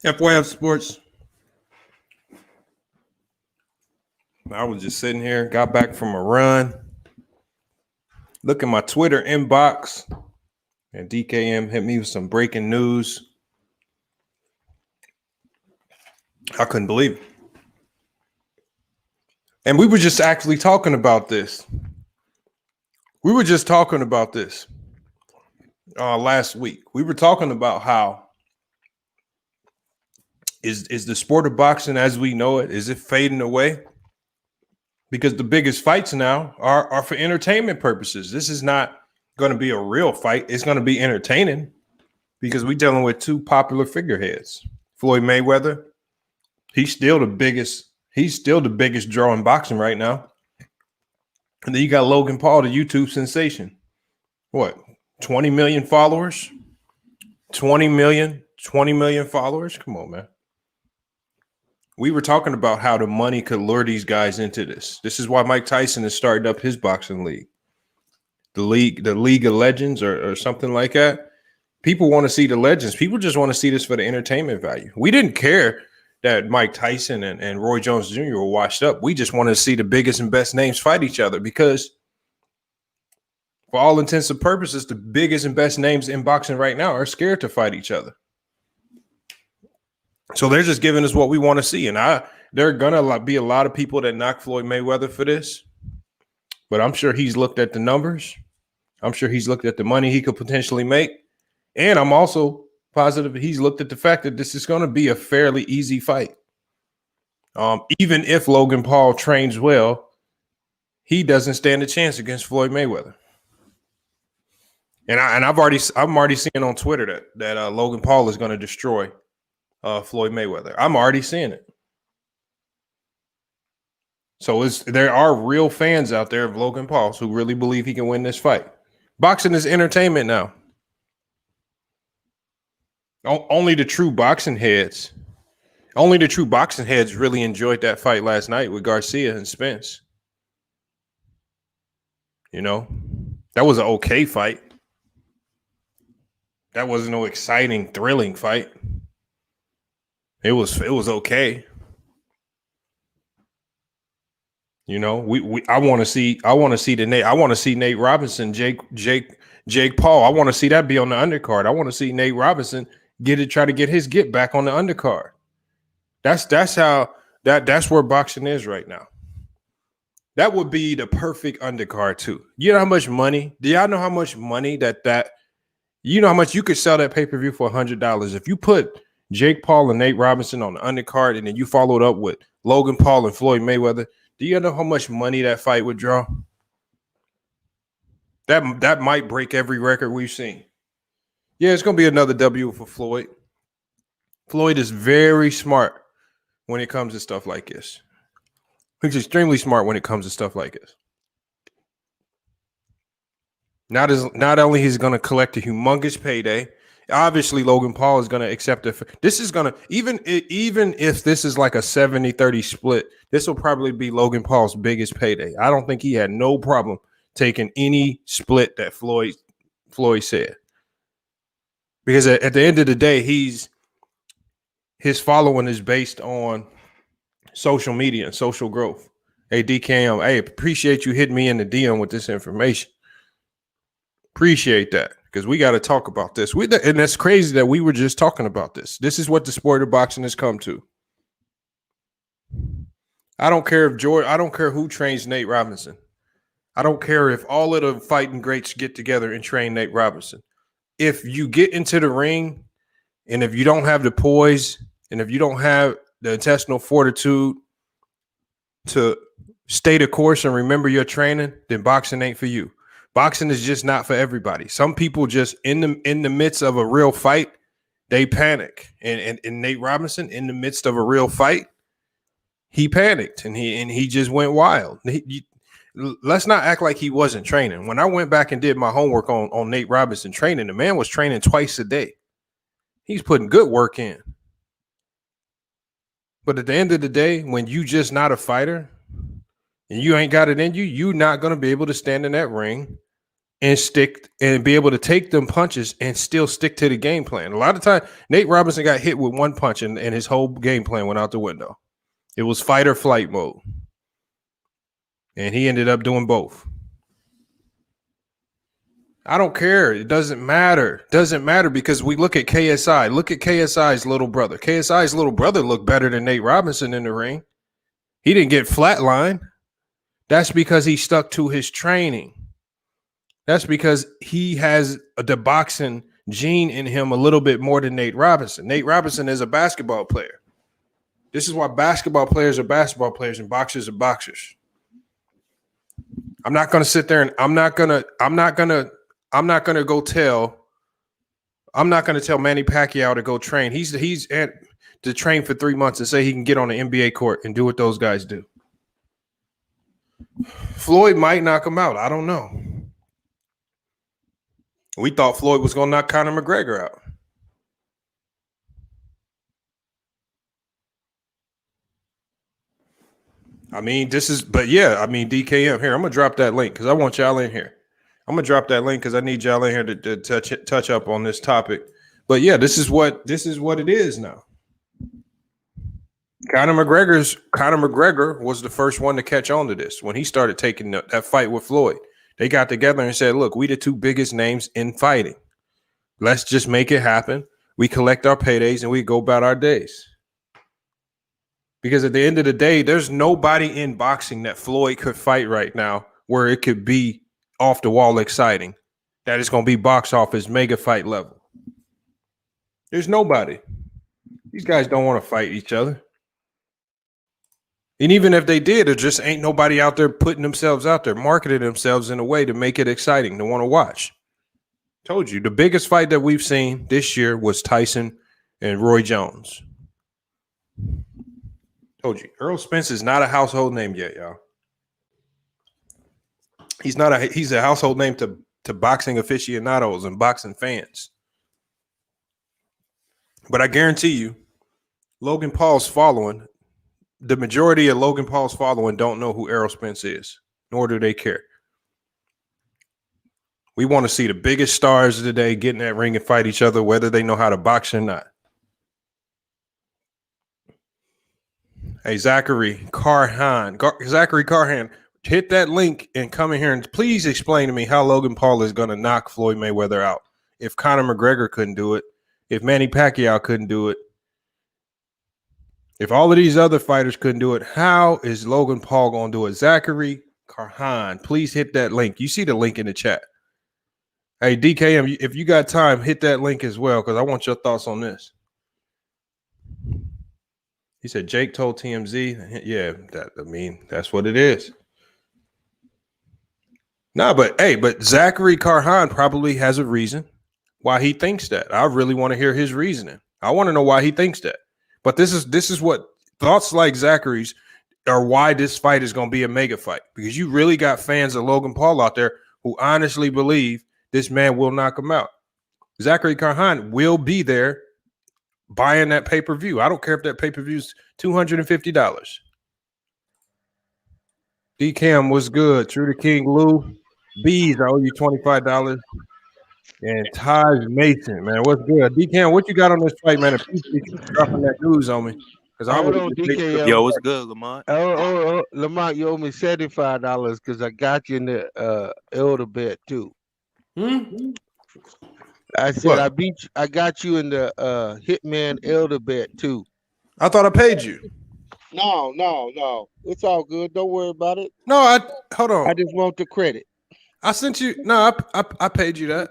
FYF Sports. I was just sitting here, got back from a run, look at my Twitter inbox, and DKM hit me with some breaking news. I couldn't believe it. And we were just actually talking about this. Last week. We were talking about how is the sport of boxing as we know it, is it fading away? Because the biggest fights now are for entertainment purposes. This is not going to be a real fight. It's going to be entertaining because we're dealing with two popular figureheads. Floyd Mayweather, he's still the biggest draw in boxing right now. And then you got Logan Paul, the YouTube sensation. What, 20 million followers? 20 million followers? Come on, man. We were talking about how the money could lure these guys into this. This is why Mike Tyson has started up his boxing league. The League of Legends or something like that. People want to see the legends. People just want to see this for the entertainment value. We didn't care that Mike Tyson and Roy Jones Jr. were washed up. We just wanted to see the biggest and best names fight each other because for all intents and purposes, the biggest and best names in boxing right now are scared to fight each other. So they're just giving us what we want to see. And there are going to be a lot of people that knock Floyd Mayweather for this. But I'm sure he's looked at the numbers. I'm sure he's looked at the money he could potentially make. And I'm also positive he's looked at the fact that this is going to be a fairly easy fight. Even if Logan Paul trains well, he doesn't stand a chance against Floyd Mayweather. And I'm already seeing on Twitter that Logan Paul is going to destroy Floyd Mayweather. I'm already seeing it. So there are real fans out there of Logan Paul who really believe he can win this fight. Boxing is entertainment now. Only the true boxing heads really enjoyed that fight last night with Garcia and Spence. You know, that was an okay fight. That wasn't no exciting, thrilling fight. It was okay. You know, I want to see Nate Robinson, Jake Paul. I want to see that be on the undercard. I want to see Nate Robinson try to get his get back on the undercard. That's where boxing is right now. That would be the perfect undercard too. You know how much money? Do y'all know how much money you know how much you could sell that pay-per-view for $100 if you put Jake Paul and Nate Robinson on the undercard and then you followed up with Logan Paul and Floyd Mayweather? Do you know how much money that fight would draw? That might break every record we've seen. Yeah, it's going to be another W for Floyd. Floyd is very smart when it comes to stuff like this. He's extremely smart when it comes to stuff like this. Not only he's going to collect a humongous payday, obviously Logan Paul is going to accept it. This is going to, even if this is like a 70-30 split, this will probably be Logan Paul's biggest payday. I don't think he had no problem taking any split that Floyd said. Because at the end of the day, his following is based on social media and social growth. Hey, DKM, hey, appreciate you hitting me in the DM with this information. Appreciate that, because we got to talk about this. And that's crazy that we were just talking about this. This is what the sport of boxing has come to. I don't care who trains Nate Robinson. I don't care if all of the fighting greats get together and train Nate Robinson. If you get into the ring and if you don't have the poise and if you don't have the intestinal fortitude to stay the course and remember your training, then boxing ain't for you. Boxing is just not for everybody. Some people just in the midst of a real fight, they panic. And Nate Robinson, in the midst of a real fight, he panicked and he just went wild. Let's not act like he wasn't training. When I went back and did my homework on Nate Robinson training, the man was training twice a day. He's putting good work in. But at the end of the day, when you just not a fighter and you ain't got it in you, you're not going to be able to stand in that ring and stick and be able to take them punches and still stick to the game plan. A lot of time, Nate Robinson got hit with one punch and his whole game plan went out the window. It was fight or flight mode. And he ended up doing both. I don't care. It doesn't matter. Doesn't matter because we look at KSI. Look at KSI's little brother. KSI's little brother looked better than Nate Robinson in the ring. He didn't get flatlined. That's because he stuck to his training. That's because he has the boxing gene in him a little bit more than Nate Robinson. Nate Robinson is a basketball player. This is why basketball players are basketball players and boxers are boxers. I'm not going to sit there and I'm not going to tell Manny Pacquiao to go train. He's to train for 3 months and say he can get on the NBA court and do what those guys do. Floyd might knock him out. I don't know. We thought Floyd was going to knock Conor McGregor out. I mean, DKM here. I'm going to drop that link because I want y'all in here. I'm going to drop that link because I need y'all in here to touch up on this topic. But yeah, this is what it is now. Conor McGregor was the first one to catch on to this when he started taking that fight with Floyd. They got together and said, look, we the two biggest names in fighting. Let's just make it happen. We collect our paydays and we go about our days. Because at the end of the day, there's nobody in boxing that Floyd could fight right now where it could be off the wall exciting. That is going to be box office mega fight level. There's nobody. These guys don't want to fight each other. And even if they did, there just ain't nobody out there putting themselves out there, marketing themselves in a way to make it exciting to want to watch. Told you, the biggest fight that we've seen this year was Tyson and Roy Jones. Told you, Errol Spence is not a household name yet, y'all. He's a household name to boxing aficionados and boxing fans. But I guarantee you, Logan Paul's following, the majority of Logan Paul's following don't know who Errol Spence is, nor do they care. We want to see the biggest stars of the day get in that ring and fight each other, whether they know how to box or not. Hey, Zachary Carhan, hit that link and come in here and please explain to me how Logan Paul is going to knock Floyd Mayweather out. If Conor McGregor couldn't do it, if Manny Pacquiao couldn't do it, if all of these other fighters couldn't do it, how is Logan Paul going to do it? Zachary Carhan, please hit that link. You see the link in the chat. Hey, DKM, if you got time, hit that link as well because I want your thoughts on this. He said Jake told TMZ. Yeah, that's what it is. But Zachary Carhan probably has a reason why he thinks that. I really want to hear his reasoning. I want to know why he thinks that. But this is what thoughts like Zachary's are why this fight is going to be a mega fight. Because you really got fans of Logan Paul out there who honestly believe this man will knock him out. Zachary Carhan will be there buying that pay-per-view. I don't care if that pay-per-view is $250. D-Cam was good. True to King Lou. Bees, I owe you $25. And Taj Mason, man, what's good? D-Cam, what you got on this fight, man? If you keep dropping that news on me. Yo, what's good, Lamont? Lamont, you owe me $75 because I got you in the elder bet too. I said what? I got you in the Hitman elder bet too. I thought I paid you. No. It's all good. Don't worry about it. No, hold on. I just want the credit. I sent you. No, I paid you that.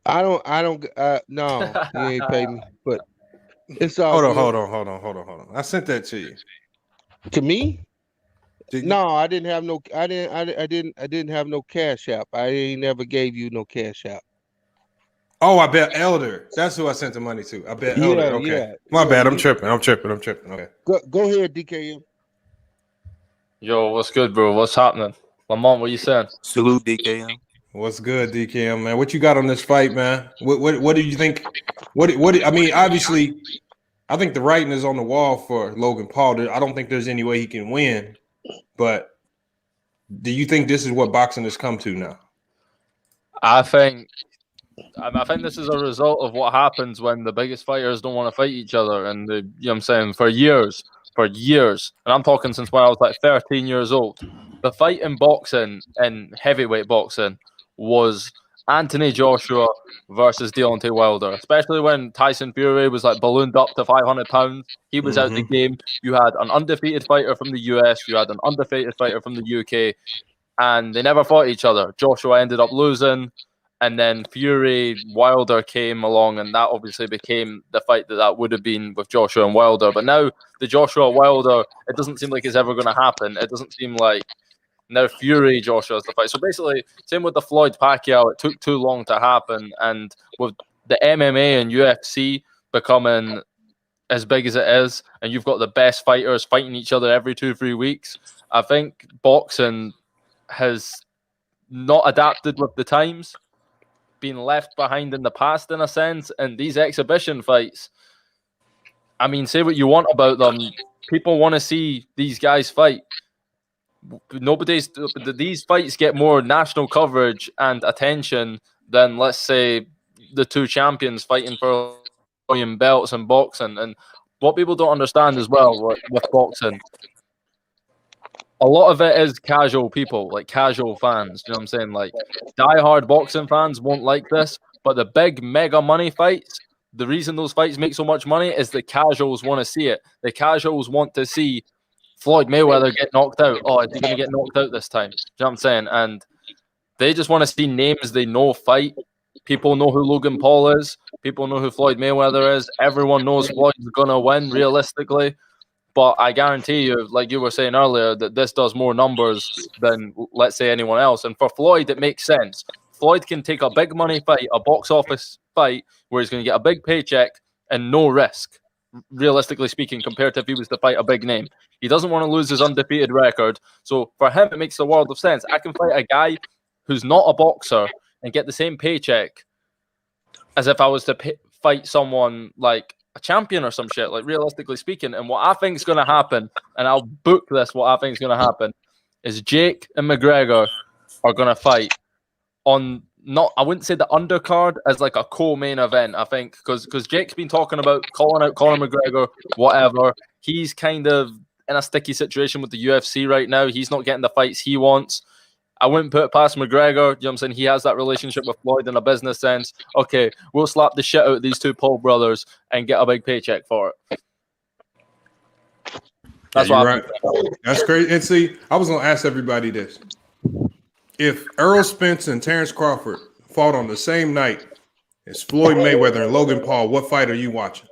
I don't. No, you ain't paid me. But it's all. Hold on. I sent that to you. To me? No, I didn't have no. I didn't have no cash app. I ain't never gave you no cash app. Oh, I bet Elder. That's who I sent the money to. I bet Elder. Okay. Yeah. My bad. I'm tripping. Okay. Go ahead, DKM. Yo, what's good, bro? What's happening? Lamont, what you saying? Salute, DKM. What's good, DKM, man? What you got on this fight, man? What do you think? I mean, obviously, I think the writing is on the wall for Logan Paul. I don't think there's any way he can win. But do you think this is what boxing has come to now? I think this is a result of what happens when the biggest fighters don't want to fight each other, and you know what I'm saying, for years, and I'm talking since when I was like 13 years old. The fight in boxing, in heavyweight boxing, was Anthony Joshua versus Deontay Wilder, especially when Tyson Fury was like ballooned up to 500 pounds. He was out the game. You had an undefeated fighter from the US, you had an undefeated fighter from the UK, and they never fought each other. Joshua ended up losing, and then Fury Wilder came along, and that obviously became the fight that would have been with Joshua and Wilder. But now the Joshua Wilder, it doesn't seem like it's ever going to happen. It doesn't seem like now Fury Joshua is the fight. So basically, same with the Floyd Pacquiao, it took too long to happen, and with the MMA and UFC becoming as big as it is, and you've got the best fighters fighting each other every 2-3 weeks, I think boxing has not adapted with the times, been left behind in the past in a sense, and these exhibition fights, I mean, say what you want about them, people want to see these guys fight. These fights get more national coverage and attention than, let's say, the two champions fighting for belts and boxing. And what people don't understand as well with boxing, a lot of it is casual people, like casual fans. You know what I'm saying? Like diehard boxing fans won't like this, but the big mega money fights, the reason those fights make so much money is the casuals want to see it. The casuals want to see Floyd Mayweather get knocked out. Oh, is he going to get knocked out this time? Do you know what I'm saying? And they just want to see names they know fight. People know who Logan Paul is. People know who Floyd Mayweather is. Everyone knows Floyd's going to win realistically. But I guarantee you, like you were saying earlier, that this does more numbers than, let's say, anyone else. And for Floyd, it makes sense. Floyd can take a big money fight, a box office fight, where he's going to get a big paycheck and no risk, realistically speaking, compared to if he was to fight a big name. He doesn't want to lose his undefeated record. So for him, it makes the world of sense. I can fight a guy who's not a boxer and get the same paycheck as if I was to fight someone like a champion or some shit, like realistically speaking. And what I think is going to happen, and I'll book this, what I think is going to happen, is Jake and McGregor are going to fight on, not, I wouldn't say the undercard, as like a co-main event, I think, because Jake's been talking about calling out Conor McGregor, whatever. He's kind of in a sticky situation with the UFC right now. He's not getting the fights he wants. I wouldn't put it past McGregor. You know what I'm saying? He has that relationship with Floyd in a business sense. Okay, we'll slap the shit out of these two Paul brothers and get a big paycheck for it. That's what right. That's crazy. And see, I was going to ask everybody this. If Errol Spence and Terence Crawford fought on the same night as Floyd Mayweather and Logan Paul, what fight are you watching?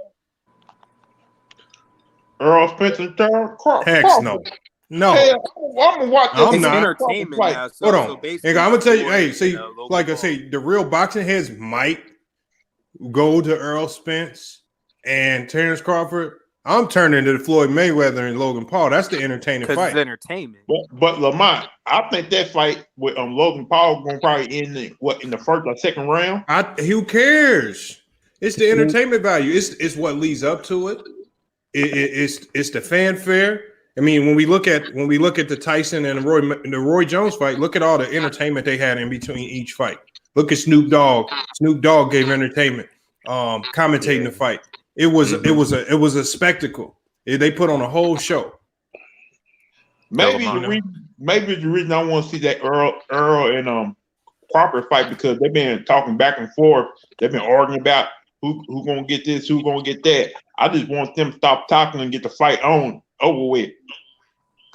Earl Spence and Terence Crawford. Heck no. No, I'm gonna watch this. I'm not. Entertainment now, Hold on. So I'm gonna tell you. Hey, see, like I say, the real boxing heads might go to Errol Spence and Terence Crawford. I'm turning to the Floyd Mayweather and Logan Paul. That's the entertaining fight. It's entertainment. But Lamont, I think that fight with Logan Paul gonna probably end in the first or second round. Who cares? It's the entertainment value. It's what leads up to it. It's the fanfare. I mean, when we look at the Tyson and the Roy Jones fight, look at all the entertainment they had in between each fight. Look at Snoop Dogg. Snoop Dogg gave entertainment, commentating the fight. It was a spectacle. They put on a whole show. Maybe the reason I want to see that Errol and Crawford fight, because they've been talking back and forth. They've been arguing about who gonna get this, who gonna get that. I just want them to stop talking and get the fight over with.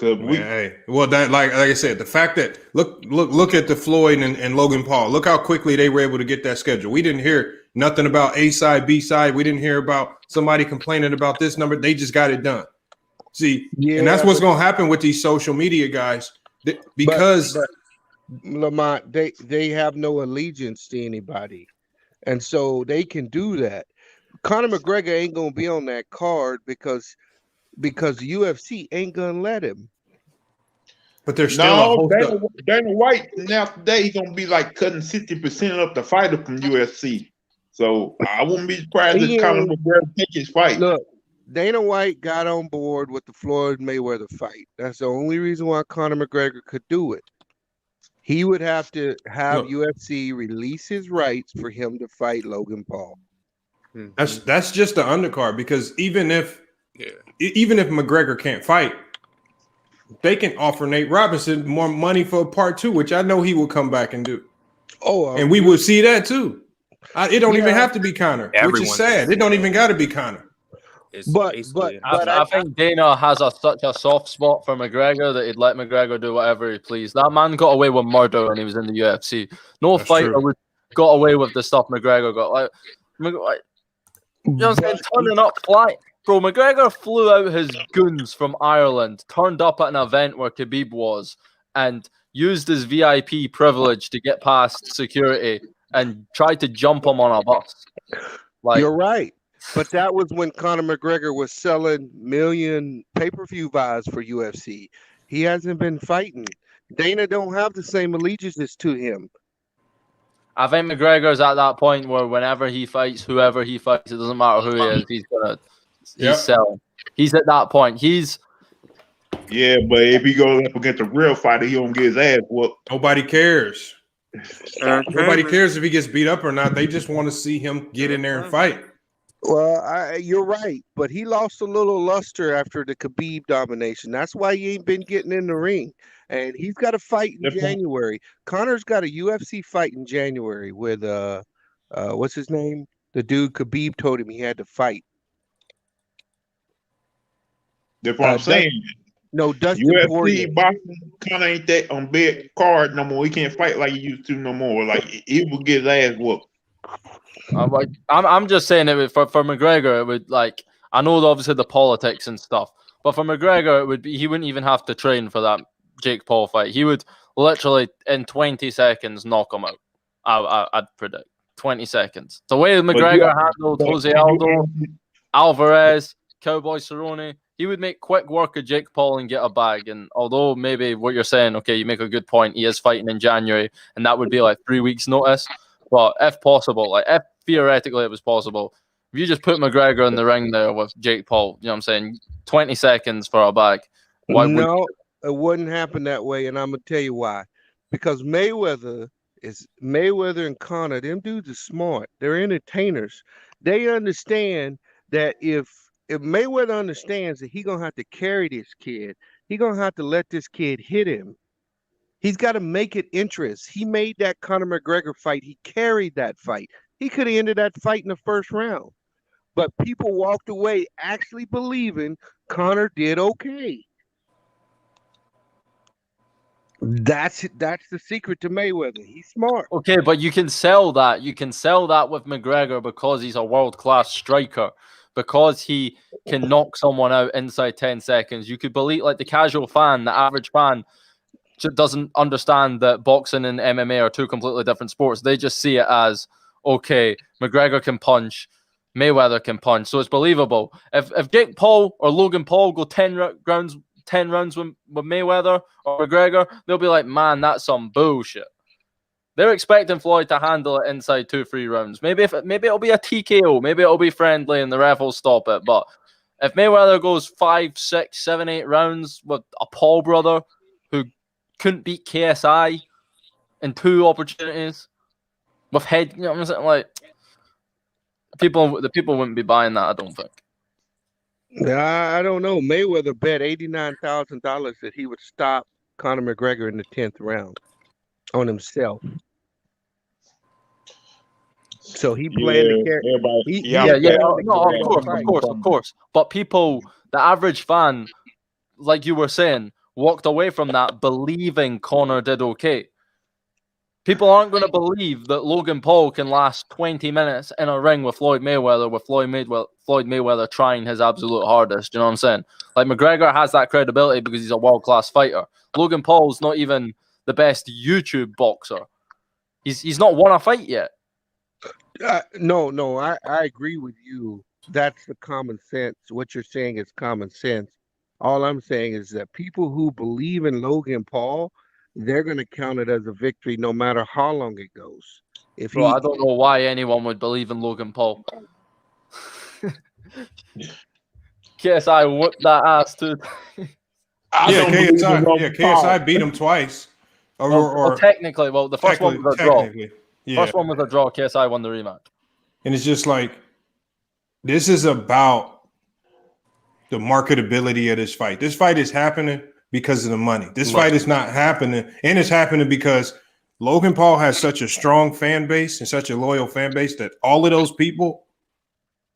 Well, that like I said, the fact that look at the Floyd and Logan Paul. Look how quickly they were able to get that schedule. We didn't hear nothing about A side, B side. We didn't hear about somebody complaining about this number. They just got it done. See, and that's what's going to happen with these social media guys, because but Lamont, they have no allegiance to anybody, and so they can do that. Conor McGregor ain't gonna be on that card because UFC ain't gonna let him. But there's still Dana White now today he's gonna be like cutting 60% of the fighter from UFC. So I wouldn't be surprised if Conor McGregor take his fight. Look, Dana White got on board with the Floyd Mayweather fight. That's the only reason why Conor McGregor could do it. He would have to have Look. UFC release his rights for him to fight Logan Paul. That's just the undercard, because even if McGregor can't fight, they can offer Nate Robinson more money for part 2, which I know he will come back and do. And we will see that too. It don't even have to be Conor, which is sad. It don't even got to be Conor. But I think Dana has such a soft spot for McGregor that he'd let McGregor do whatever he pleased. That man got away with murder when he was in the UFC. No fighter would got away with the stuff McGregor got. You know what I'm saying? Turning up flight. Bro, McGregor flew out his goons from Ireland, turned up at an event where Khabib was, and used his VIP privilege to get past security and tried to jump him on a bus. You're right. But that was when Conor McGregor was selling million pay-per-view buys for UFC. He hasn't been fighting. Dana don't have the same allegiances to him. I think McGregor's at that point where whenever he fights, whoever he fights, it doesn't matter who he is, he's selling. He's at that point. Yeah, but if he goes up against a real fighter, he don't get his ass whooped. Nobody cares. Nobody cares if he gets beat up or not. They just want to see him get in there and fight. Well, you're right, but he lost a little luster after the Khabib domination. That's why he ain't been getting in the ring. And he's got a fight in January. Conor's got a UFC fight in January with what's his name? The dude Khabib told him he had to fight. That's what I'm saying. No, Dustin Poirier. UFC boxing Conor ain't that on big card no more. He can't fight like he used to no more. Like he will get his ass whooped. I'm just saying it for McGregor. It would I know obviously the politics and stuff, but for McGregor it would be he wouldn't even have to train for that Jake Paul fight. He would literally in 20 seconds knock him out. I'd predict 20 seconds. The way McGregor handled Jose Aldo, Alvarez, Cowboy Cerrone, he would make quick work of Jake Paul and get a bag. And although maybe what you're saying, okay, you make a good point. He is fighting in January, and that would be 3 weeks notice. But if possible, if theoretically it was possible, if you just put McGregor in the ring there with Jake Paul, you know what I'm saying, 20 seconds for a bag. It wouldn't happen that way, and I'm gonna tell you why. Because Mayweather and Conor, them dudes are smart. They're entertainers. They understand that if Mayweather understands that he's gonna have to carry this kid, he's gonna have to let this kid hit him. He's got to make it interest. He made that Conor McGregor fight. He carried that fight. He could have ended that fight in the first round. But people walked away actually believing Conor did okay. That's the secret to Mayweather. He's smart. Okay, but you can sell that. You can sell that with McGregor because he's a world-class striker, because he can knock someone out inside 10 seconds. You could believe, the casual fan, the average fan, doesn't understand that boxing and MMA are two completely different sports. They just see it as, okay, McGregor can punch, Mayweather can punch, so it's believable. If Jake Paul or Logan Paul go 10 rounds with Mayweather or McGregor, they'll be like, man, that's some bullshit. They're expecting Floyd to handle it inside 2-3 rounds. Maybe it'll be a TKO, maybe it'll be friendly and the ref will stop it. But if Mayweather goes 5, 6, 7, 8 rounds with a Paul brother who couldn't beat KSI in 2 opportunities with head, you know what I'm saying? The people wouldn't be buying that, I don't think. I don't know. Mayweather bet $89,000 that he would stop Conor McGregor in the 10th round on himself. So he planned to carry. Of course. But people, the average fan, like you were saying, walked away from that believing Conor did okay. People aren't going to believe that Logan Paul can last 20 minutes in a ring with Floyd Mayweather, with Floyd Mayweather trying his absolute hardest. You know what I'm saying? McGregor has that credibility because he's a world-class fighter. Logan Paul's not even the best YouTube boxer. He's not won a fight yet. No, I agree with you. That's the common sense. What you're saying is common sense. All I'm saying is that people who believe in Logan Paul, they're going to count it as a victory no matter how long it goes. I don't know why anyone would believe in Logan Paul. KSI whooped that ass too. KSI beat him twice. Or technically, the first one was a draw. Yeah. First one was a draw. KSI won the rematch. And it's just like, this is about the marketability of this fight. This fight is happening because of the money. This fight is not happening, and it's happening because Logan Paul has such a strong fan base and such a loyal fan base that all of those people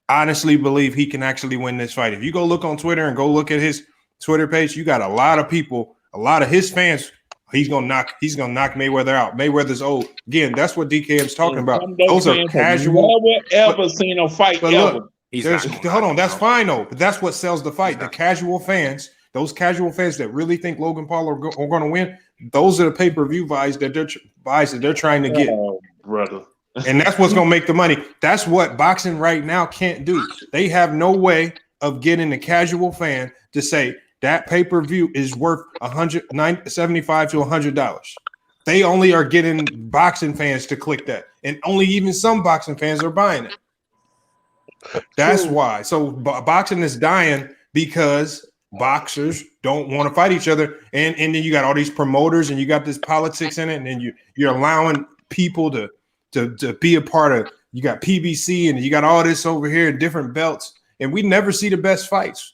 honestly believe he can actually win this fight. If you go look on Twitter and go look at his Twitter page, you got a lot of people, a lot of his fans. He's gonna knock Mayweather out. Mayweather's old. Again, that's what DKM's talking about. Those are casual. Never ever seen a fight ever. Hold on, that's fine though. But that's what sells the fight. The casual fans, those casual fans that really think Logan Paul are going to win. Those are the pay-per-view buys that they're trying to get, brother. And that's what's going to make the money. That's what boxing right now can't do. They have no way of getting the casual fan to say that pay-per-view is worth $75 to $100. They only are getting boxing fans to click that, and only even some boxing fans are buying it. That's why. So boxing is dying because boxers don't want to fight each other, and then you got all these promoters, and you got this politics in it, and then you're allowing people to be a part of. You got PBC, and you got all this over here, different belts, and we never see the best fights.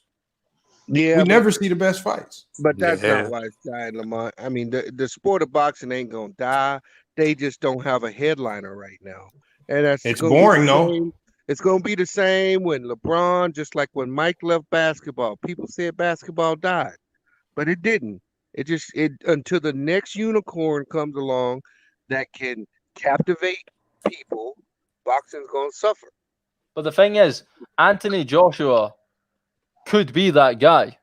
Yeah, we never see the best fights. But that's not why it's dying, Lamont. I mean, the sport of boxing ain't gonna die. They just don't have a headliner right now, and it's boring though. It's going to be the same when LeBron, just like when Mike left basketball. People said basketball died, but it didn't. It until the next unicorn comes along that can captivate people, boxing's going to suffer. But the thing is, Anthony Joshua could be that guy,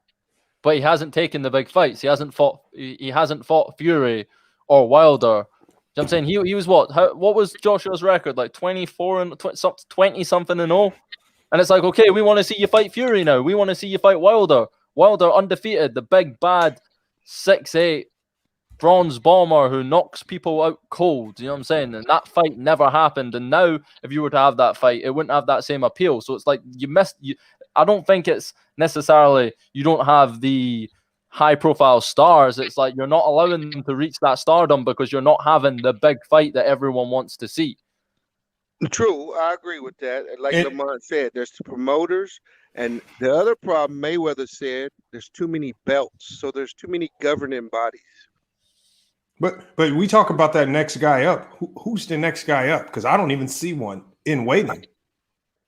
but he hasn't taken the big fights. He hasn't fought Fury or Wilder. I'm saying he was what was Joshua's record, like 24 and 20 something and all, and it's like, okay, we want to see you fight Fury now. We want to see you fight Wilder. Wilder undefeated, the big bad 6'8" bronze bomber who knocks people out cold. You know what I'm saying? And that fight never happened. And now, if you were to have that fight, it wouldn't have that same appeal. So it's like you missed. I don't think it's necessarily you don't have the high-profile stars. It's like you're not allowing them to reach that stardom because you're not having the big fight that everyone wants to see. True, I agree with that. Like Lamont said, there's the promoters, and the other problem Mayweather said, there's too many belts, so there's too many governing bodies. But we talk about that next guy up. Who's the next guy up? Because I don't even see one in waiting.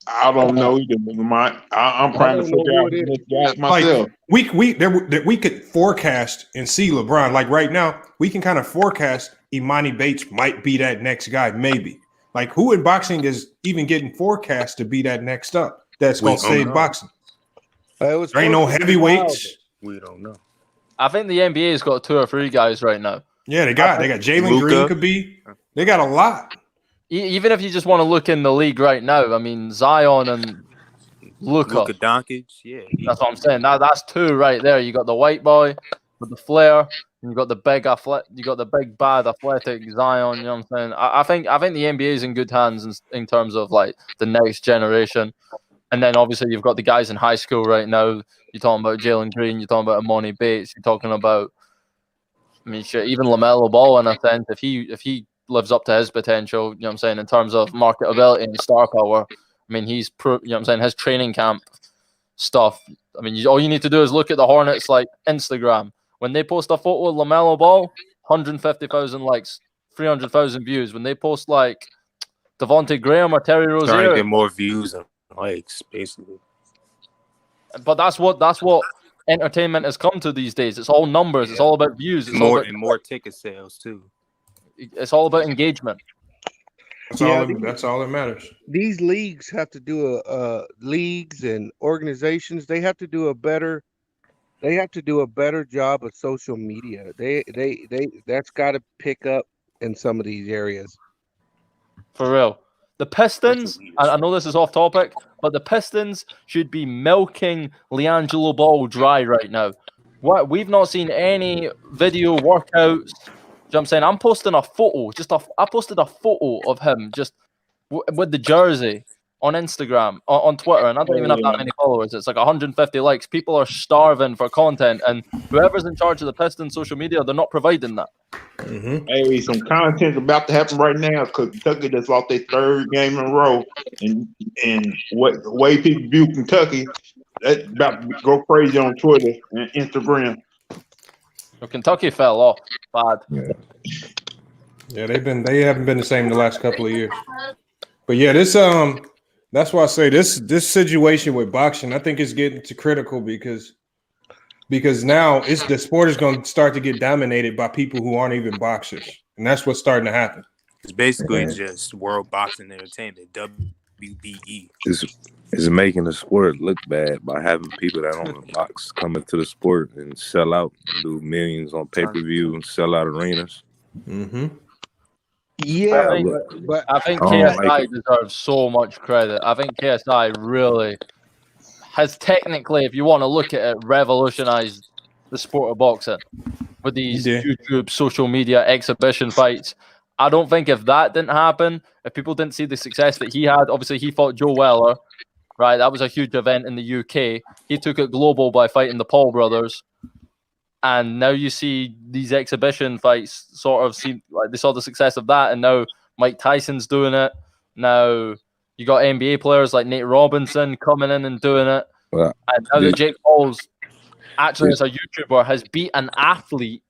I don't know either, Lamont. I'm trying to figure out this guy myself. Like, we could forecast and see LeBron. Like right now, we can kind of forecast Imani Bates might be that next guy, maybe. Like who in boxing is even getting forecast to be that next up? That's going to save boxing. There ain't no heavyweights. We don't know. I think the NBA's got 2 or 3 guys right now. Yeah, they got Jalen Green could be. They got a lot. Even if you just want to look in the league right now, I mean, Zion and Luka Doncic, that's what I'm saying. That's 2 right there. You got the white boy with the flair, and you got the big bad athletic Zion. You know what I'm saying? I think the NBA is in good hands in terms of like the next generation. And then obviously you've got the guys in high school right now. You're talking about Jalen Green. You're talking about Imani Bates. You're talking about, I mean, shit, even LaMelo Ball in a sense. If he lives up to his potential, you know what I'm saying, in terms of marketability and star power. I mean, you know what I'm saying, his training camp stuff. I mean, all you need to do is look at the Hornets like Instagram. When they post a photo of LaMelo Ball, 150,000 likes, 300,000 views. When they post like Devontae Graham or Terry Rozier, trying to get more views and likes, basically. But that's what entertainment has come to these days. It's all numbers. Yeah. It's all about views. It's more ticket sales too. It's all about engagement. That's all that matters. These leagues have to do leagues and organizations. They have to do a better job of social media. That's got to pick up in some of these areas. For real. The Pistons, I know this is off topic, but the Pistons should be milking LiAngelo Ball dry right now. We've not seen any video workouts. You know what I'm saying? I'm posting a photo. I posted a photo of him just with the jersey. on Instagram, on Twitter, and I don't even have that many followers. It's like 150 likes. People are starving for content, and whoever's in charge of the Pistons social media, they're not providing that. Mm-hmm. Hey, some content's about to happen right now because Kentucky just lost their third game in a row, and what the way people view Kentucky, that's about to go crazy on Twitter and Instagram. So Kentucky fell off bad. Yeah, they haven't been the same the last couple of years. But yeah, this that's why I say this situation with boxing, I think it's getting too critical because now the sport is going to start to get dominated by people who aren't even boxers, and that's what's starting to happen. It's basically just World Boxing Entertainment, WBE. It's making the sport look bad by having people that don't box come into the sport and sell out, do millions on pay-per-view and sell out arenas. Mm-hmm. Yeah, but I think I don't KSI like deserves so much credit. I think KSI really has technically, if you want to look at it, revolutionized the sport of boxing with these YouTube, social media exhibition fights. I don't think if that didn't happen, if people didn't see the success that he had, obviously he fought Joe Weller, right? That was a huge event in the UK. He took it global by fighting the Paul brothers. And now you see these exhibition fights sort of seem like they saw the success of that. And now Mike Tyson's doing it. Now you got NBA players like Nate Robinson coming in and doing it. Well, and now that Jake Paul's actually as a YouTuber has beat an athlete,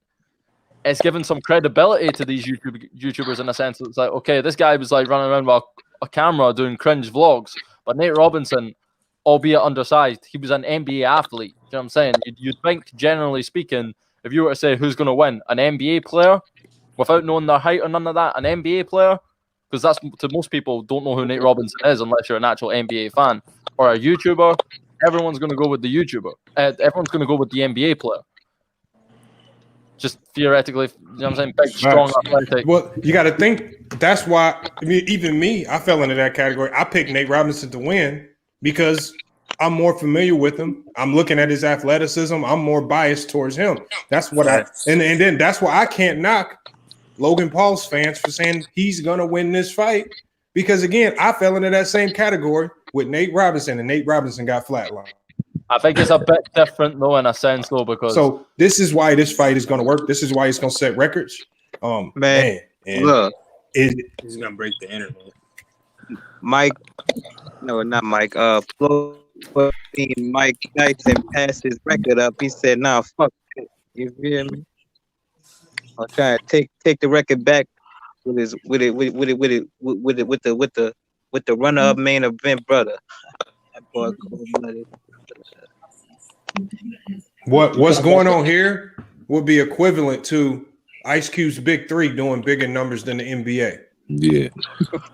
it's given some credibility to these YouTubers in a sense. It's like, okay, this guy was like running around with a camera doing cringe vlogs. But Nate Robinson, albeit undersized, he was an NBA athlete. You know what I'm saying? You'd think, generally speaking, if you were to say who's going to win, an NBA player, without knowing their height or none of that, an NBA player, because that's to most people don't know who Nate Robinson is unless you're an actual NBA fan, or a YouTuber, everyone's going to go with the YouTuber. Everyone's going to go with the NBA player. Just theoretically, you know what I'm saying? Big, strong, athletic. Well, you got to think that's why. I mean, even me, I fell into that category. I picked Nate Robinson to win because I'm more familiar with him. I'm looking at his athleticism. I'm more biased towards him. That's what and then that's why I can't knock Logan Paul's fans for saying he's gonna win this fight because again, I fell into that same category with Nate Robinson, and Nate Robinson got flatlined. I think it's a bit different though, in a sense though, because so this is why this fight is gonna work. This is why it's gonna set records. Man, look, he's gonna break the internet. Mike, no, not Mike. Floyd Mike Tyson passed his record up. He said, "Nah, fuck it." You feel me? I'm trying to take the record back with the runner-up main event, brother. That boy cold-blooded. What's going on here would be equivalent to Ice Cube's Big Three doing bigger numbers than the NBA. Yeah,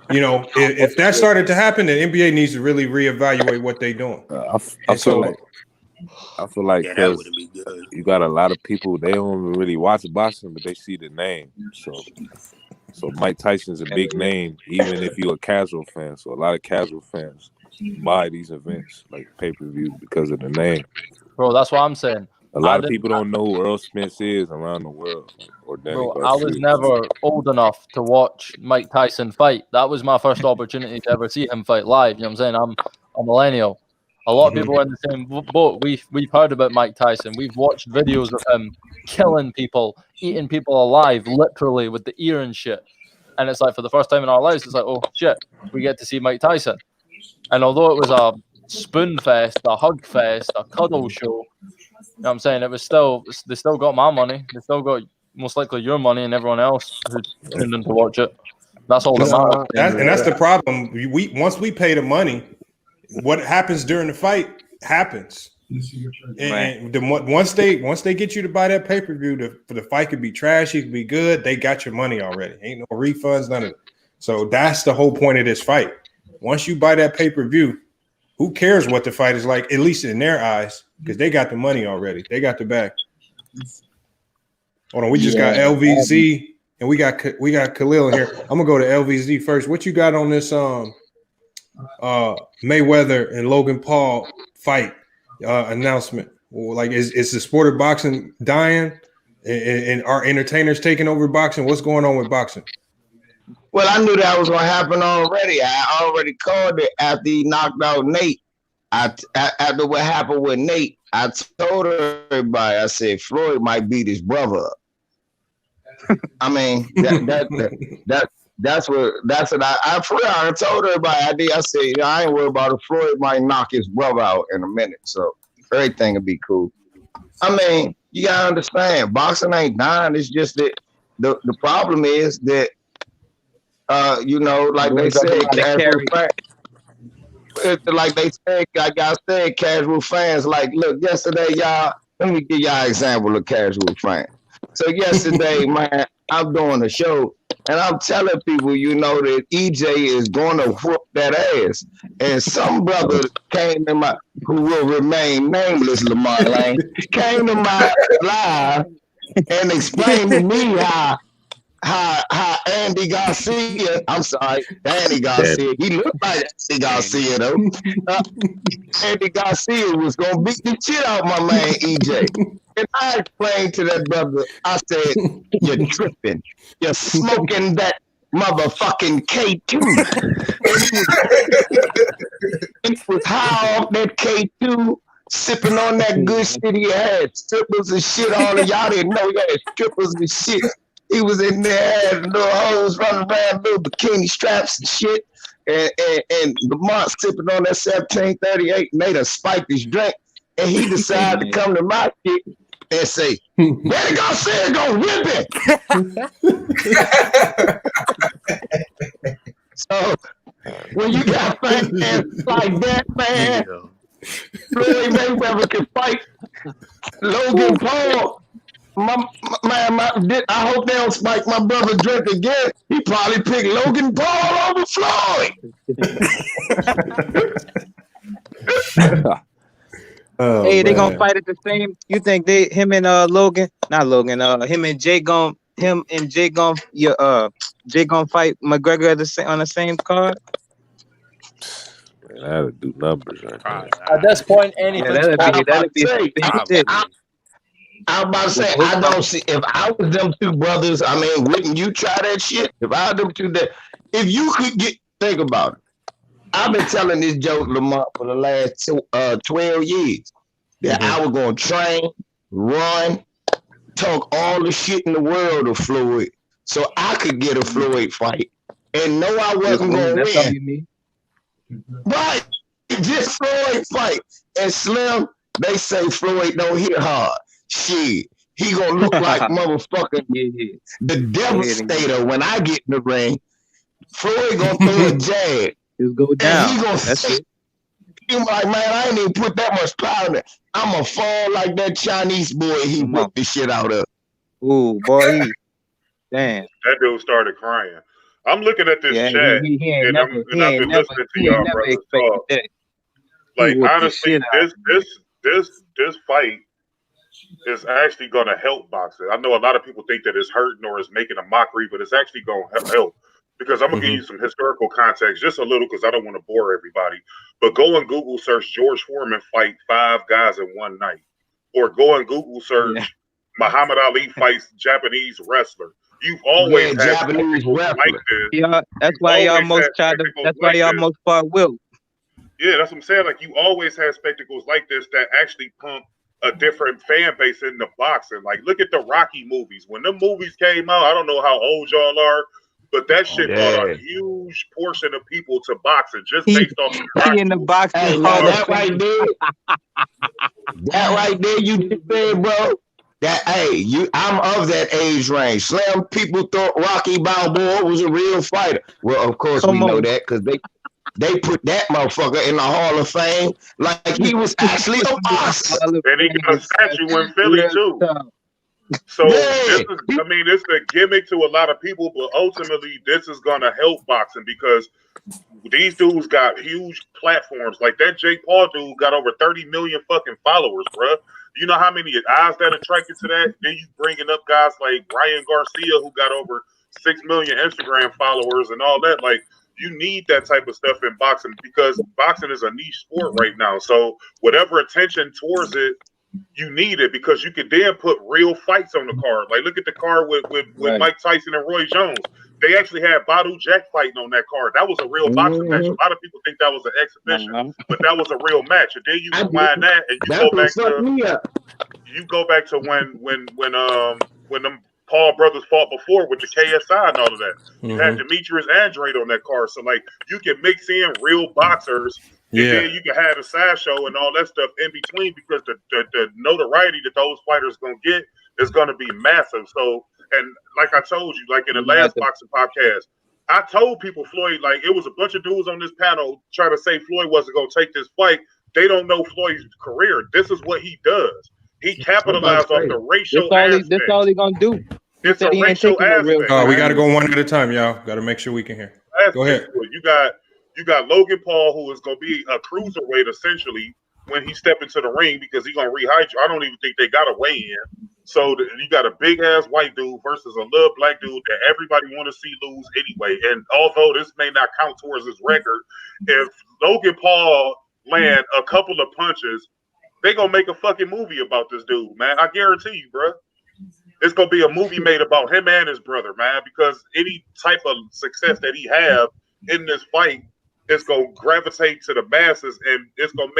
you know, if that started to happen, the NBA needs to really reevaluate what they're doing. I feel like yeah, that would be good. You got a lot of people, they don't really watch boxing, but they see the name. So Mike Tyson's a big name, even if you're a casual fan. So a lot of casual fans buy these events like pay-per-view because of the name. Bro, that's what I'm saying. A lot of people don't know who Errol Spence is around the world. Bro, I was never old enough to watch Mike Tyson fight. That was my first opportunity to ever see him fight live. You know what I'm saying? I'm a millennial. A lot of people are in the same boat. We've heard about Mike Tyson. We've watched videos of him killing people, eating people alive, literally with the ear and shit. And it's like for the first time in our lives, it's like, oh shit, we get to see Mike Tyson. And although it was a spoon fest, a hug fest, a cuddle show, you know what I'm saying? It was still, they still got my money. They still got most likely your money and everyone else who tuned in to watch it. That's all that matters. And that's the problem. Once we pay the money, what happens during the fight happens. And once they get you to buy that pay-per-view, the fight could be trashy, it could be good. They got your money already. Ain't no refunds, none of it. So that's the whole point of this fight. Once you buy that pay-per-view, who cares what the fight is like, at least in their eyes, because they got the money already. They got the bag. Hold on, we just got LVZ and we got Khalil here. I'm gonna go to LVZ first. What you got on this Mayweather and Logan Paul fight announcement? Like, is the sport of boxing dying, and are entertainers taking over boxing? What's going on with boxing? Well, I knew that was gonna happen already. I already called it after he knocked out Nate. After what happened with Nate, I told everybody. I said Floyd might beat his brother up. I mean, that's what I for real. I told everybody. I said I ain't worried about it. Floyd might knock his brother out in a minute, so everything will be cool. I mean, you gotta understand, boxing ain't dying. It's just that the problem is that like they said, casual fans. Like they said, like I said, casual fans. Like, look, yesterday, y'all. Let me give y'all an example of casual fans. So yesterday, man, I'm doing a show, and I'm telling people, that EJ is going to whoop that ass. And some brother came in who will remain nameless, Lamar Lane, came to my live and explained to me how Andy Garcia, I'm sorry, Danny Garcia, he looked like Andy Garcia though. Andy Garcia was gonna beat the shit out of my man EJ. And I explained to that brother, I said, you're tripping. You're smoking that motherfucking K2. And he was high off that K2, sipping on that good shit he had. Strippers and shit, all of y'all didn't know he had strippers and shit. He was in there, had little hoes running around, little bikini straps and shit. And Lamont sipping on that 1738 made a spike his drink. And he decided to come to my shit and say, Danny Garcia gonna whip it. So when you got fans like that, man, Floyd Mayweather can fight Logan Paul. I hope they don't spike my brother drink again. He probably picked Logan Paul over Floyd. Hey, they gonna fight at the same. You think him and Jay gonna fight McGregor on the same card? Man, that'll do numbers right there. At this point, anything. That'd be shit. I'm about to say, I don't see, if I was them two brothers, I mean, wouldn't you try that shit? If I was them two, if you could think about it. I've been telling this joke, Lamont, for the last 12 years, that I was going to train, run, talk all the shit in the world of Floyd, so I could get a Floyd fight, and know I wasn't going to win. Right, just Floyd fight. And Slim, they say Floyd don't hit hard. Shit, he gonna look like motherfucking the Devastator when I get in the ring. Floyd gonna throw a jab. Just go down. And he gonna say, he like, man, I ain't even put that much power in it. I'm gonna fall like that Chinese boy he whipped the shit out of. Ooh, boy, damn. That dude started crying. I'm looking at this chat, and I've been listening to y'all brothers talk. Like, honestly, this fight is actually going to help boxing. I know a lot of people think that it's hurting or it's making a mockery, but it's actually going to help, because I'm going to give you some historical context, just a little, because I don't want to bore everybody. But go and Google search George Foreman fight 5 guys in one night, or go and Google search Muhammad Ali fights Japanese wrestler. You've always had Japanese wrestler. Like this. Yeah, that's why y'all most tried to. That's why y'all most fought Will. Yeah, that's what I'm saying. Like, you always had spectacles like this that actually pump a different fan base into boxing. Like, look at the Rocky movies. When them movies came out, I don't know how old y'all are, but that shit brought a huge portion of people to boxing just based off the Rocky in the boxing. Hey, that right there, you just said, bro. I'm of that age range. Slim, people thought Rocky Balboa was a real fighter. Well, of course we know that, because they put that motherfucker in the Hall of Fame like he was actually a boxer. And he got a statue in Philly too. So it's a gimmick to a lot of people, but ultimately this is gonna help boxing, because these dudes got huge platforms. Like that Jake Paul dude got over 30 million fucking followers, bruh. You know how many eyes that attracted to that? Then you bringing up guys like Ryan Garcia, who got over 6 million Instagram followers and all that. Like, you need that type of stuff in boxing, because boxing is a niche sport right now. So whatever attention towards it you need it because you could then put real fights on the card. Like look at the card with Mike Tyson and Roy Jones. They actually had Badu Jack fighting on that card. That was a real boxing match. A lot of people think that was an exhibition, but that was a real match. And then you combine that and you go back to when them Paul brothers fought before with the KSI and all of that. You had Demetrius Andrade on that card. So like you can mix in real boxers and then you can have a sideshow and all that stuff in between because the notoriety that those fighters gonna get is gonna be massive. So and like I told you, like in the last boxing podcast, I told people Floyd, like it was a bunch of dudes on this panel trying to say Floyd wasn't gonna take this fight. They don't know Floyd's career. This is what he does. He capitalized off the racial aspect. That's all he gonna do. It's a racial aspect. We got to go one at a time, y'all. Got to make sure we can hear. Go ahead. You got Logan Paul, who is going to be a cruiserweight essentially when he step into the ring because he's going to rehydrate. I don't even think they got a weigh in. So you got a big ass white dude versus a little black dude that everybody want to see lose anyway. And although this may not count towards his record, if Logan Paul land a couple of punches, they gonna make a fucking movie about this dude, man. I guarantee you, bro. It's gonna be a movie made about him and his brother, man. Because any type of success that he have in this fight is gonna gravitate to the masses, and it's gonna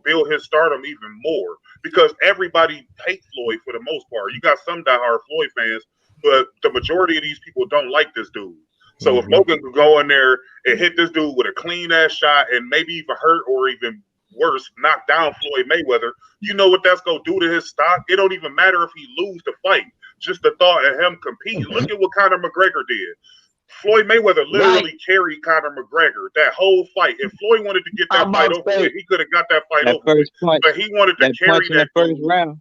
build his stardom even more. Because everybody hates Floyd for the most part. You got some diehard Floyd fans, but the majority of these people don't like this dude. So if Logan could go in there and hit this dude with a clean ass shot, and maybe even hurt or even worse, knock down Floyd Mayweather, you know what that's gonna do to his stock? It don't even matter if he lose the fight. Just the thought of him competing. Look at what Conor McGregor did. Floyd Mayweather literally carried Conor McGregor that whole fight. If Floyd wanted to get that fight over with, he could have got that fight over with. But he wanted to carry that first round.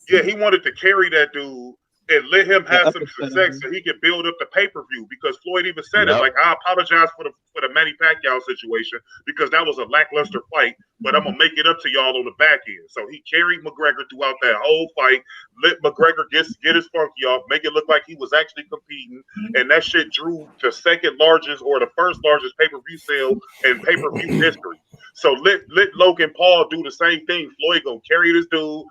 Yeah, he wanted to carry that dude and let him have some success so he could build up the pay-per-view. Because Floyd even said it, like, I apologize for the Manny Pacquiao situation because that was a lackluster fight, but I'm gonna make it up to y'all on the back end. So he carried McGregor throughout that whole fight, let McGregor get his funky off, make it look like he was actually competing, and that shit drew the second largest or the first largest pay-per-view sale in pay-per-view history. So let Logan Paul do the same thing. Floyd gonna carry this dude,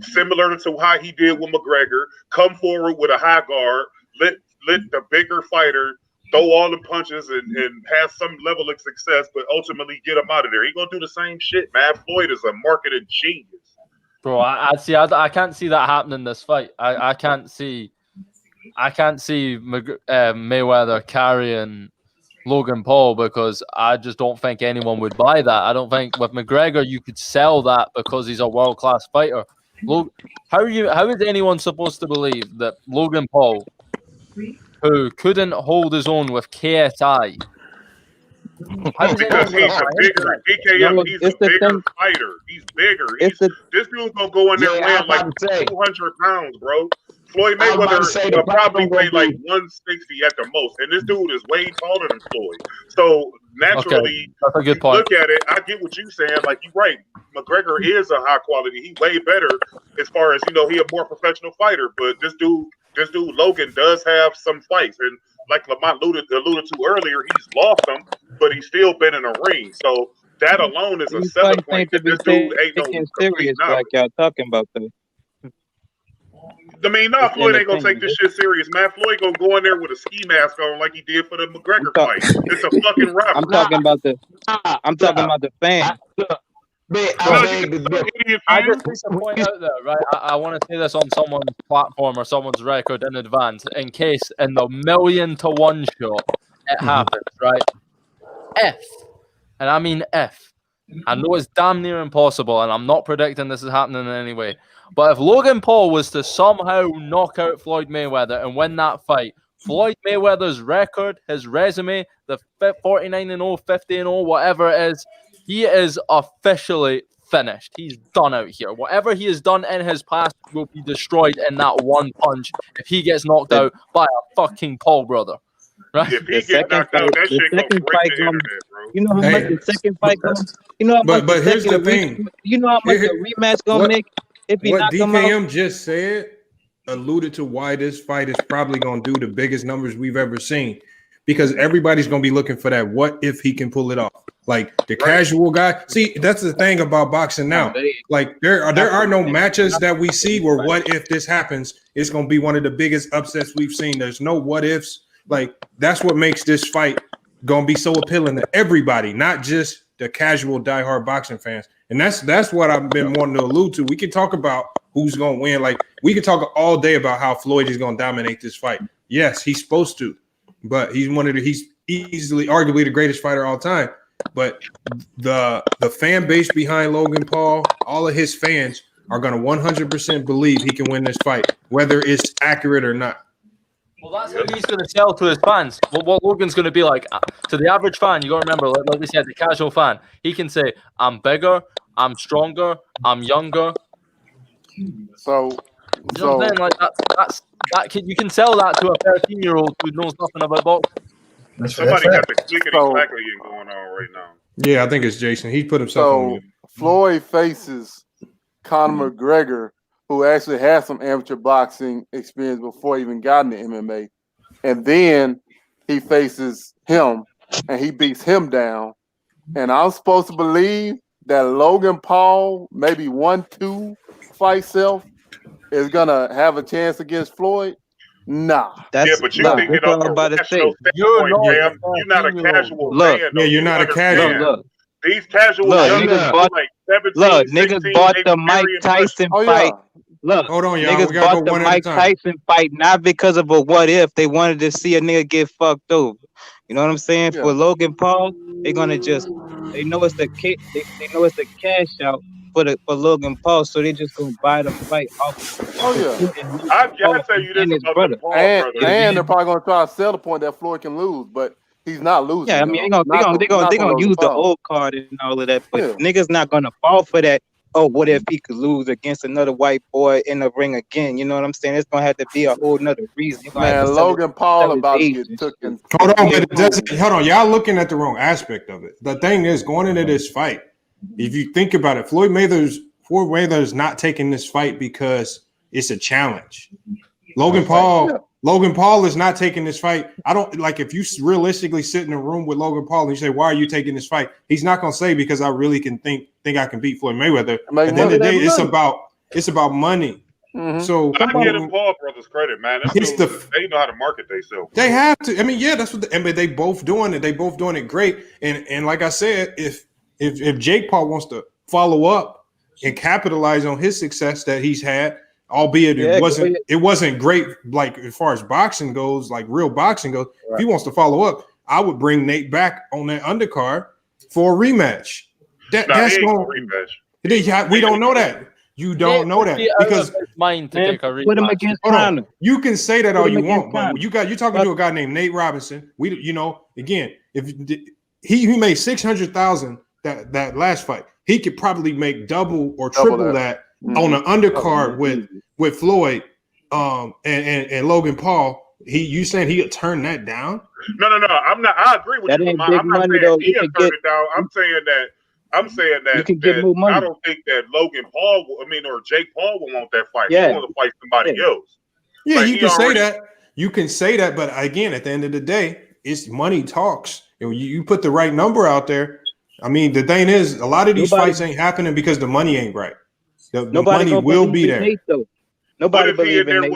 similar to how he did with McGregor, come forward with a high guard, let the bigger fighter throw all the punches and have some level of success, but ultimately get him out of there. He gonna do the same shit, man. Floyd is a marketing genius. Bro, I can't see that happening in this fight. I can't see Mayweather carrying Logan Paul because I just don't think anyone would buy that. I don't think with McGregor you could sell that because he's a world-class fighter. How is anyone supposed to believe that Logan Paul, who couldn't hold his own with KSI, because he's a bigger DKM, he's a bigger fighter. He's bigger. This dude's gonna go in there weighing like 200 pounds, bro. Floyd Mayweather will probably weigh like 160 at the most, and this dude is way taller than Floyd. So naturally, that's a good point. Look at it. I get what you're saying. Like you're right. McGregor is a high quality. He way better as far as he a more professional fighter. But this dude Logan does have some fights, and like Lamont alluded to earlier, he's lost them, but he's still been in a ring. So that alone is a selling point. That this dude ain't no serious like y'all talking about though. I mean, no, Floyd ain't gonna take this shit serious, man. Floyd gonna go in there with a ski mask on like he did for the McGregor fight. It's a fucking rap. I'm talking about the fan. I just need to point out there, right? I want to say this on someone's platform or someone's record in advance, in case in the 1,000,000 to 1 shot it happens, right? And I mean if. I know it's damn near impossible, and I'm not predicting this is happening in any way. But if Logan Paul was to somehow knock out Floyd Mayweather and win that fight, Floyd Mayweather's record, his resume, the 49-0, 50-0, whatever it is, he is officially finished. He's done out here. Whatever he has done in his past will be destroyed in that one punch if he gets knocked out by a fucking Paul brother. Right? If he gets knocked out, that shit gonna break the internet, bro. You know how much the second fight goes? You know how much but here's the thing. You know how much the rematch gonna make if he knock him out? What DKM just said alluded to why this fight is probably gonna do the biggest numbers we've ever seen. Because everybody's gonna be looking for that what if he can pull it off. Like the casual guy. See, that's the thing about boxing now. Like there are no matches that we see where what if this happens, it's gonna be one of the biggest upsets we've seen. There's no what ifs. Like that's what makes this fight gonna be so appealing to everybody, not just the casual diehard boxing fans. And that's what I've been wanting to allude to. We can talk about who's gonna win. Like we can talk all day about how Floyd is gonna dominate this fight. Yes, he's supposed to, but he's easily, arguably the greatest fighter of all time. But the fan base behind Logan Paul, all of his fans are going to 100% believe he can win this fight, whether it's accurate or not. Well, that's what he's going to sell to his fans. What Logan's going to be like to the average fan, you got to remember, like we said, the casual fan, he can say, I'm bigger, I'm stronger, I'm younger. So you know what I'm saying? Like you can sell that to a 13-year-old who knows nothing about boxing. Somebody got the clickety clackety going on right now. Yeah, I think it's Jason. He put himself on mute. Floyd faces Conor McGregor, who actually has some amateur boxing experience before he even got into MMA. And then he faces him and he beats him down. And I'm supposed to believe that Logan Paul, maybe 1-2 fight self, is gonna have a chance against Floyd. Nah, that's yeah, but you think it up about to say you're not a casual fan. Yeah, you're not a casual. Look. These casual niggas bought, like 17, look, 16, niggas bought the Mike Tyson fight. Look, hold on, y'all. Niggas bought the Mike Tyson fight not because of a what if. They wanted to see a nigga get fucked over. You know what I'm saying? Yeah. For Logan Paul, they're gonna they know it's the cash out for Logan Paul, so they just gonna buy the fight off. Oh yeah, I tell you this about the Paul and they're probably gonna try to sell the point that Floyd can lose, but he's not losing. Yeah, I mean they're gonna use the old card and all of that, but niggas not gonna fall for that. Oh, what if he could lose against another white boy in the ring again? You know what I'm saying? It's gonna have to be a whole nother reason. Man, Logan Paul about to get taken. Hold on, but it doesn't. Hold on, y'all looking at the wrong aspect of it. The thing is, going into this fight, if you think about it, Floyd Mayweather's not taking this fight because it's a challenge. Logan Paul is not taking this fight. I don't like if you realistically sit in a room with Logan Paul and you say, "Why are you taking this fight?" He's not gonna say because I really can think I can beat Floyd Mayweather. At the end of the day, it's about money. Mm-hmm. So I give the Paul brothers credit, man. They know how to market themselves. They have to. I mean, yeah, that's what. They both doing it. They both doing it great. And like I said, if Jake Paul wants to follow up and capitalize on his success that he's had, albeit it wasn't great, like as far as boxing goes, like real boxing goes. Right. If he wants to follow up, I would bring Nate back on that undercard for a rematch. That's going rematch. We don't know that. You don't know that because mind to take a rematch. Put him against Conor. You can say that all you want, but you're talking to a guy named Nate Robinson. Again, if he made $600,000 that last fight, he could probably make double or triple that. On an undercard with Floyd and Logan Paul. You saying he would turn that down? No. I'm not. I agree with you. I'm not saying he would turn it down. I'm saying that you can get more money. I don't think that Logan Paul, or Jake Paul will want that fight. Yeah. He want to fight somebody else. Yeah, you can say that. You can say that, but again, at the end of the day, it's money talks. You put the right number out there. I mean, the thing is, a lot of these fights ain't happening because the money ain't right. The money will be there. Nobody believes in Nate.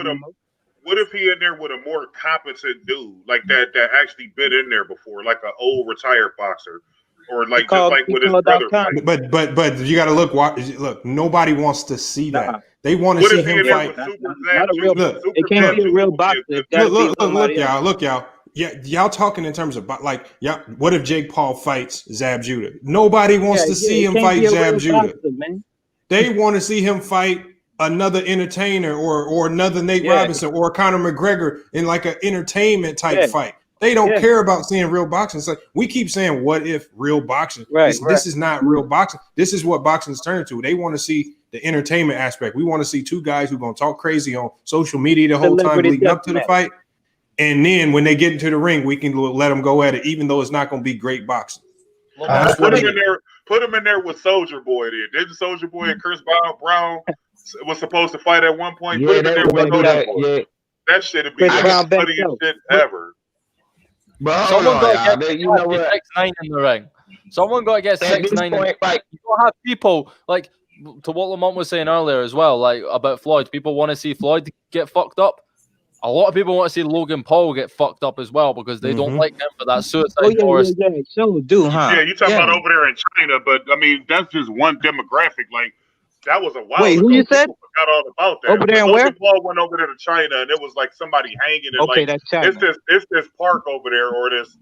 What if he in there with a more competent dude like that actually been in there before, like an old retired boxer, or like with his brother? But you got to look. Look, nobody wants to see that. They want to see him fight. It can't be a real boxer. Look, y'all. Yeah, y'all talking in terms of what if Jake Paul fights Zab Judah? Nobody wants to see him fight Zab Judah. They want to see him fight another entertainer or another Nate Robinson or Conor McGregor in like an entertainment type fight. They don't care about seeing real boxing. So we keep saying, what if real boxing? This is not real boxing. This is what boxing is turned to. They want to see the entertainment aspect. We want to see two guys who are going to talk crazy on social media the whole time leading up to the fight. And then when they get into the ring, we can let them go at it, even though it's not going to be great boxing. Put him in there with Soldier Boy. Didn't Soldier Boy and Chris Brown was supposed to fight at one point? Put him in there with Soldier Boy. That shit would be the funniest shit ever. Someone got to get 6'9" in the ring. Someone got to get At this 6'9". point, like, You don't have people like to what Lamont was saying earlier as well, like about Floyd. People want to see Floyd get fucked up. A lot of people want to see Logan Paul get fucked up as well because they don't like him for that suicide forest. So do, huh? Yeah, you talking about over there in China, but I mean that's just one demographic. Like that was a while Wait, ago. who you said? People forgot all about that. Over there and Logan where? Paul went over there to China, and it was like somebody hanging. And Okay, like that's China. it's this park over there, or this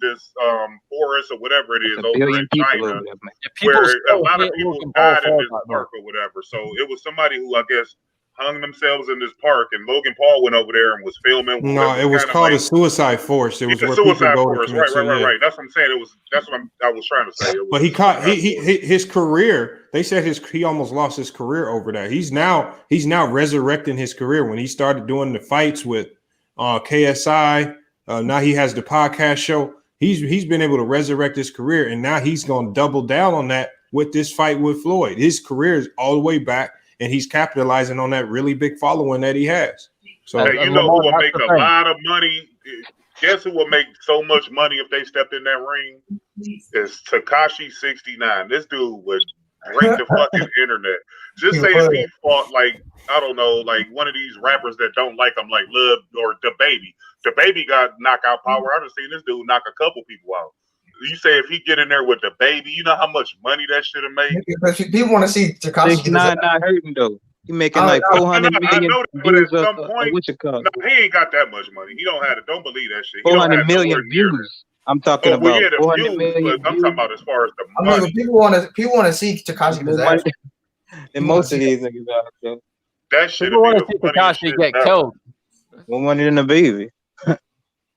forest or whatever it is That's a over billion in people China, over there, man. People where a still lot of hate people Logan Paul died in for this that, park or whatever. So it was somebody who I guess hung themselves in this park, and Logan Paul went over there and was filming. No, it was called a suicide forest. It was where people suicide go forest. to Right. commit suicide. That's what I'm saying. That's what I was trying to say. But he caught his career. They said he almost lost his career over that. He's now resurrecting his career when he started doing the fights with KSI. Now he has the podcast show. He's been able to resurrect his career, and now he's going to double down on that with this fight with Floyd. His career is all the way back, and he's capitalizing on that really big following that he has. So hey, you know who will make a lot of money? Guess who will make so much money if they stepped in that ring? It's Tekashi 69. This dude would break the fucking internet. Just say if he fought like I don't know, like one of these rappers that don't like him, like Lil or The Baby. The Baby got knockout power. I've seen this dude knock a couple people out. You say if he get in there with The Baby, you know how much money that should have made. But people want to see Tekashi. Not hurting though. He making like 400 million. I know that, but at some point, what you call? No, he ain't got that much money. He don't have it. Don't believe that shit. 400 million views. I'm talking about 400 million. I'm talking about as far as the I money. mean, people want to see Tekashi get his ass. And most of these niggas out there. That shit. People want to see Tekashi get killed. More money than a baby.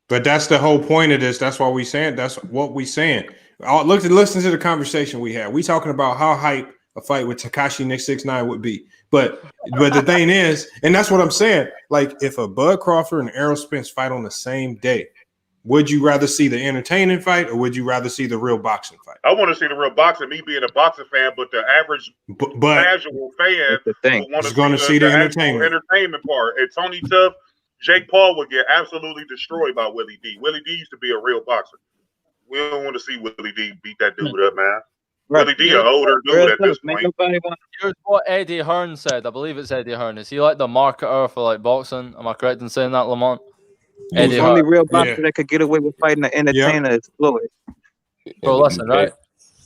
But that's the whole point of this. That's why we saying. That's what we saying. Listen to the conversation we had. We talking about how hype a fight with Tekashi 6ix9ine would be. But the thing is, and that's what I'm saying. Like if a Bud Crawford and Errol Spence fight on the same day, would you rather see the entertaining fight or would you rather see the real boxing fight? I want to see the real boxing. Me being a boxing fan, but the average casual fan would want to see the entertainment part. And Tony Tough, Jake Paul would get absolutely destroyed by Willie D. Willie D used to be a real boxer. We don't want to see Willie D beat that dude up, man. Right. Willie D, an older dude at this point. Here's what Eddie Hearn said. I believe it's Eddie Hearn. Is he like the marketer for like boxing? Am I correct in saying that, Lamont? The only real boxer that could get away with fighting an entertainer is Floyd. Bro, listen, right?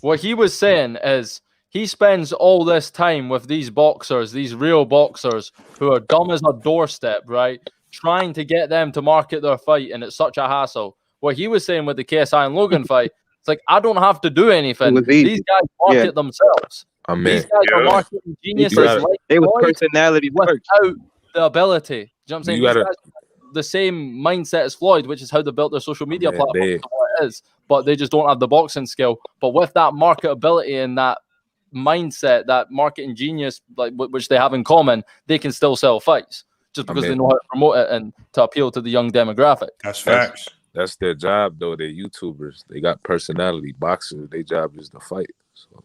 What he was saying is he spends all this time with these boxers, these real boxers who are dumb as a doorstep, right? Trying to get them to market their fight, and it's such a hassle. What he was saying with the KSI and Logan fight, it's like, I don't have to do anything. These guys market themselves. These guys are marketing geniuses. They were personality without the ability. Do you know what I'm saying? These guys have the same mindset as Floyd, which is how they built their social media platform. What it is, but they just don't have the boxing skill. But with that marketability and that mindset, that marketing genius, like which they have in common, they can still sell fights just because they know how to promote it and to appeal to the young demographic. That's facts. That's their job, though. They're YouTubers. They got personality. Boxers, their job is to fight. So.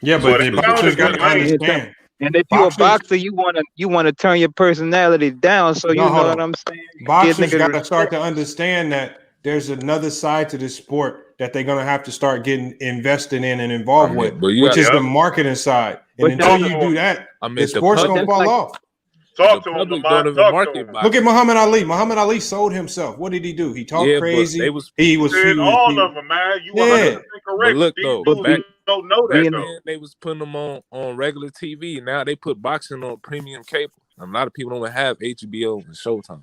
Yeah, but the boxers got to understand. And if you're a boxer, you wanna turn your personality down. So you know what I'm saying. Boxers got to start to understand that there's another side to this sport that they're gonna have to start getting invested in and involved with, which is the marketing side. And until you do that, the sport's gonna fall off. Talk to him, Look at Muhammad Ali. Muhammad Ali sold himself. What did he do? He talked crazy. He was all of them, man. You 100% correct. But look though, back don't know that though. They was putting them on regular TV. Now they put boxing on premium cable. A lot of people don't have HBO and Showtime.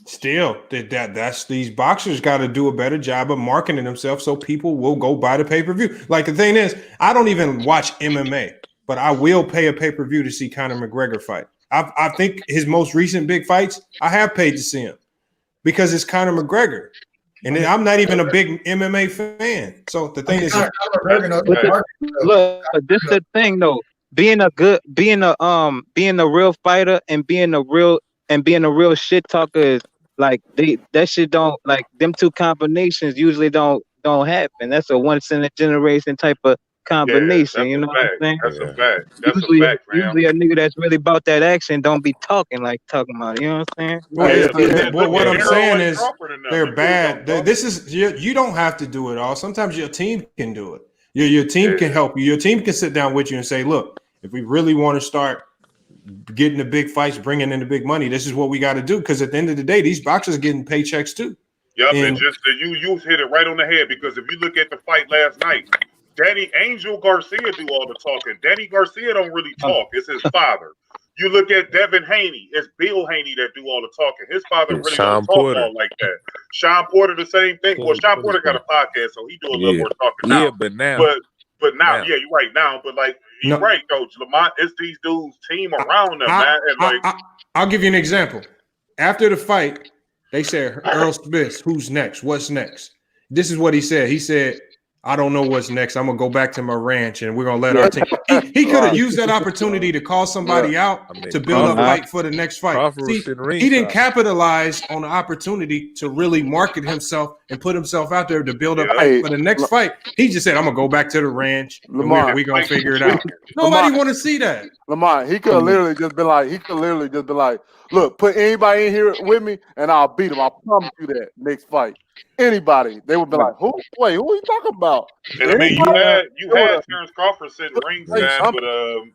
Still, that's these boxers got to do a better job of marketing themselves so people will go buy the pay-per-view. Like the thing is, I don't even watch MMA, but I will pay a pay-per-view to see Conor McGregor fight. I think his most recent big fights, I have paid to see him because it's Conor McGregor. And I'm not even a big MMA fan. So the thing is, look, this is the thing though. Being a real fighter and being a real shit talker is like that shit don't, like them two combinations usually don't happen. That's a once in a generation type of combination. Yeah, You know what I'm saying? that's a fact. That's Usually, a fact, man. usually a nigga that's really about that action don't be talking about it. You know what I'm saying? Well, Yeah, well, what I'm saying is Crawford and them, they're they really bad. don't This is you don't have to do it all. Sometimes your team can do it. Your team can help you. Your team can sit down with you and say, "Look, if we really want to start getting the big fights, bringing in the big money, this is what we got to do." Because at the end of the day, these boxers are getting paychecks too. Yep, and just you hit it right on the head, because if you look at the fight last night, Angel Garcia do all the talking. Danny Garcia don't really talk. It's his father. You look at Devin Haney, it's Bill Haney that do all the talking. His father really don't talk all like that. Sean Porter, the same thing. Well, Sean Porter got a podcast, so he do a little more talking now. Yeah, but now, yeah, you're right now. But like you're right, Coach Lamont. It's these dudes' team around them, man. And I'll give you an example. After the fight, they said, Errol Spence, who's next? What's next? This is what he said. He said, I don't know what's next. I'm going to go back to my ranch and we're going to let our team. He could have used that opportunity to call somebody out to build up fight for the next fight. See, he didn't capitalize on the opportunity to really market himself and put himself out there to build up fight for the next fight. He just said, I'm going to go back to the ranch. We're going to figure it out. Nobody want to see that. Lamont, he could have literally just been like, look, put anybody in here with me and I'll beat him. I promise you that next fight. Anybody. They would be like, who? Wait, who are you talking about? And I mean, you had Terence Crawford sitting ringside, but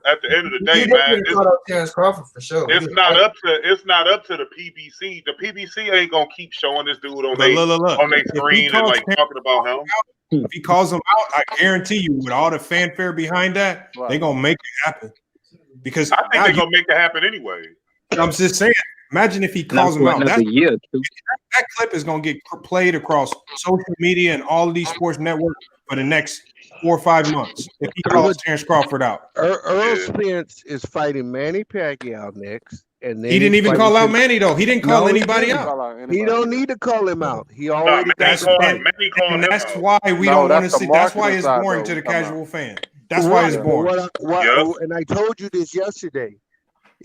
at the end of the day, man, Terence Crawford for sure. It's not up to the PBC. The PBC ain't gonna keep showing this dude on their screen and like talking about him. If he calls them out, I guarantee you, with all the fanfare behind that, they're gonna make it happen. Because I think they're gonna make it happen anyway. I'm just saying. Imagine if he calls them out. That clip is going to get played across social media and all of these sports networks for the next 4 or 5 months. If he calls Terence Crawford out, Errol Spence is fighting Manny Pacquiao next, and then he didn't even call out Manny though. He didn't call anybody out. He don't need to call him out. He already that's why we don't want to see. That's why it's boring to the casual fan. That's why it's boring. And I told you this yesterday.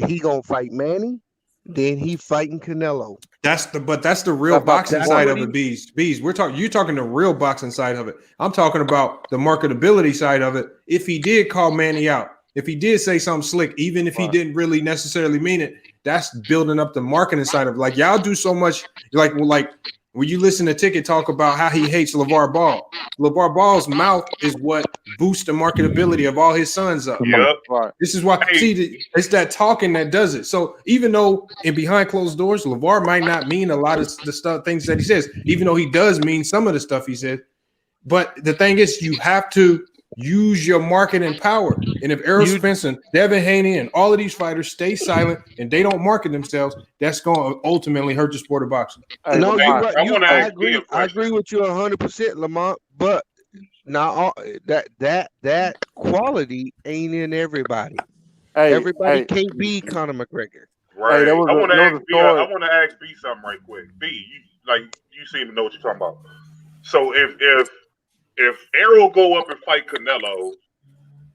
He gonna fight Manny. Then he fighting Canelo. That's the real boxing side of it, Bees. You're talking the real boxing side of it. I'm talking about the marketability side of it. If he did call Manny out, if he did say something slick, even if he didn't really necessarily mean it, that's building up the marketing side of it. Like y'all do so much, like when you listen to Ticket talk about how he hates LeVar Ball. LeVar Ball's mouth is what boosts the marketability of all his sons up. Yep. This is why it's that talking that does it. So even though in behind closed doors, LeVar might not mean a lot of the things that he says, even though he does mean some of the stuff he said. But the thing is, you have to use your marketing power. And if Errol Spence and Devin Haney and all of these fighters stay silent and they don't market themselves, that's going to ultimately hurt the sport of boxing. No, you're right. I agree with you 100%, Lamont. But now that quality ain't in everybody. Everybody can't be Conor McGregor. Right. I want to ask B something right quick. B, you seem to know what you're talking about. So if Errol go up and fight Canelo,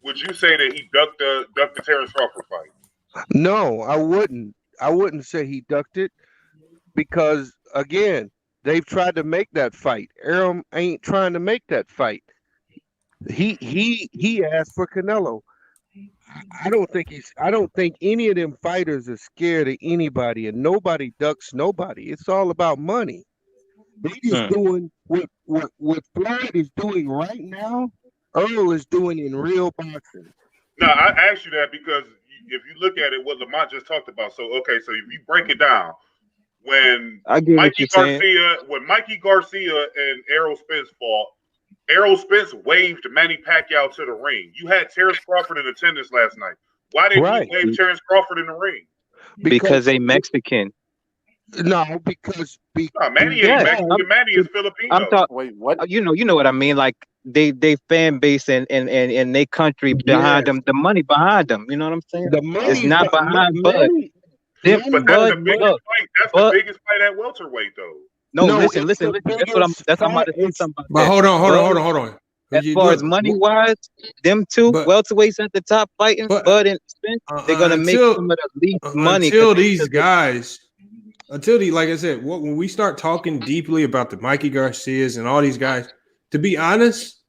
would you say that he ducked the Terence Crawford fight? No, I wouldn't. I wouldn't say he ducked it because again, they've tried to make that fight. Errol ain't trying to make that fight. He asked for Canelo. I don't think any of them fighters are scared of anybody, and nobody ducks nobody. It's all about money. They just doing what Floyd is doing right now. Errol is doing in real boxing. No, I asked you that because if you look at it, what Lamont just talked about. So if you break it down, when Mikey Garcia and Errol Spence fought, Errol Spence waved Manny Pacquiao to the ring. You had Terence Crawford in attendance last night. Why didn't you wave Terence Crawford in the ring? Because they Mexican. No, because Manny ain't Mexican. Manny is Filipino. Wait, what? You know what I mean? Like they fan base and they country behind them, the money behind them. You know what I'm saying? The money is not behind Bud. But that's the biggest fight. That's the biggest fight at welterweight, though. No, listen. That's what I'm about to say something about. But hold on. As far as money wise, them two welterweights at the top fighting, Bud and Spence, they're gonna make some of the least money. Like I said, when we start talking deeply about the Mikey Garcias and all these guys, to be honest,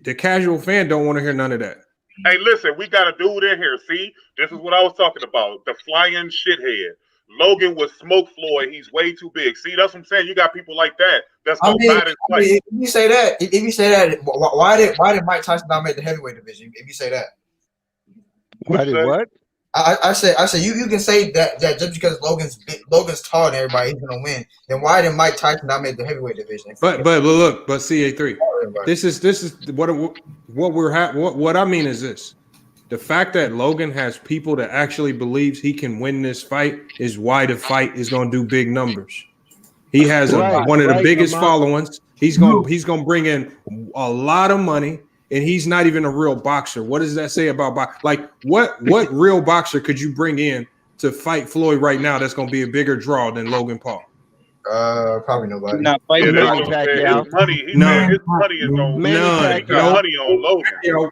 The casual fan don't want to hear none of that. Hey, listen, we got a dude in here. See, this is what I was talking about. The flying shithead. Logan would smoke Floyd. He's way too big. See, that's what I'm saying. You got people like that. That's gonna buy this fight. If you say that, why did Mike Tyson dominate the heavyweight division? If you say that, Why did what? I said you can say that just because Logan's taller than everybody, he's gonna win. Then why did Mike Tyson dominate the heavyweight division? But CA3. This is what I mean is this. The fact that Logan has people that actually believes he can win this fight is why the fight is going to do big numbers. He has one of the biggest followings. He's going to bring in a lot of money, and he's not even a real boxer. What does that say about boxing? Like, what real boxer could you bring in to fight Floyd right now that's going to be a bigger draw than Logan Paul? Probably nobody. Not fighting His money is on money on Logan.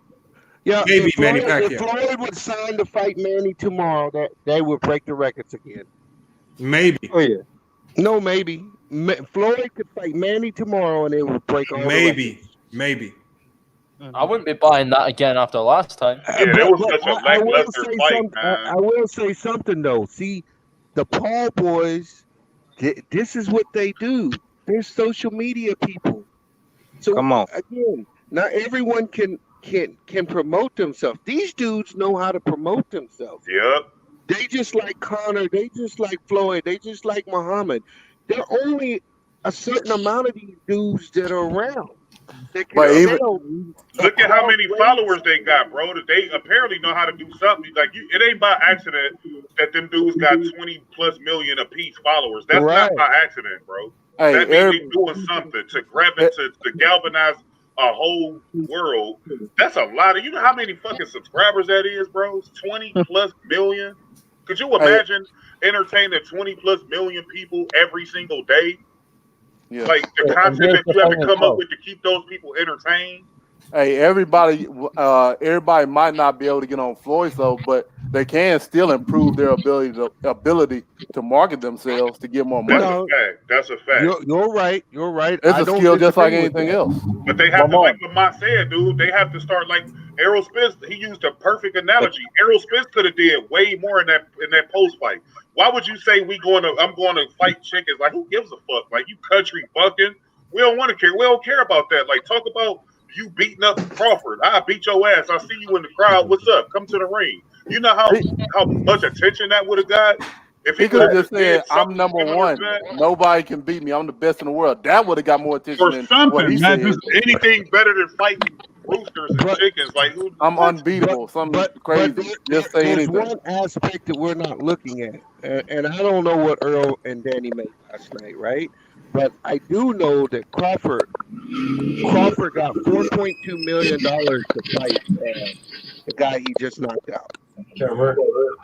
Yeah, maybe if Manny Floyd, Pacquiao. If Floyd would sign to fight Manny tomorrow, that they would break the records again. Maybe. Oh yeah. No, maybe. Floyd could fight Manny tomorrow, and it would break all the records. Maybe. I wouldn't be buying that again after last time. Yeah, that was such a lackluster fight, man. I will say something though. See, the Paul boys, this is what they do. They're social media people. So Come on. again, not everyone can promote themselves. These dudes know how to promote themselves. Yep. They just like Conor. They just like Floyd. They just like Muhammad. There are only a certain amount of these dudes that are around. Look at how many followers they got, bro. They apparently know how to do something. Like it ain't by accident that them dudes got 20+ million apiece followers. That's not by accident, bro. Hey, that means they doing something to grab it to galvanize a whole world. That's a lot of. You know how many fucking subscribers that is, bro? 20+ million. Could you imagine entertaining 20+ million people every single day? Yeah. Like the content that you have to come up with to keep those people entertained. Hey, everybody might not be able to get on Floyd, but they can still improve their ability to market themselves to get more money. That's a fact. You're right. It's a skill just like anything else. But they have to, like Lamont said, dude. They have to start like Errol Spence. He used a perfect analogy. Errol Spence could have did way more in that post fight. Why would you say I'm going to fight chickens? Like, who gives a fuck? Like, you country bucking. We don't want to care. We don't care about that. Like, talk about you beating up Crawford. I beat your ass. I see you in the crowd. What's up? Come to the ring. You know how much attention that would have got? If he could have just said, I'm number one. Nobody can beat me. I'm the best in the world. That would have got more attention than what he said. Anything better than fighting roosters and chickens. Like, I'm unbeatable. Something crazy. Just say anything. There's one aspect that we're not looking at. And I don't know what Errol and Danny made last night, right? But I do know that Crawford got $4.2 million to fight the guy he just knocked out.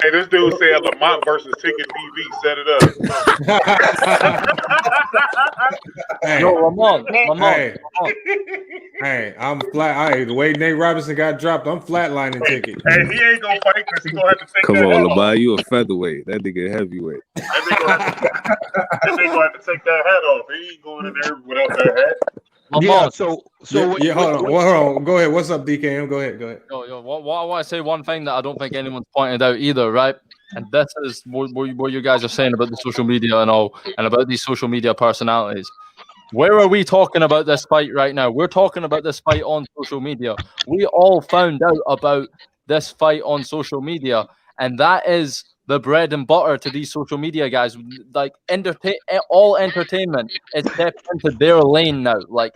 Hey, this dude said Lamont versus Ticket TV set it up. Hey, Lamont. Hey, I'm flat. Hey, the way Nate Robinson got dropped, I'm flatlining Ticket. Hey, he ain't gonna fight because he's gonna have to take Come that on, head Lamont, off. you a featherweight. That nigga heavyweight. That nigga gonna have to take that hat off. He ain't going in there without that hat. Lamont. Hold on. Go ahead. What's up, DKM? Go ahead. Yo, I want to say one thing that I don't think anyone's pointed out either, right? And this is what you guys are saying about the social media and all, and about these social media personalities. Where are we talking about this fight right now? We're talking about this fight on social media. We all found out about this fight on social media, and that is the bread and butter to these social media guys. Like, all entertainment is stepped into their lane now. Like,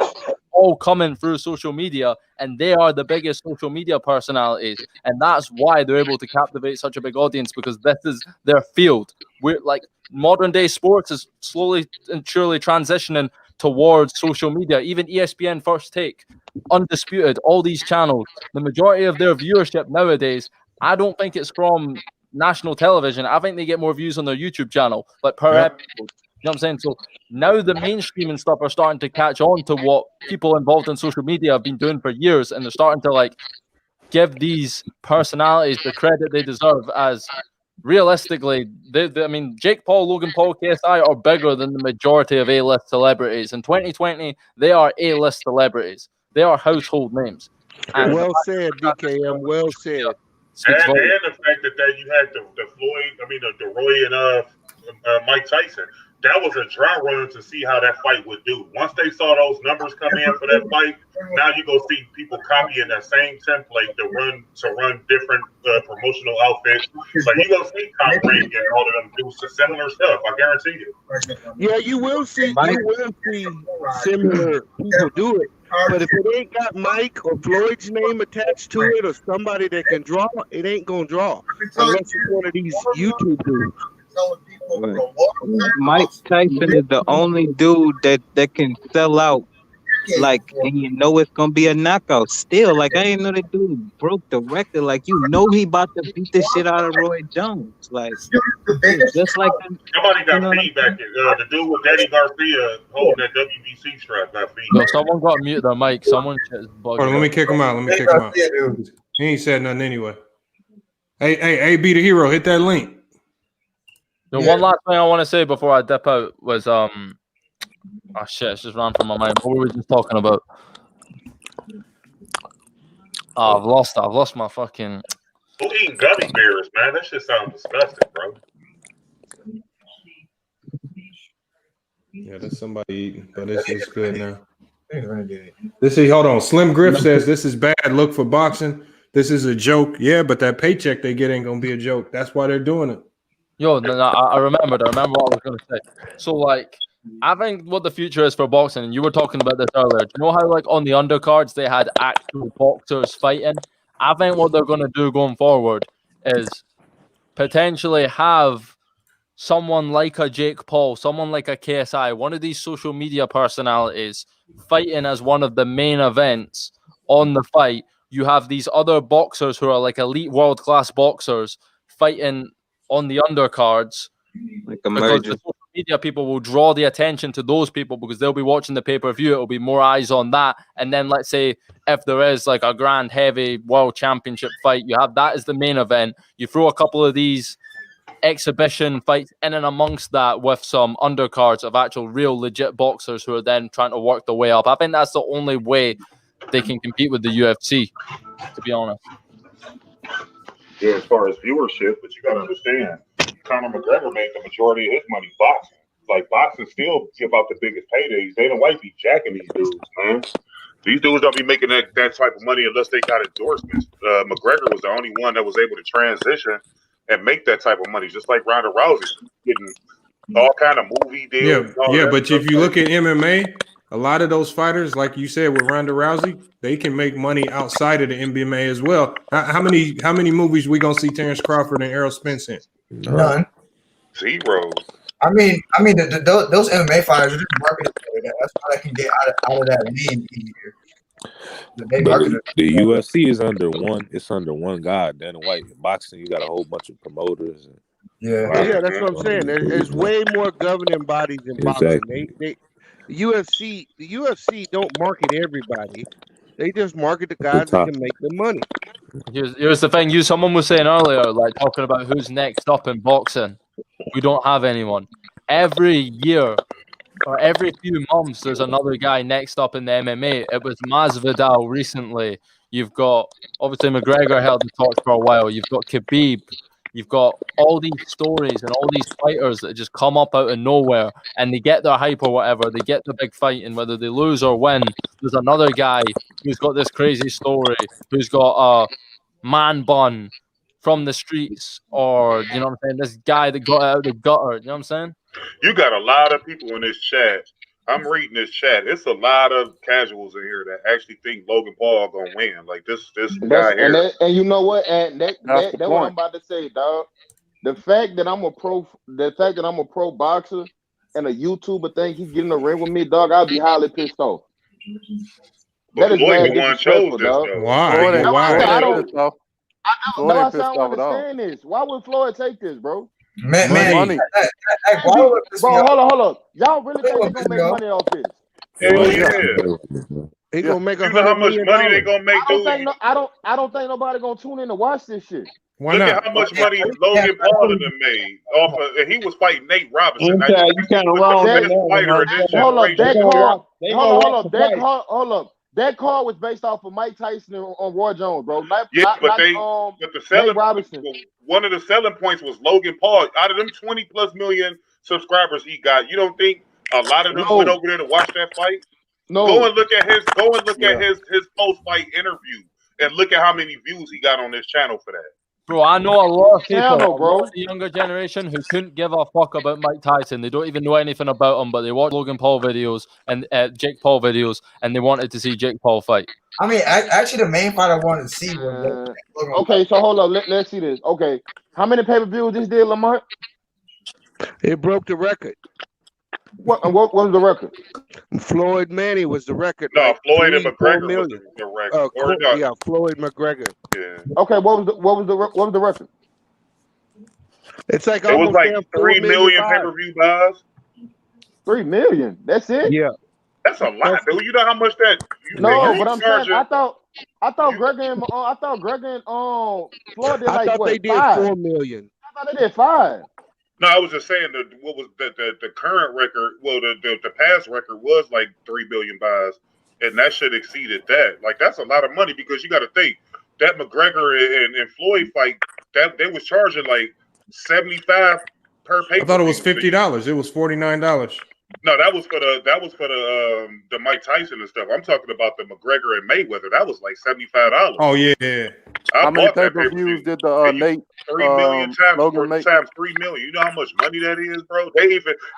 all coming through social media, and they are the biggest social media personalities, and that's why they're able to captivate such a big audience, because this is their field. We're like, modern day sports is slowly and surely transitioning towards social media. Even ESPN First Take, Undisputed, all these channels, the majority of their viewership nowadays, I don't think it's from national television. I think they get more views on their YouTube channel, like per episode. You know what I'm saying? So now the mainstream and stuff are starting to catch on to what people involved in social media have been doing for years, and they're starting to like give these personalities the credit they deserve. As realistically, I mean, Jake Paul, Logan Paul, KSI are bigger than the majority of A-list celebrities. In 2020, they are A-list celebrities. They are household names. And well said, DKM. Well said. And the fact that you had the Floyd, the Roy and Mike Tyson. That was a dry run to see how that fight would do. Once they saw those numbers come in for that fight, now you go see people copying that same template to run different promotional outfits. So you gonna see Crawford and all of them do similar stuff. I guarantee you. Yeah, you will see. You will see similar people do it. But if it ain't got Mike or Floyd's name attached to it, or somebody that can draw, it ain't gonna draw unless it's one of these YouTube dudes. Mike Tyson is the only dude that can sell out, like, and you know it's gonna be a knockout. Still, like, I didn't know that dude broke the record. Like, you know he about to beat the shit out of Roy Jones. Like, just like somebody got feedback. The dude with Danny Garcia holding that WBC strap got feedback. No, someone got mute their mic. Someone is bugging. Hold on, let me kick him out. He ain't said nothing anyway. Hey, be the hero. Hit that link. The one last thing I want to say before I dip out was oh shit, it's just ran from my mind. What were we just talking about? Oh, I've lost my fucking. Who eating gummy bears, man? That shit sounds disgusting, bro. Yeah, that's somebody eating, but it's good now. Hold on. Slim Griff says this is bad look for boxing. This is a joke. Yeah, but that paycheck they get ain't gonna be a joke. That's why they're doing it. Yo, no, I remembered. I remember what I was going to say. So, like, I think what the future is for boxing, and you were talking about this earlier. Do you know how, like, on the undercards they had actual boxers fighting? I think what they're going to do going forward is potentially have someone like a Jake Paul, someone like a KSI, one of these social media personalities fighting as one of the main events on the fight. You have these other boxers who are like elite world-class boxers fighting on the undercards, like because the social media people will draw the attention to those people because they'll be watching the pay-per-view. It'll be more eyes on that. And then let's say if there is like a grand heavy world championship fight, you have that as the main event. You throw a couple of these exhibition fights in and amongst that with some undercards of actual real legit boxers who are then trying to work their way up. I think that's the only way they can compete with the UFC, to be honest. Yeah, as far as viewership, but you got to understand, Conor McGregor made the majority of his money boxing. Like, boxing still give out the biggest paydays. They don't like be jacking these dudes, man. These dudes don't be making that type of money unless they got endorsements. McGregor was the only one that was able to transition and make that type of money, just like Ronda Rousey getting all kind of movie deals. Yeah, but if you look at MMA, a lot of those fighters, like you said with Ronda Rousey, they can make money outside of the MMA as well. How many movies we gonna see Terence Crawford and Errol Spence in? None. Zero. I mean, those MMA fighters are just marketed. That's all I can get out of that name easier. The UFC is under one. It's under one guy, Dana White. In boxing, you got a whole bunch of promoters. Yeah, that's what I'm saying. There's way more governing bodies in boxing. The UFC don't market everybody. They just market the guys that can make the money. Here's the thing. Someone was saying earlier, like talking about who's next up in boxing. We don't have anyone. Every year or every few months, there's another guy next up in the MMA. It was Masvidal recently. You've got, obviously, McGregor held the torch for a while. You've got Khabib. You've got all these stories and all these fighters that just come up out of nowhere and they get their hype or whatever. They get the big fight, and whether they lose or win, there's another guy who's got this crazy story, who's got a man bun from the streets, or, you know what I'm saying, this guy that got out of the gutter. You know what I'm saying? You got a lot of people in this chat. I'm reading this chat. It's a lot of casuals in here that actually think Logan Paul gonna win. Like this guy here. And you know what? And that's what I'm about to say, dog. The fact that I'm a pro boxer and a YouTuber think he's getting a ring with me, dog, I'll be highly pissed off. But Floyd the one chose this, though. Why? I don't understand this. Why would Floyd take this, bro? Man, money. Bro, hold on. Y'all really think they're gonna make money off this? Hell yeah. They gonna make You know how much money they gonna make, dude? I don't think nobody gonna tune in to watch this shit. Why Look not? at how much money Logan Paul and them made off of, and he was fighting Nate Robinson. You kind of wrong. Hold up. That card was based off of Mike Tyson on Roy Jones, bro. But the selling Robinson. One of the selling points was Logan Paul. Out of them 20+ million subscribers he got, you don't think a lot of them went over there to watch that fight? No. Go and look at his post fight interview and look at how many views he got on this channel for that. Bro, I know a lot of people, bro. the younger generation who couldn't give a fuck about Mike Tyson. They don't even know anything about him, but they watch Logan Paul videos and Jake Paul videos, and they wanted to see Jake Paul fight. I mean, actually, the main fight I wanted to see was. Okay, so hold up. Let's see this. Okay, how many pay-per-views this did, Lamont? It broke the record. What was the record? Floyd Mayweather was the record. No, like Floyd and McGregor was the record. Yeah, Floyd McGregor. Yeah. Okay, what was the record? It's like it was like 3 million buys. pay-per-view buys. 3 million. That's it. Yeah, that's a lot, dude. You know how much that? But I'm saying I thought Gregor and Floyd did like thought they did 5? 4 million. I thought they did 5. No, I was just saying what was the current record? Well, the past record was like 3 billion buys, and that should exceeded that. Like that's a lot of money because you got to think that McGregor and Floyd fight that they was charging like $75 per pay. I thought it was $50. It was $49. No, that was for the Mike Tyson and stuff. I'm talking about the McGregor and Mayweather. That was like $75. Oh yeah. How many pay-per-views did the Nate 3 million times Logan make? times 3 million? You know how much money that is, bro?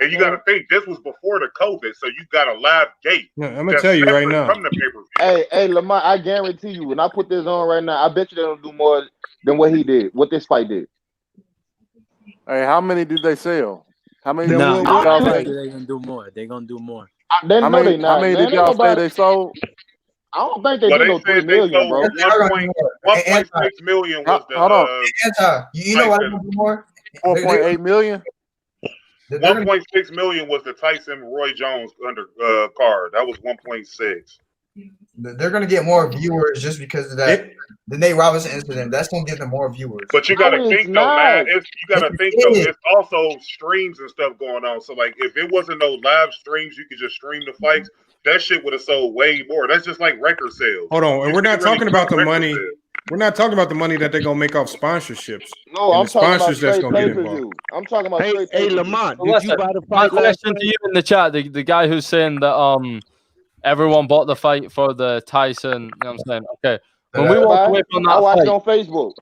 And you got to think this was before the COVID, so you got a live gate. Yeah, I'm gonna tell you right now. From the pay-per-view. Hey, Lamont, I guarantee you, when I put this on right now, I bet you they don't do more than what he did. What this fight did. Hey, how many did they sell? How many? No, did y'all they're say? gonna do more. They're gonna do more. How many did y'all say they sold? I don't think they did no 3 million, bro. 1.6 million was the. Hold on. You know what? 4.8 million. 1.6 million was the Tyson Roy Jones under card. That was 1.6. They're gonna get more viewers just because of that. The Nate Robinson incident. That's gonna give them more viewers. But you gotta think though, man. It's also streams and stuff going on. So like, if it wasn't no live streams, you could just stream the fights. That shit would have sold way more. That's just like record sales. Hold on, and we're not talking about the money. We're not talking about the money that they're gonna make off sponsorships. No, I'm talking about that's gonna get involved. I'm talking about Hey, Lamont, did Listen, you buy the my fight last question night? to you in the chat, the guy who's saying that everyone bought the fight for the Tyson. You know what I'm saying? Okay. When we walked away from I that watched fight, it on Facebook.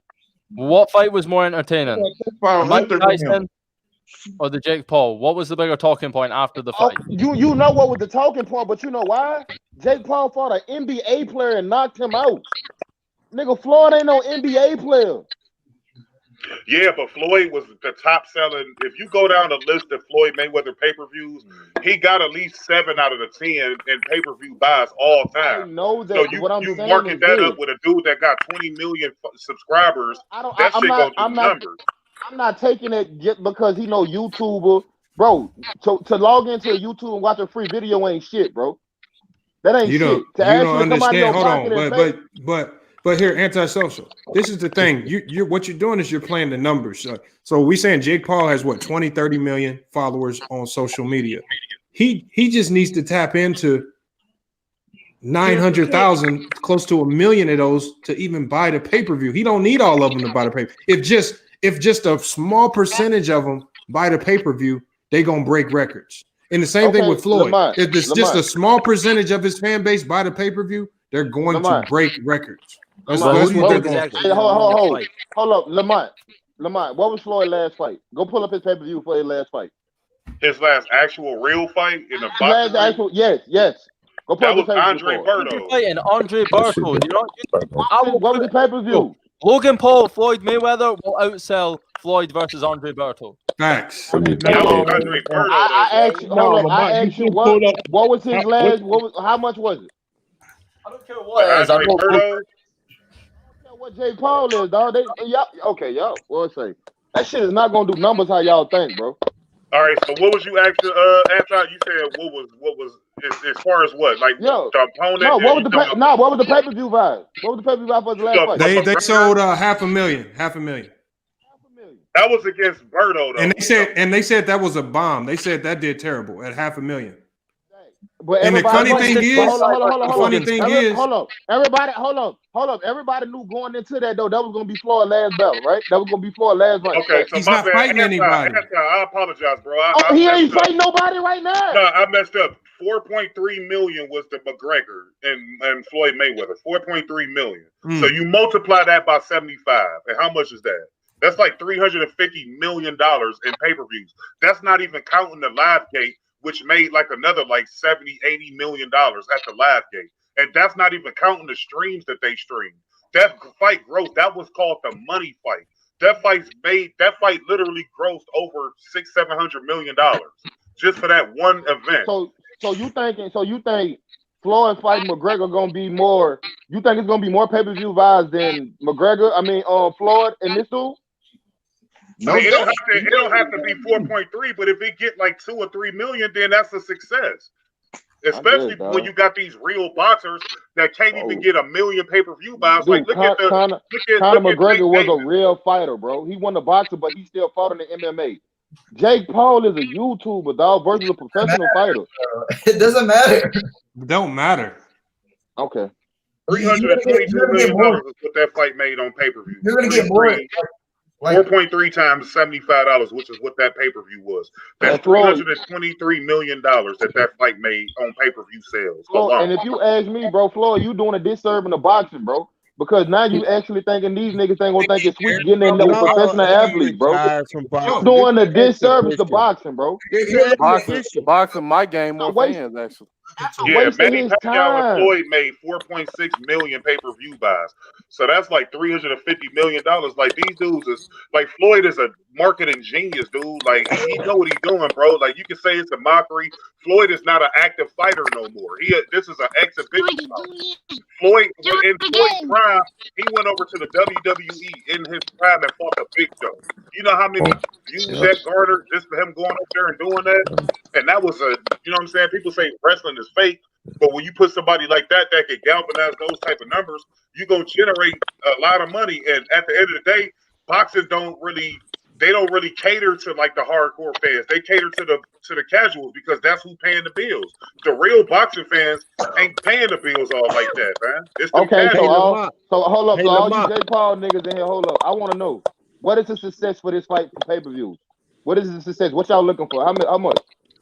what fight was more entertaining? Mike Tyson or the Jake Paul? What was the bigger talking point after the fight? You know what was the talking point, but you know why? Jake Paul fought an NBA player and knocked him out. Nigga, Floyd ain't no NBA player. Yeah, but Floyd was the top selling. If you go down the list of Floyd Mayweather pay-per-views, he got at least 7 out of the 10 in pay-per-view buys all time. I know that. So you saying marking that up with a dude that got 20 million subscribers. I'm not taking it just because he know YouTuber, bro. To log into a YouTube and watch a free video ain't shit, bro. That ain't shit. You don't understand. Hold on, but here, antisocial. This is the thing. What you're doing is you're playing the numbers. So we saying Jake Paul has what 20-30 million followers on social media. He just needs to tap into 900,000, close to 1 million of those to even buy the pay-per-view. He don't need all of them to buy the pay. If just a small percentage of them buy the pay-per-view, they gonna break records. And the same thing with Floyd. If it's just a small percentage of his fan base buy the pay-per-view, they're going to break records. That's what they're going for. Hey, hold up, Lamont, what was Floyd's last fight? Go pull up his pay-per-view for his last fight. His last actual real fight in the last actual, yes. Go pull that was Andre Berto. And Andre Berto. What was the pay-per-view? Logan Paul, Floyd Mayweather will outsell Floyd versus Andre Berto. Facts. I asked you what was his last? How much was it? I don't care what it is. I don't care what Jake Paul is, dog. Y'all. Well, say that shit is not gonna do numbers how y'all think, bro. All right. So what was you actually after you said what was as far as what like the opponent? No, what was the pay-per-view vibe? What was the pay-per-view vibe for the last fight? They sold 500,000. That was against Berto though. And they said that was a bomb. They said that did terrible at 500,000. But And the funny everybody, thing is, hold on. Everybody knew going into that though that was gonna be Floyd's last battle, right? That was gonna be Floyd's last fight. Okay, so he's my not bad. fighting anybody. I apologize, bro. He ain't messed up. fighting nobody right now. No, I messed up. 4.3 million was the McGregor and Floyd Mayweather. 4.3 million. So you multiply that by 75, and how much is that? That's like $350 million in pay-per-views. That's not even counting the live gate, which made like another like $70, $80 million at the live gate. And that's not even counting the streams that they streamed. That fight grossed. That was called the money fight. That fight literally grossed over $600-700 million just for that one event. So you think Floyd fighting McGregor gonna be more? You think it's gonna be more pay-per-view buys than McGregor? I mean, Floyd and this dude. No, it don't have to be 4.3, but if it get like 2 or 3 million, then that's a success. Especially when you got these real boxers that can't even get 1 million pay-per-view buys. Dude, Like look at Conor McGregor was a real fighter, bro. He won the boxer, but he still fought in the MMA. Jake Paul is a YouTuber, dog, versus a professional fighter. It doesn't matter. It don't matter. Okay. $322 million is what that fight made on pay-per-view. You're gonna get more. 4.3 times $75, which is what that pay-per-view was. That's $323 million that fight made on pay-per-view sales. And if you ask me, bro, Floyd, you doing a disservice in the boxing, bro. Because now you actually thinking these niggas ain't gonna think it's sweet getting in there with professional athletes, bro. You doing a disservice to boxing, bro. Boxing might gain more fans, actually. Yeah, Manny Pacquiao and Floyd made 4.6 million pay-per-view buys. So that's like $350 million. Like these dudes is like Floyd is a marketing genius, dude. Like he know what he's doing, bro. Like you can say it's a mockery. Floyd is not an active fighter no more. This is an exhibition fight. Floyd in Floyd's prime, he went over to the WWE in his prime and fought the Big Show. You know how many views that garnered just for him going up there and doing that? And that was you know what I'm saying? People say wrestling is fake, but when you put somebody like that can galvanize those type of numbers, you're gonna generate a lot of money. And at the end of the day, boxers don't really cater to like the hardcore fans. They cater to the casuals because that's who's paying the bills. The real boxing fans ain't paying the bills all like that, man. It's the casuals. So hold up, all you Jake Paul niggas in here, hold up. I want to know, what is the success for this fight for pay-per-views? What is the success? What y'all looking for? How much?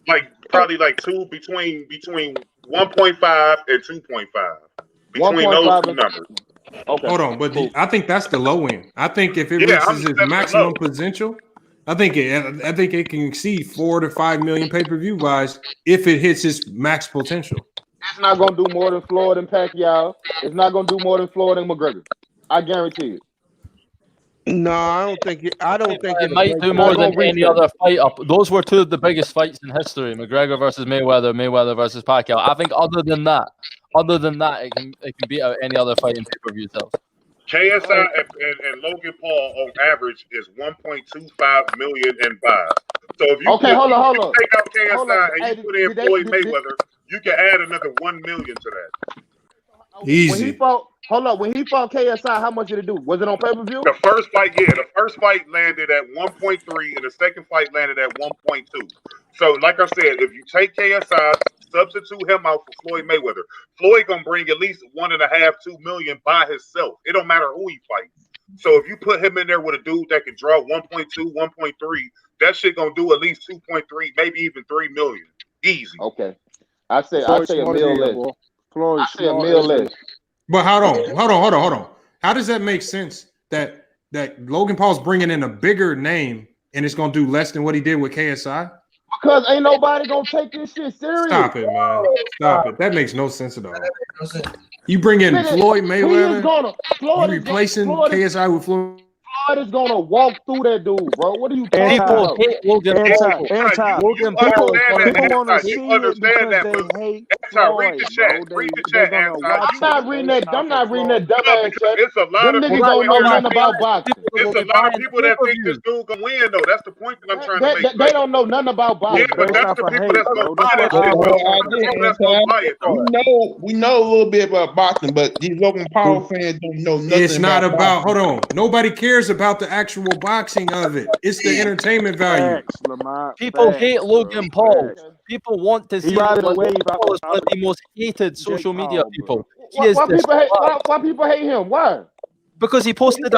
Like probably like between 1.5 and 2.5. Between those two numbers. Okay. Hold on, but I think that's the low end. I think if it reaches its maximum potential, I think it can exceed 4 to 5 million pay-per-view buys if it hits its max potential. It's not gonna do more than Floyd and Pacquiao. It's not gonna do more than Floyd and McGregor. I guarantee it. No, I don't think it might do more than any other fight up. Those were two of the biggest fights in history: McGregor versus Mayweather, Mayweather versus Pacquiao. I think other than that, it can beat out any other fight in pay-per-view sales. KSI and Logan Paul on average is 1.25 million in buys. So if you hold on. take out KSI and you put in Floyd Mayweather, you can add another 1 million to that. Easy. When he fought KSI, how much did it do? Was it on pay-per-view? The first fight landed at 1.3 and the second fight landed at 1.2. So like I said, if you take KSI, substitute him out for Floyd Mayweather, Floyd gonna bring at least 1.5-2 million by himself. It don't matter who he fights. So if you put him in there with a dude that can draw 1.2, 1.3, that shit gonna do at least 2.3, maybe even 3 million. Easy. Okay. I say a mil less. I say a mil less. But hold on. How does that make sense that Logan Paul's bringing in a bigger name and it's gonna do less than what he did with KSI? Because ain't nobody gonna take this shit serious. Stop it, man. Stop it. That makes no sense at all. You bring in Floyd Mayweather. You replacing KSI with Floyd. Floyd is gonna walk through that dude, bro. What are you talking about? Logan Paul want to see it because they hate Floyd. Read the chat. I'm not reading that dumbass chat. It's a lot of niggas don't know nothing about boxing. It's a lot of people that think this dude gonna win, though. That's the point that I'm trying to make. They don't know nothing about boxing. Yeah, but that's the people that's gonna buy that shit. We know a little bit about boxing, but these Logan Paul fans don't know nothing. It's not about. Hold on. Nobody cares about the actual boxing of it. It's the entertainment value. People hate Logan Paul. People want to see He riding Logan a wave Paul is one of the most hated social media people. He is why people hate him? Why? Because he posted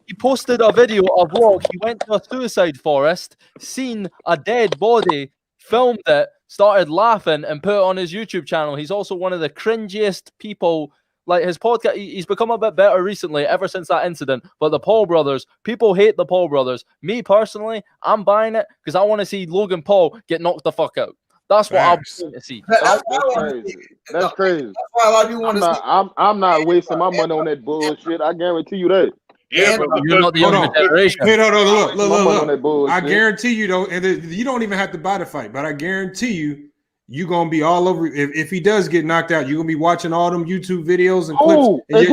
he posted a video, a vlog. He went to a suicide forest, seen a dead body, filmed it, started laughing, and put it on his YouTube channel. He's also one of the cringiest people. Like his podcast, he's become a bit better recently, ever since that incident. But the Paul brothers, people hate the Paul brothers. Me personally, I'm buying it because I want to see Logan Paul get knocked the fuck out. That's what I want to see. That's crazy. That's crazy. That's why a lot of people want to see. I'm not wasting my money on that bullshit. I guarantee you that. Yeah, but you're not the younger generation. Hey, look. I bullshit. guarantee you, though, and you don't even have to buy the fight, but I guarantee you're gonna be all over. If he does get knocked out, you're gonna be watching all them YouTube videos and clips. And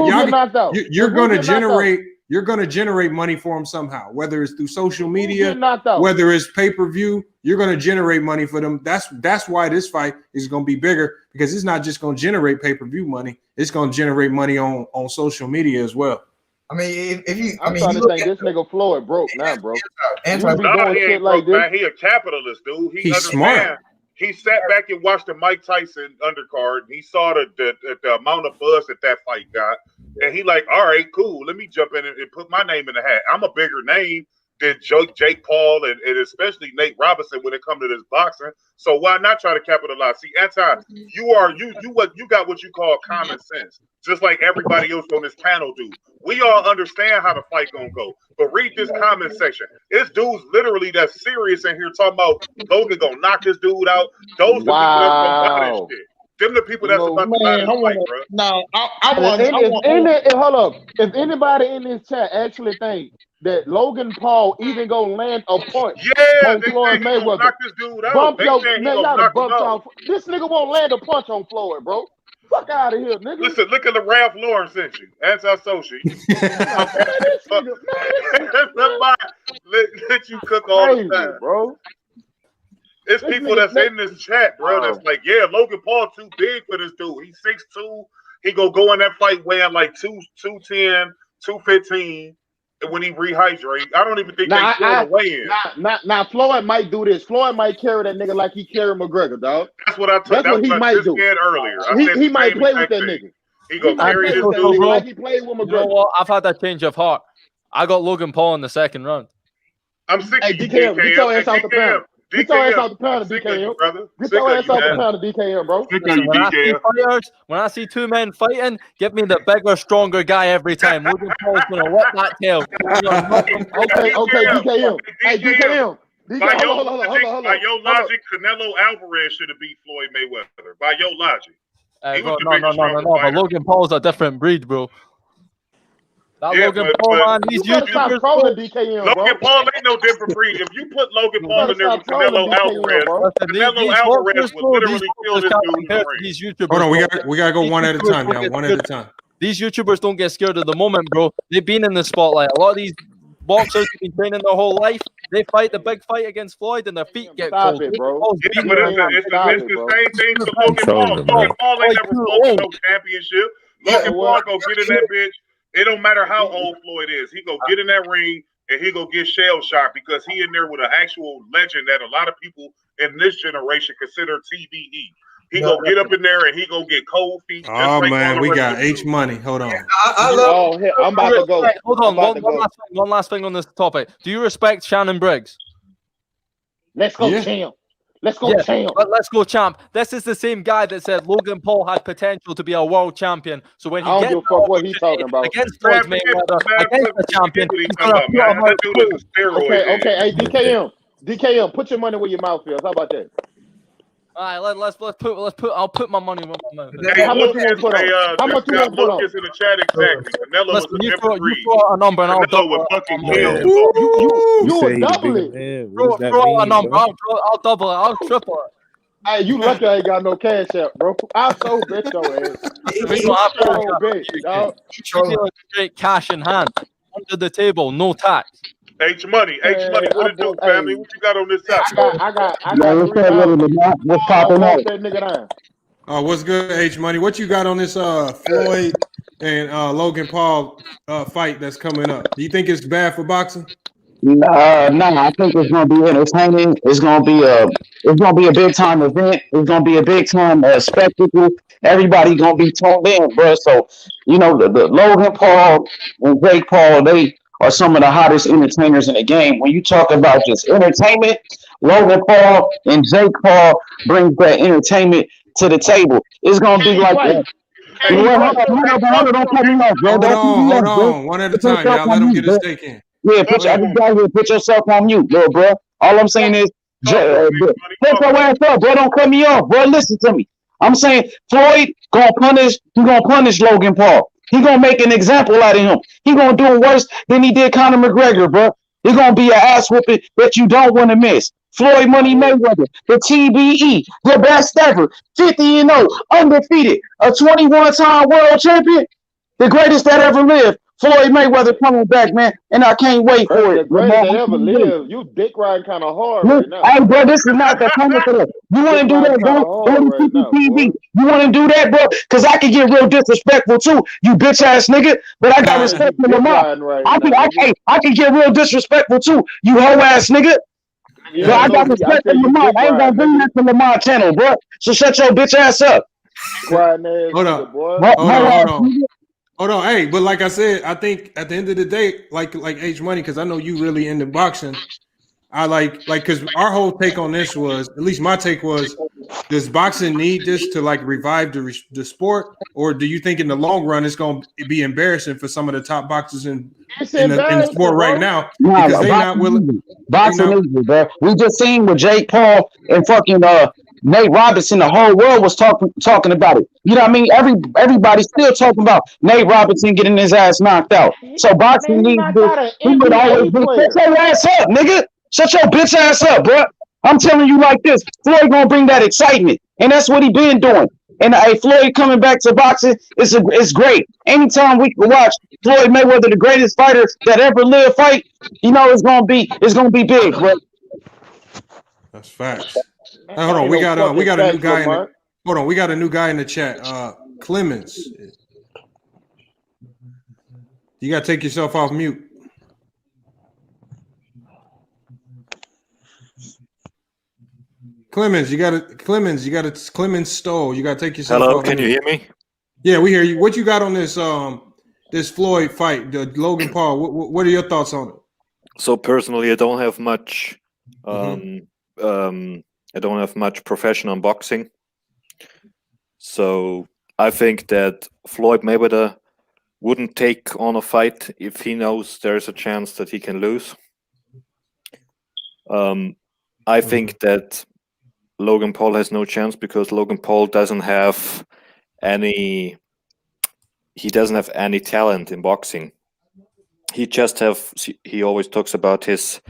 you're gonna generate money for him somehow, whether it's through social media, whether it's pay-per-view. You're gonna generate money for them. That's why this fight is gonna be bigger, because it's not just gonna generate pay-per-view money. It's gonna generate money on social media as well. I mean, I'm trying to think this nigga Floyd broke now, bro. He ain't broke, man. He a capitalist, dude. He's smart. He sat back and watched the Mike Tyson undercard. And he saw the amount of buzz that fight got, and he like, all right, cool. Let me jump in and put my name in the hat. I'm a bigger name than Jake Paul and especially Nate Robinson when it comes to this boxing. So why not try to capitalize? See, Anton, you got what you call common sense, just like everybody else on this panel do. We all understand how the fight gonna go, but read this comment section. It's dudes literally that's serious in here talking about Logan gonna knock this dude out. Those the people that's gonna buy this shit. Them the people that's about to buy this fight, bro. No, hold up. If anybody in this chat actually think that Logan Paul even gonna land a punch on Floyd Mayweather, knock this dude out. This nigga won't land a punch on Floyd, bro. Fuck out of here, nigga. Listen, look at the Ralph Lauren sent you. Anti-social. Let you cook all the time, bro. It's people that's in this chat, bro, that's like, yeah, Logan Paul too big for this dude. He's 6'2". He gonna go in that fight weighing like 210, 215. When he rehydrate, I don't even think they throw the weigh in. Now, Floyd might do this. Floyd might carry that nigga like he carried McGregor, dog. That's what I told. That's what he might do. Earlier, he might play with that nigga. He gonna carry this dude like he played with McGregor. You know what? I've had that change of heart. I got Logan Paul in the second round. I'm sick of DKM. Get your ass out the panel. Get your ass out the pound of DKM. Get your ass out the pound of DKM, bro. When I see two men fighting, give me the bigger, stronger guy every time. Logan Paul's gonna whip that tail. Okay, DKM. Hey, DKM. By your logic, Canelo Alvarez should have beat Floyd Mayweather. By your logic. No. But Logan Paul's a different breed, bro. Logan Paul, man, these YouTubers. Logan Paul ain't no different breed. If you put Logan Paul in there with Canelo Alvarez would literally kill this dude. These YouTubers. Hold on, we gotta go one at a time, y'all. One at a time. These YouTubers don't get scared of the moment, bro. They've been in the spotlight. A lot of these boxers have been training their whole life. They fight the big fight against Floyd, and their feet get cold. It's the same thing to Logan Paul. Logan Paul ain't never won no championship. Logan Paul go get in that bitch. It don't matter how old Floyd is. He go get in that ring and he go get shell shocked because he in there with an actual legend that a lot of people in this generation consider TBE. He go get up in there and he go get cold feet. Oh man, we got H money. Hold on. I'm about to go. Hold on. One last thing on this topic. Do you respect Shannon Briggs? Let's go, champ. Let's go, champ. Let's go, champ. This is the same guy that said Logan Paul had potential to be a world champion. So when he gets what he's talking about against Floyd Mayweather, against the champion, he's gonna put him out. Okay. Hey, DKM, put your money where your mouth is. How about that? All right, let's put. I'll put my money where my mouth is. How much you want to put on? How much you want to put on? In the chat exactly. Canelo was a different breed. You throw a number and I'll double it. You will double it. Throw a number. I'll double it. I'll triple it. Hey, you lucky I ain't got no cash out, bro. I so bet your ass. Straight cash in hand, under the table, no tax. H money, what it do, family? What you got on this side? I got. What's popping up? That nigga down. Oh, what's good, H money? What you got on this Floyd and Logan Paul fight that's coming up? Do you think it's bad for boxing? I think it's gonna be entertaining. It's gonna be a big time event. It's gonna be a big time spectacle. Everybody gonna be tuned in, bro. So the Logan Paul and Jake Paul, they are some of the hottest entertainers in the game. When you talk about just entertainment, Logan Paul and Jake Paul brings that entertainment to the table. It's gonna be like that. Hold on, don't cut me off, bro. Don't cut me Hold off, bro. on. One at a Put time, yourself y'all. Let on him mute, get his bro. take in. Yeah, Go ahead. put yourself on mute, little bro. All I'm saying is, put your ass up, bro. Don't cut me off, bro. Listen to me. I'm saying Floyd gonna punish Logan Paul. He gonna make an example out of him. He gonna do it worse than he did Conor McGregor, bro. It's gonna be an ass whooping that you don't want to miss. Floyd Money Mayweather, the TBE, the best ever, 50-0, undefeated, a 21-time world champion, the greatest that ever lived. Floyd Mayweather coming back, man, and I can't wait for The it. greatest that ever lived. You dick riding kind of hard Look, right now. hey, bro, this is not the point of it. You want to do that, bro? Right now, TV. You want to do that, bro? Because I can get real disrespectful too, you bitch ass nigga. But I got respect for Lamar. I can get real disrespectful too, you hoe ass nigga. Yeah, Bro, I got respect for Lamar. I ain't gonna bring that to Lamar channel, bro. So shut your bitch ass up. Hold on. Hold on. Hey, but like I said, I think at the end of the day, like H Money, because I know you really into boxing. I like because our whole take on this was, at least my take was, does boxing need this to like revive the sport, or do you think in the long run it's going to be embarrassing for some of the top boxers in the sport right now because they not willing? Boxing is, bro. We just seen with Jake Paul and fucking Nate Robinson. The whole world was talking about it. You know what I mean? Everybody's still talking about Nate Robinson getting his ass knocked out. So boxing needs this. He would always be, shut your ass up, nigga. Shut your bitch ass up, bro. I'm telling you like this. Floyd gonna bring that excitement, and that's what he been doing. And Floyd coming back to boxing is great. Anytime we can watch Floyd Mayweather, the greatest fighter that ever lived, fight, it's gonna be big, bro. That's facts. Hey, hold on, we got a new guy. We got a new guy in the chat. Clemens, you gotta take yourself off mute. Clemens Stoll. You gotta take yourself. Hello, off can mute. you hear me? Yeah, we hear you. What you got on this this Floyd fight, the Logan Paul? What are your thoughts on it? So personally, I don't have much. I don't have much professional boxing. So I think that Floyd Mayweather wouldn't take on a fight if he knows there's a chance that he can lose. I think that Logan Paul has no chance because Logan Paul doesn't have any talent in boxing. He always talks about his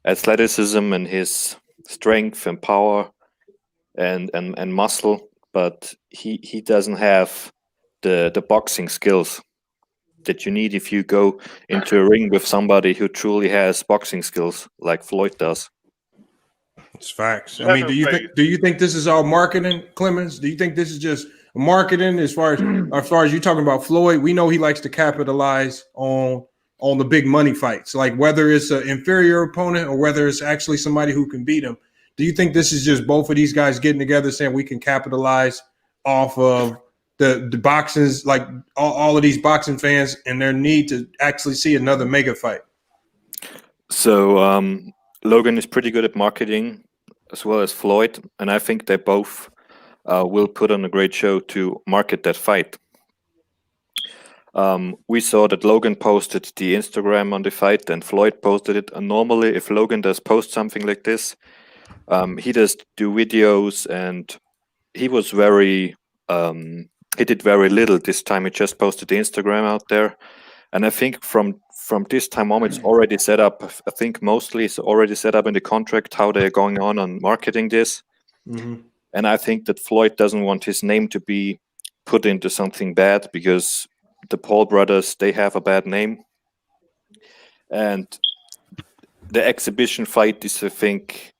athleticism and his strength and power and muscle, but he doesn't have the boxing skills that you need if you go into a ring with somebody who truly has boxing skills like Floyd does. It's facts. I mean, do you think this is all marketing, Clemens? Do you think this is just marketing as far as you talking about Floyd? We know he likes to capitalize on the big money fights, like whether it's an inferior opponent or whether it's actually somebody who can beat him. Do you think this is just both of these guys getting together saying we can capitalize off of the boxing's, like all of these boxing fans and their need to actually see another mega fight? So Logan is pretty good at marketing as well as Floyd, and I think they both will put on a great show to market that fight. We saw that Logan posted the Instagram on the fight and Floyd posted it. And normally if Logan does post something like this, he does do videos, and he was he did very little this time. He just posted the Instagram out there. And I think from this time on, it's already set up. I think mostly it's already set up in the contract how they're going on marketing this. Mm-hmm. And I think that Floyd doesn't want his name to be put into something bad because the Paul brothers, they have a bad name. And the exhibition fight is, I think,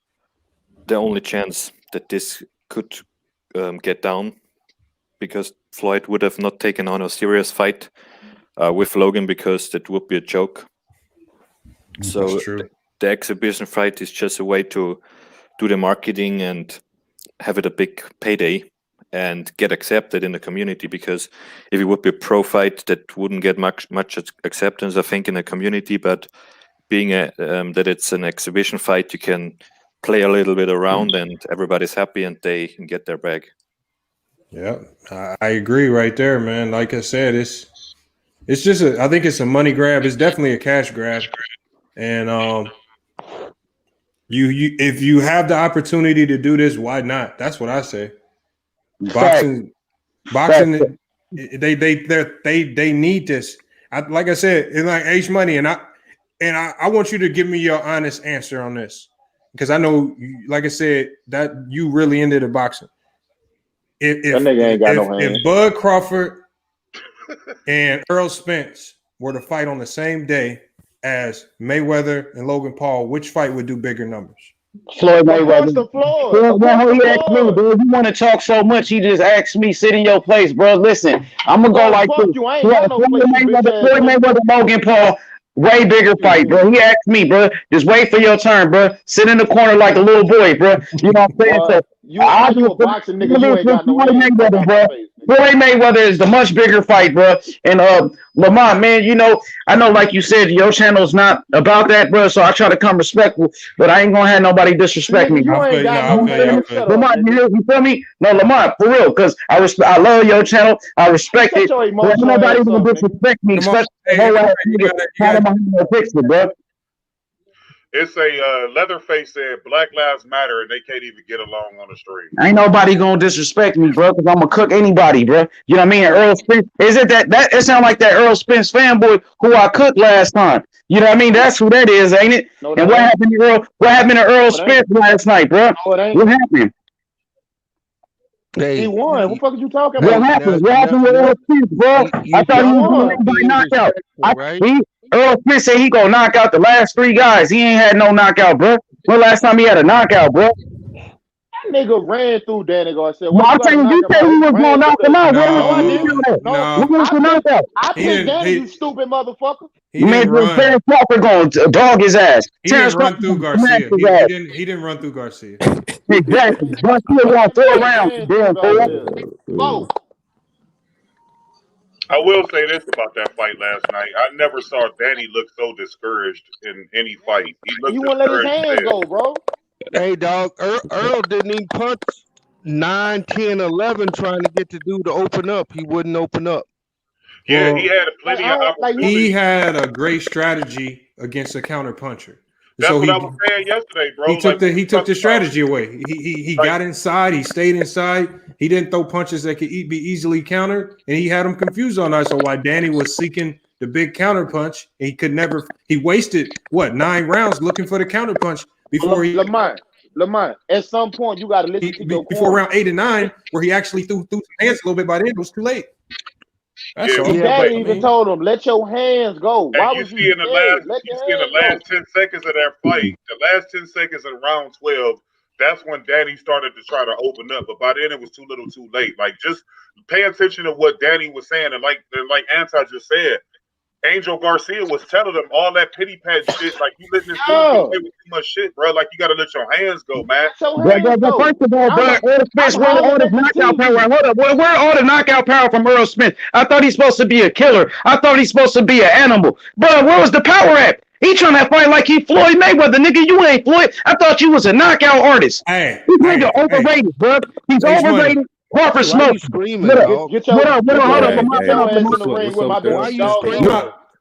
the only chance that this could get down, because Floyd would have not taken on a serious fight with Logan because that would be a joke. So the exhibition fight is just a way to do the marketing and have it a big payday and get accepted in the community. Because if it would be a pro fight, that wouldn't get much acceptance, I think, in the community. But being that it's an exhibition fight, you can play a little bit around and everybody's happy and they can get their bag. Yeah, I agree right there, man. Like I said, it's just I think it's a money grab. It's definitely a cash grab. And you if you have the opportunity to do this, why not? That's what I say. Boxing, they need this. Like I said, it's like H Money, and I want you to give me your honest answer on this, because I know, like I said, that you really into the boxing. If Bud Crawford and Errol Spence were to fight on the same day as Mayweather and Logan Paul, which fight would do bigger numbers? Floyd Mayweather. He asked me, bro. You want to talk so much? He just asked me, sit in your place, bro. Listen, I'm gonna go like this. Floyd Mayweather, Logan Paul. Way bigger fight, bro. He asked me, bro. Just wait for your turn, bro. Sit in the corner like a little boy, bro. You know what I'm saying? So you a boxing nigga. You ain't got no Mayweather, bro. Floyd Mayweather is the much bigger fight, bro. And Lamont, man, you know, I know, like you said, your channel's not about that, bro. So I try to come respectful, but I ain't gonna have nobody disrespect me. Lamont, you feel me? No, Lamont, for real, because I love your channel. I respect it. But nobody gonna disrespect me, especially bro. It's a Leatherface said Black Lives Matter and they can't even get along on the street. Ain't nobody gonna disrespect me, bro, because I'm gonna cook anybody, bro. You know what I mean? Errol Spence, is it that it sound like that Errol Spence fanboy who I cooked last time? You know what I mean? That's who that is, ain't it? No, and what happened to Errol Spence last night, bro? What happened? He won. What the fuck are you talking about? What happened? What happened with Errol Spence, bro? I thought he was going to knock out. Errol Spence said he gonna knock out the last 3 guys. He ain't had no knockout, bro. When last time he had a knockout, bro? That nigga ran through Danny Garcia. Well, I'm saying you said he was gonna knock him out. I picked Danny, you stupid motherfucker. Terence Crawford gonna dog his ass. He didn't run through Garcia. He didn't run through Garcia. Exactly. Garcia gonna throw around. I will say this about that fight last night. I never saw Danny look so discouraged in any fight. He wouldn't let his hands go, bro. Hey, dog, Earl didn't even punch 9, 10, 11 trying to get the dude to open up. He wouldn't open up. Yeah, he had plenty of opportunities. He had a great strategy against a counter puncher. That's what I was saying yesterday, bro. He took the strategy away. He got inside. He stayed inside. He didn't throw punches that could be easily countered, and he had him confused all night. So while Danny was seeking the big counter punch, he could never. He wasted 9 rounds looking for the counter punch before he. Lamont, at some point you got to listen to your before round 8 and 9, where he actually threw his hands a little bit. By then, it was too late. That's all. Daddy even told him, "Let your hands go." Why would you see in the last 10 seconds of that fight, the last 10 seconds of round 12, that's when Danny started to try to open up. But by then it was too little, too late. Like, just pay attention to what Danny was saying, and like Anti just said, Angel Garcia was telling them all that pity pat shit. Like, you letting this dude get away with too much shit, bro. Like, you got to let your hands go, man. First of all, bro, Errol Spence, where all the knockout power? Hold up, where all the knockout power from Errol Spence? I thought he's supposed to be a killer. I thought he's supposed to be an animal. Bro, where was the power at? He trying to fight like he Floyd Mayweather, nigga. You ain't Floyd. I thought you was a knockout artist. Hey, this nigga overrated, bro. He's overrated. Crawford smoke. What up? Why you screaming?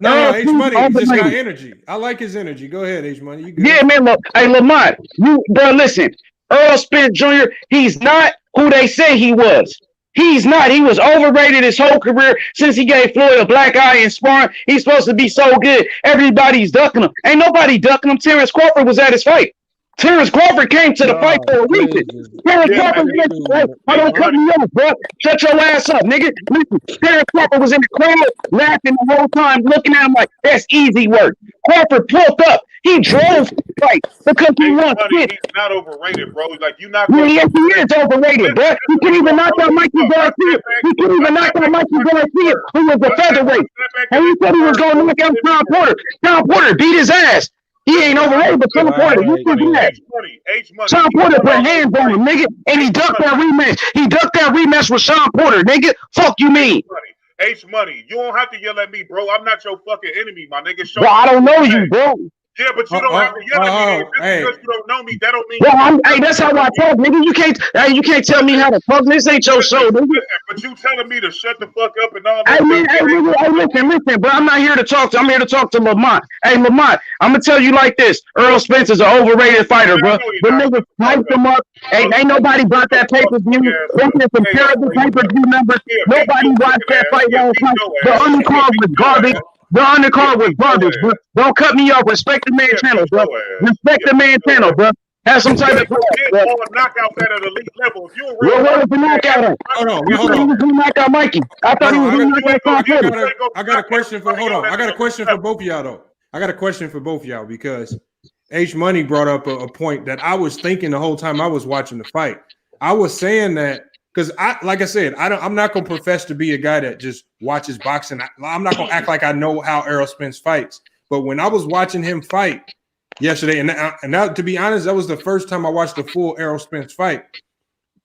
No, H Money, he just got energy. I like his energy. Go ahead, H Money. You good? Yeah, man. Look, hey, Lamont, bro, listen. Errol Spence Jr., he's not who they say he was. He's not. He was overrated his whole career since he gave Floyd a black eye in sparring. He's supposed to be so good. Everybody's ducking him. Ain't nobody ducking him. Terence Crawford was at his fight. Terence Crawford came to the fight for a reason. Terence Crawford, don't cut me off, bro. Shut your ass up, nigga. Listen, Terence Crawford was in the crowd laughing the whole time, looking at him like, that's easy work. Crawford pulled up. He drove the fight because he won. He's not overrated, bro. Like, you not. Yes, he is overrated, bro. He couldn't even knock out Mikey Garcia. He couldn't even knock out Mikey Garcia, who was the featherweight. And he said he was going to knock out Tom Porter. Tom Porter beat his ass. He ain't overrated, but Sean Porter, you thinking that? Sean Porter put hands on him, nigga, and he ducked that rematch. He ducked that rematch with Sean Porter, nigga. Fuck you mean? H Money, you don't have to yell at me, bro. I'm not your fucking enemy, my nigga. Bro, I don't know you, bro. Yeah, but you don't have to yell at me. Just because you don't know me, that don't mean. Well, hey, that's how I talk, nigga. You can't tell me how to talk. This ain't your show, nigga. But you telling me to shut the fuck up and all that. Hey, listen, bro. I'm not here to talk. I'm here to talk to Lamont. Hey, Lamont, I'm gonna tell you like this. Errol Spence is an overrated fighter, bro. The niggas hyped him up. Ain't nobody bought that pay-per-view. They did some terrible pay-per-view numbers. Nobody watched that fight last night. The undercard was garbage. The undercard was garbage, bro. Don't cut me off. Respect the man channel, bro. Respect the man channel, bro. Have some type of knockouts at an elite level. If you were real, what was the knockout? Hold on. He was going to knock out Mikey. I thought he was going to knock out Sean Porter. I got a question for. Hold on. I got a question for both of y'all though. I got a question for both of y'all because H Money brought up a point that I was thinking the whole time I was watching the fight. I was saying that. Because like I said, I'm not gonna profess to be a guy that just watches boxing. I'm not gonna act like I know how Errol Spence fights. But when I was watching him fight yesterday, and now to be honest, that was the first time I watched the full Errol Spence fight.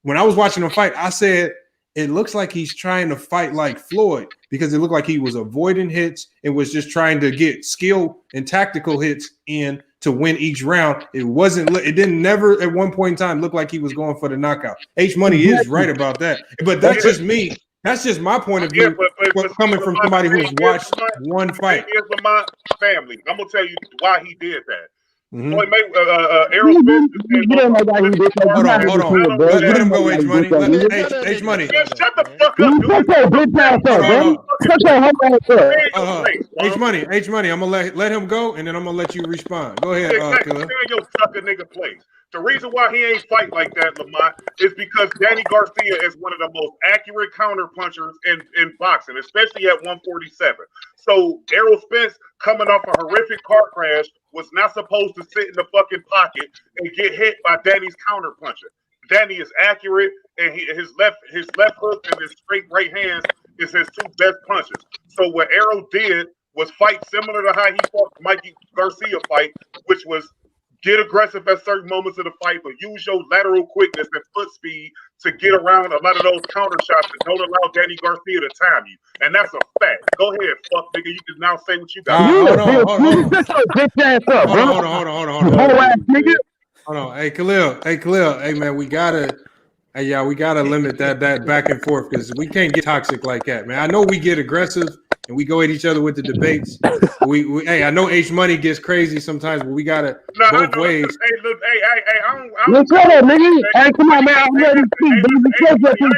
When I was watching him fight, I said it looks like he's trying to fight like Floyd because it looked like he was avoiding hits and was just trying to get skill and tactical hits in to win each round. It didn't never at one point in time look like he was going for the knockout. H Money is right about that. But that's just me. That's just my point of view coming from somebody who's watched one fight. Here's my family. I'm gonna tell you why he did that. Floyd Mayweather, Errol Spence. Hold on. Let him go, H Money. H Money. Shut the fuck up. H Money. I'm gonna let him go, and then I'm gonna let you respond. Go ahead, Killer. Your sucker nigga place. The reason why he ain't fight like that, Lamont, is because Danny Garcia is one of the most accurate counter punchers in boxing, especially at 147. So Errol Spence, coming off a horrific car crash, was not supposed to sit in the fucking pocket and get hit by Danny's counter puncher. Danny is accurate, and his left hook and his straight right hands is his two best punches. So what Errol did was fight similar to how he fought Mikey Garcia fight, which was get aggressive at certain moments of the fight, but use your lateral quickness and foot speed to get around a lot of those counter shots and don't allow Danny Garcia to time you. And that's a fact. Go ahead, fuck nigga. You can now say what you got. Hold on. Hey, Khalil. Hey, man, we gotta limit that back and forth because we can't get toxic like that, man. I know we get aggressive and we go at each other with the debates. Hey, I know H Money gets crazy sometimes, but we gotta both ways. Hey, look, Let's go, nigga. Hey, come on, man. I'm ready to speak,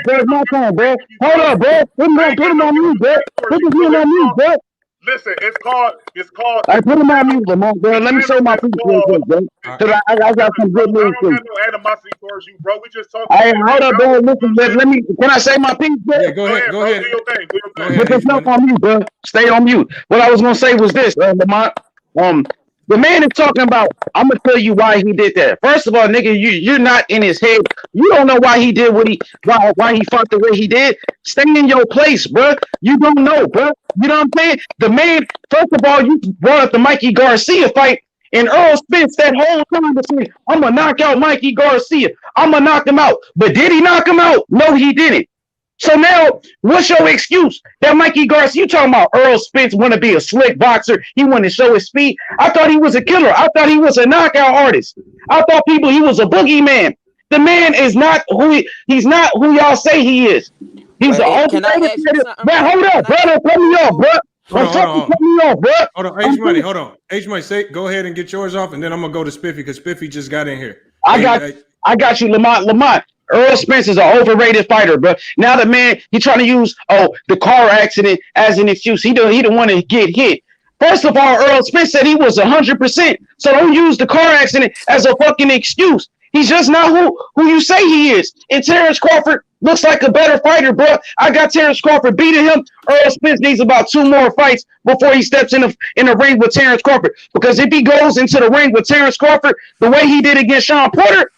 baby. My time, bro. Hold up, bro. Put him on mute, bro. Put him on mute, bro. Listen, it's called. I put him on mute, Lamont, bro. Let me show my people real quick, bro. Because I got some good news for you. I don't have no animosity towards you, bro. We just talking. Hey, hold up, bro. Listen, let me. Can I say my piece, bro? Yeah, go ahead. Do your thing. Put yourself on mute, bro. Stay on mute. What I was gonna say was this, Lamont. The man is talking about. I'm gonna tell you why he did that. First of all, nigga, you're not in his head. You don't know why he did why he fought the way he did. Stay in your place, bro. You don't know, bro. You know what I'm saying? The man. First of all, you brought up the Mikey Garcia fight, and Earl Spence that whole time to say, "I'm gonna knock out Mikey Garcia. I'm gonna knock him out." But did he knock him out? No, he didn't. So now, what's your excuse? That Mikey Garcia, you talking about Earl Spence want to be a slick boxer. He want to show his speed. I thought he was a killer. I thought he was a knockout artist. I thought he was a boogeyman. The man is not he's not who y'all say he is. He's an overrated. Man, hold up, brother. Cut me off, bro. Cut me off, bro. Hold on, H Money. Hold on. H Money, go ahead and get yours off, and then I'm gonna go to Spiffy because Spiffy just got in here. I got you, Lamont. Earl Spence is an overrated fighter, bro. Now the man, he trying to use the car accident as an excuse. He don't want to get hit. First of all, Earl Spence said he was 100%. So don't use the car accident as a fucking excuse. He's just not who you say he is. And Terence Crawford looks like a better fighter, bro. I got Terence Crawford beating him. Earl Spence needs about 2 more fights before he steps in the ring with Terence Crawford. Because if he goes into the ring with Terence Crawford the way he did against Sean Porter,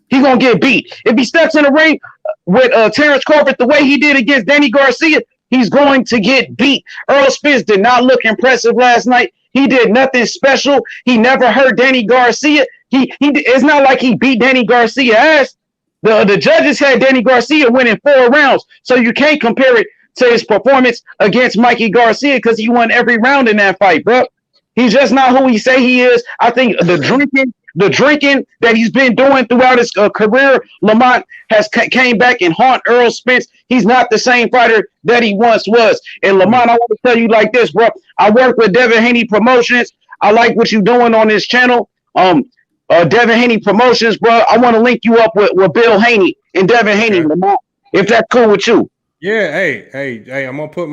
he's going to get beat. If he steps in the ring with Terence Crawford the way he did against Danny Garcia, he's going to get beat. Earl Spence did not look impressive last night. He did nothing special. He never hurt Danny Garcia. It's not like he beat Danny Garcia ass. The judges had Danny Garcia winning 4 rounds, so you can't compare it to his performance against Mikey Garcia because he won every round in that fight, bro. He's just not who he say he is. I think the drinking that he's been doing throughout his career, Lamont has came back and haunt Errol Spence. He's not the same fighter that he once was. And Lamont, I want to tell you like this, bro. I work with Devin Haney Promotions. I like what you're doing on this channel. Devin Haney Promotions, bro. I want to link you up with Bill Haney and Devin Haney, Lamont, if that's cool with you. Yeah, hey, I'm gonna put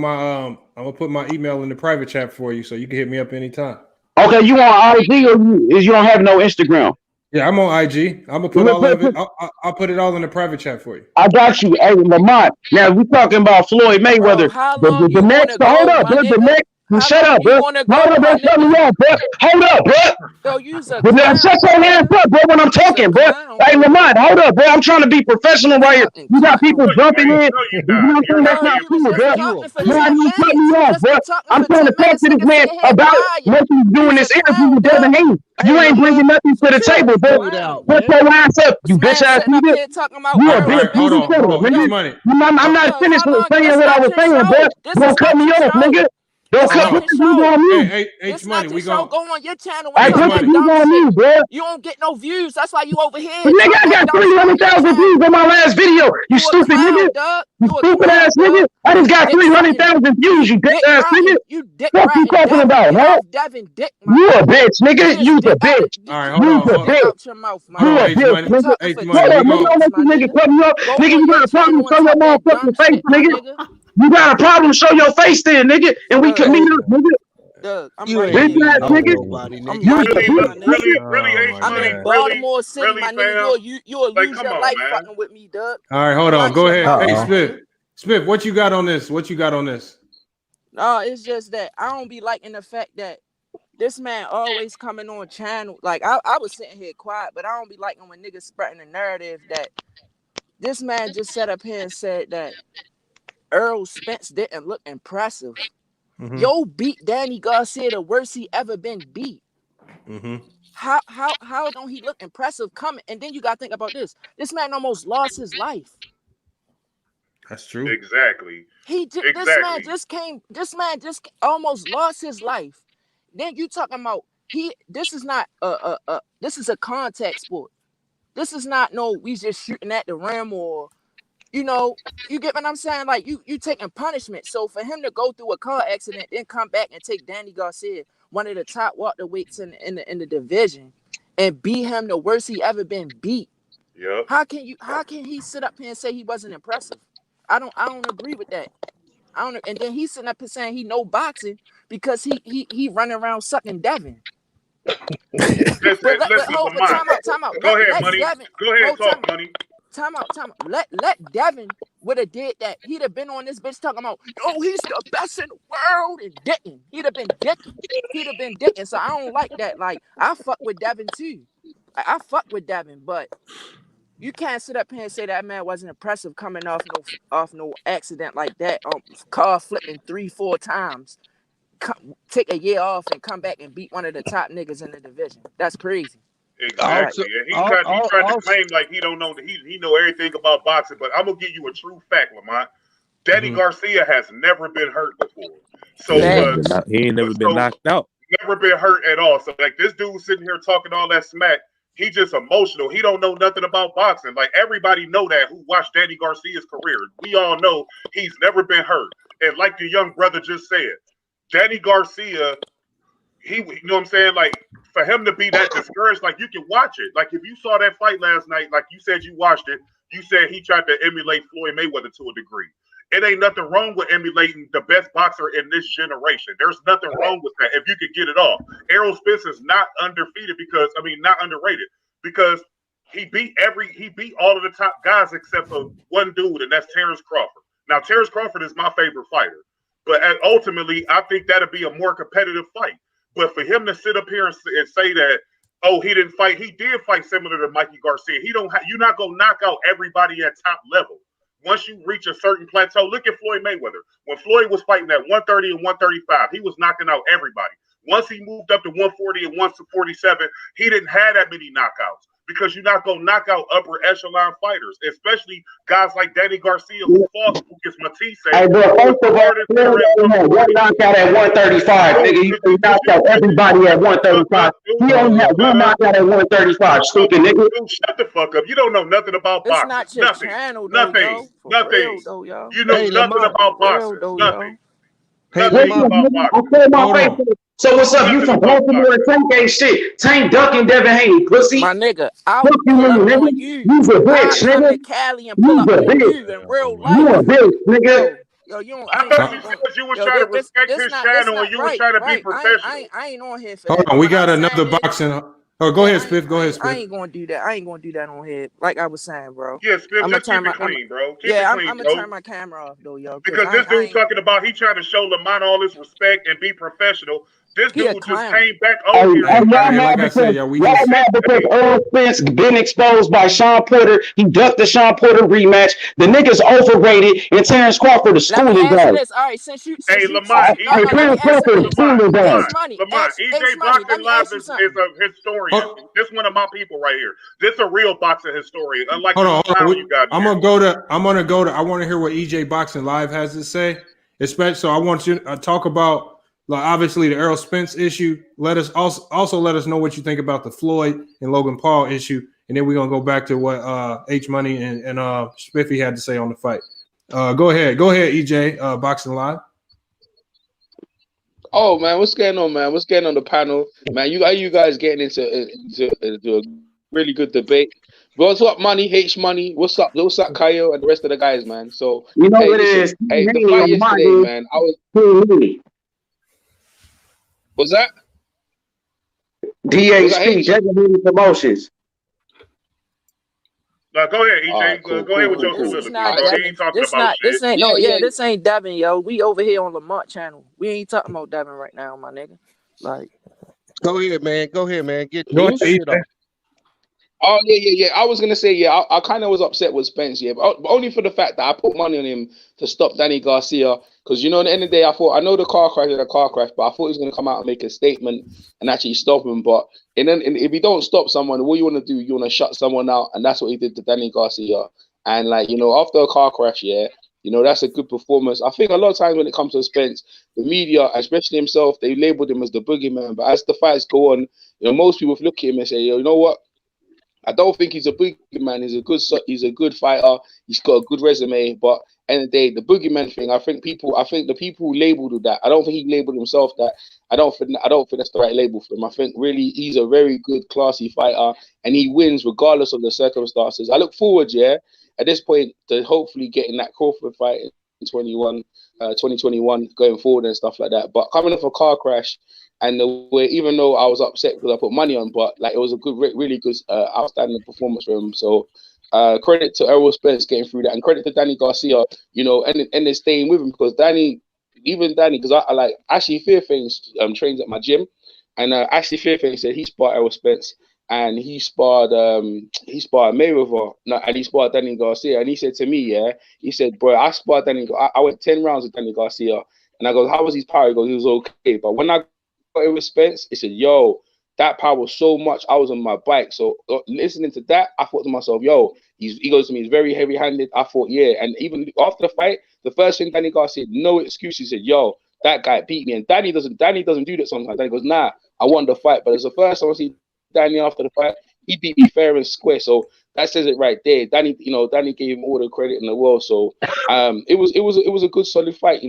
my email in the private chat for you so you can hit me up anytime. Okay, you on IG or you don't have no Instagram? Yeah, I'm on IG. I'm gonna put all of it. I'll put it all in the private chat for you. I got you. Hey, Lamont. Now we talking about Floyd Mayweather. Bro, the next, hold up, bro. The next. Shut up, bro. Hold up, don't cut me off, bro. Hold up, bro. Yo, you's a Shut your hands up, bro, when I'm talking, bro. Hey, Lamont, hold up, bro. I'm trying to be professional right here. You got people jumping in. You know what I'm saying? That's not cool, bro. Man, you cut me off, bro. I'm trying to talk to this man about what he's doing this interview with Devin Haney. You ain't bringing nothing to the table, bro. Put your ass up, you bitch ass nigga. You a bitch. Hold on. I'm not finished with saying what I was saying, bro. Don't cut me off, nigga. Don't cut me on me. Hey, Money, we gonna go on your channel. I put you on me, bro. You don't get no views. That's why you over here. Nigga, I got 300,000 views on my last video. You stupid nigga. You stupid ass nigga. I just got 300,000 views. You dick ass nigga. What you talking about, huh? You a bitch, nigga. You a bitch. All right, hold on. You a bitch, nigga. Hey, Hold up, nigga. Don't let this nigga cut me up. Nigga, you got a problem? Show your motherfucking face, nigga. You got a problem? Show your face then, nigga, and we can meet up, nigga. You ain't I'm in Baltimore City, my nigga. You'll lose your life fucking with me, Doug. All right, hold on. Go ahead. Hey, Smith, what you got on this? No, it's just that I don't be liking the fact that this man always coming on channel. Like I was sitting here quiet, but I don't be liking when niggas spreading the narrative that this man just sat up here and said that Errol Spence didn't look impressive. Mm-hmm. Yo beat Danny Garcia the worst he ever been beat. Mm-hmm. How don't he look impressive coming? And then you gotta think about this. This man almost lost his life. That's true. Exactly. This man just almost lost his life. Then you talking about this is not this is a contact sport. This is not we just shooting at the rim or you get what I'm saying? Like you taking punishment. So for him to go through a car accident, then come back and take Danny Garcia, one of the top welterweights in the division, and beat him the worst he ever been beat. Yeah. How can he sit up here and say he wasn't impressive? I don't agree with that. And then he's sitting up here saying he know boxing because he running around sucking Devin. Time out. Go ahead, Money. Go ahead, talk, Money. Time out. Let Devin would have did that. He'd have been on this bitch talking about, he's the best in the world and dicking. He'd have been dicking. So I don't like that. Like I fuck with Devin too. I fuck with Devin, but you can't sit up here and say that man wasn't impressive coming off no accident like that. Car flipping 3-4 times. Take a year off and come back and beat one of the top niggas in the division. That's crazy. Exactly. He tried to claim like he don't know he know everything about boxing, but I'm gonna give you a true fact, Lamont. Danny Garcia has never been hurt before. So he ain't never been knocked out. Never been hurt at all. So like this dude sitting here talking all that smack, he just emotional. He don't know nothing about boxing. Like everybody know that who watched Danny Garcia's career. We all know he's never been hurt. And like the young brother just said, Danny Garcia, you know what I'm saying? Like for him to be that discouraged, like you can watch it. Like if you saw that fight last night, like you said you watched it, you said he tried to emulate Floyd Mayweather to a degree. It ain't nothing wrong with emulating the best boxer in this generation. There's nothing wrong with that if you could get it off. Errol Spence is not undefeated not underrated because he beat all of the top guys except for one dude, and that's Terence Crawford. Now Terence Crawford is my favorite fighter, but ultimately I think that'll be a more competitive fight. But for him to sit up here and say that, he didn't fight, he did fight similar to Mikey Garcia. You're not gonna knock out everybody at top level. Once you reach a certain plateau, look at Floyd Mayweather. When Floyd was fighting at 130 and 135, he was knocking out everybody. Once he moved up to 140 and 147, he didn't have that many knockouts. Because you're not going to knock out upper echelon fighters, especially guys like Danny Garcia who fought Lucas Matisse. Hey, bro, first of all, one knockout at 135. Nigga, you knocked out everybody at 135. He only had one knockout at 135. Stupid nigga. Shut the fuck up. You don't know nothing about boxing. It's not your nothing. Channel, though, nothing. Yo. Nothing. Though, yo. You know nothing about boxing. Nothing. Hey, nothing. So what's up? You from Baltimore and Tank ain't shit. Tank ducking Devin Haney, pussy. My nigga, I was pull up on you. You's a bitch, nigga. To Cali and pull up on you in real life. You a bitch, nigga. Yo, you don't. I thought you said you was trying to respect his channel and you was trying to be professional. I ain't on here for Hold that. on, we got another boxing. Oh, go ahead, Spiff. Go ahead, Spiff. I ain't gonna do that. I ain't gonna do that on here. Like I was saying, bro. Yeah, Spiff, I'm just gonna keep it clean, bro. I'm gonna turn my camera off, though, yo. Because this dude talking about he trying to show Lamont all his respect and be professional. This dude just came back over here. Like I said, y'all mad because Errol Spence been exposed by Sean Porter. He ducked the Sean Porter rematch. The nigga's overrated, and Terence Crawford is schooling guy. All right, since you Lamont, Terence Crawford is schooling guy. Lamont, EJ Boxing Live is a historian. This one of my people right here. This a real boxing historian. Unlike hold on. You got I'm gonna go to. I want to hear what EJ Boxing Live has to say. Especially, so I want you to talk about. Like obviously the Errol Spence issue. Let us also let us know what you think about the Floyd and Logan Paul issue, and then we're gonna go back to what H Money and Spiffy had to say on the fight. Go ahead, EJ. Boxing Live. Oh man, what's going on, man? What's going on the panel, man? You guys getting into a really good debate. What's up, Money? H Money. What's up, Kayo, and the rest of the guys, man? So you know what it is. Hey, the fight yesterday, man. I was. What's that? DHP, Designated Promotions. Go ahead, EJ. Go ahead with your soliloquy. He ain't talking about shit. This ain't Devin, yo. We over here on Lamont channel. We ain't talking about Devin right now, my nigga. Like, go ahead, man. Get your shit off. Oh yeah. I was gonna say I kind of was upset with Spence, but only for the fact that I put money on him to stop Danny Garcia, because at the end of the day I know the car crash is a car crash, but I thought he was gonna come out and make a statement and actually stop him. But and if you don't stop someone, what you want to do, you want to shut someone out, and that's what he did to Danny Garcia. And after a car crash, that's a good performance. I think a lot of times when it comes to Spence, the media, especially himself, they labeled him as the boogeyman. But as the fights go on, most people look at him and say, you know what? I don't think he's a boogeyman. He's a good fighter. He's got a good resume. But end of the day, the boogeyman thing, I think the people who labeled that, I don't think he labeled himself that. I don't think that's the right label for him. I think really he's a very good, classy fighter, and he wins regardless of the circumstances. I look forward, at this point, to hopefully getting that Crawford fight in 2021 going forward and stuff like that. But coming off a car crash, and the way, even though I was upset because I put money on, but it was a good, really good, outstanding performance for him. So credit to Errol Spence getting through that, and credit to Danny Garcia, and staying with him, because Danny, because I like Ashley Fairfax trains at my gym, and Ashley Fairfax said he sparred Errol Spence, and he sparred Mayweather, and he sparred Danny Garcia, and he said to me, he said, bro, I sparred Danny, I went 10 rounds with Danny Garcia, and I go, how was his power? He goes, he was okay, but when I got with Spence, he said, yo, that power was so much, I was on my bike. So listening to that, I thought to myself, yo, he goes to me, he's very heavy-handed. I thought, and even after the fight, the first thing Danny Garcia said, no excuse. He said, yo, that guy beat me. And Danny doesn't do that sometimes. Danny goes, nah, I won the fight. But it's the first time I see Danny after the fight, he beat me fair and square. So that says it right there. Danny gave him all the credit in the world. So it was a good, solid fight,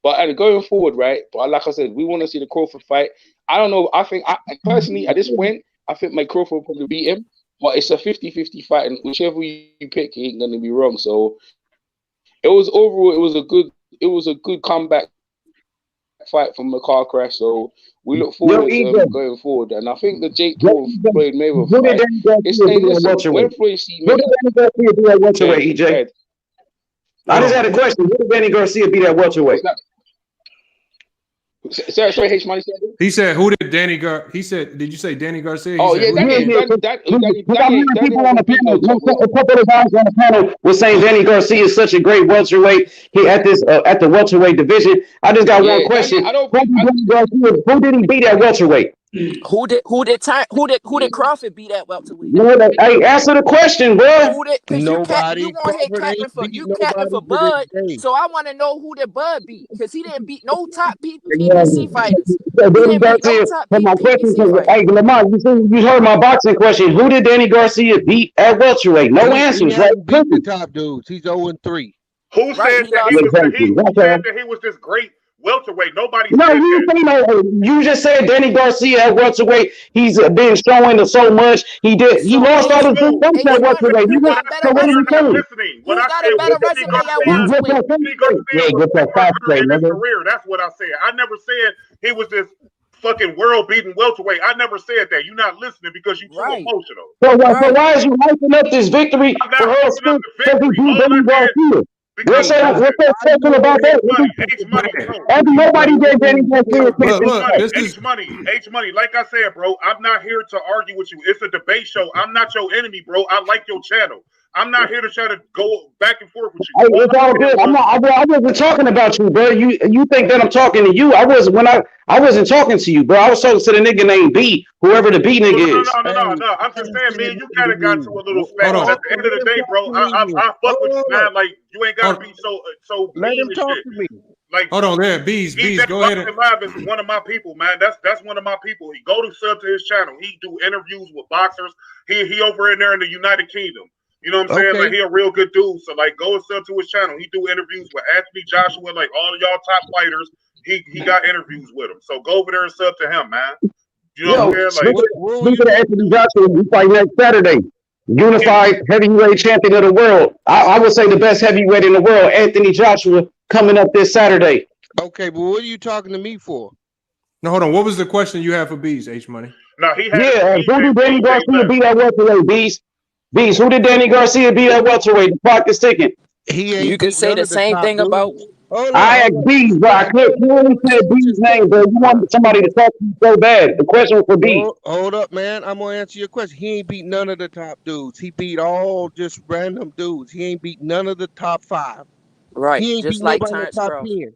But going forward, right? But like I said, we want to see the Crawford fight. I don't know. I think personally at this point, I think my Crawford will probably beat him. But it's a 50-50 fight, and whichever you pick, he ain't gonna be wrong. So it was a good comeback fight from the car crash. So we look forward to going forward. And I think the Jake Paul Floyd Mayweather fight. When Floyd see Mayweather, EJ. I just had a question. Who did Danny Garcia beat at welterweight? Sorry, H Money said. He said, "Who did Danny Gar?" He said, "Did you say Danny Garcia?" He Oh said, yeah, "Who did Danny. I'm hearing people on the panel. A couple of guys on the panel were saying Danny Garcia is such a great welterweight. He at the welterweight division. I just got one question. Who did he beat at welterweight? Who did Crawford beat at welterweight? Hey, answer the question, bro. Who did? Because you Nobody. want here Crawford capping ain't for beat nobody to Bud. this day. So I want to know who did Bud beat, because he didn't beat no top Yeah. PBC fighters. So He Danny didn't beat no Garcia. top But my question PBC is, fighters. hey, Lamar, you heard my boxing question. Who did Danny Garcia beat at welterweight? No answers, He right? hasn't beat the top dudes. He's 0-3. Who said that he was who said that he was this great welterweight? Nobody No, said you that. you just said Danny Garcia at welterweight. He's been showing so much. He lost all his big fights at welterweight. So what are you saying? Listening. When I said Danny Garcia was in his career, that's what I said. I never said he was this fucking world-beating welterweight. I never said that. You're not listening because you're too emotional. So why is you hyping up this victory for Errol Spence because he beat Danny Garcia? What's that special about that? Nobody gave Danny Garcia H money. Like I said, bro, I'm not here to argue with you. It's a debate show. I'm not your enemy, bro. I like your channel. I'm not here to try to go back and forth with you. Hey, it's all good. I wasn't talking about you, bro. You think that I'm talking to you? I wasn't talking to you, bro. I was talking to the nigga named B, whoever the B nigga is. No. I'm just saying, man, you kind of got to a little spat. But at the end of the day, bro, I fuck with you, man. Like, you ain't got to be so Let him mean talk shit. to me. Like, hold on there, Bees, go ahead. Live is one of my people, man. That's one of my people. He go to sub to his channel. He do interviews with boxers. He over in there in the United Kingdom. You know what I'm saying? Okay. Like, he a real good dude. So like, go and sub to his channel. He do interviews with Anthony Joshua, like all of y'all top fighters. He got interviews with him. So go over there and sub to him, man. You know what I'm saying? Like, Speaking of Anthony Joshua, we fight next Saturday. Unified heavyweight champion of the world. I would say the best heavyweight in the world, Anthony Joshua, coming up this Saturday. Okay, but what are you talking to me for? No, hold on. What was the question you had for Bees, H Money? No, who did Danny Garcia beat at welterweight, Bees? Bees, who did Danny Garcia beat at welterweight? The clock is ticking. You can say the same thing about. I asked Bees, bro. I clearly said Bees' name, bro. You want somebody to talk to you so bad. The question was for Bees. Hold up, man. I'm gonna answer your question. He ain't beat none of the top dudes. He beat all just random dudes. He ain't beat none of the top 5. Right, He ain't just beat like nobody in the Terence top Crawford. 10.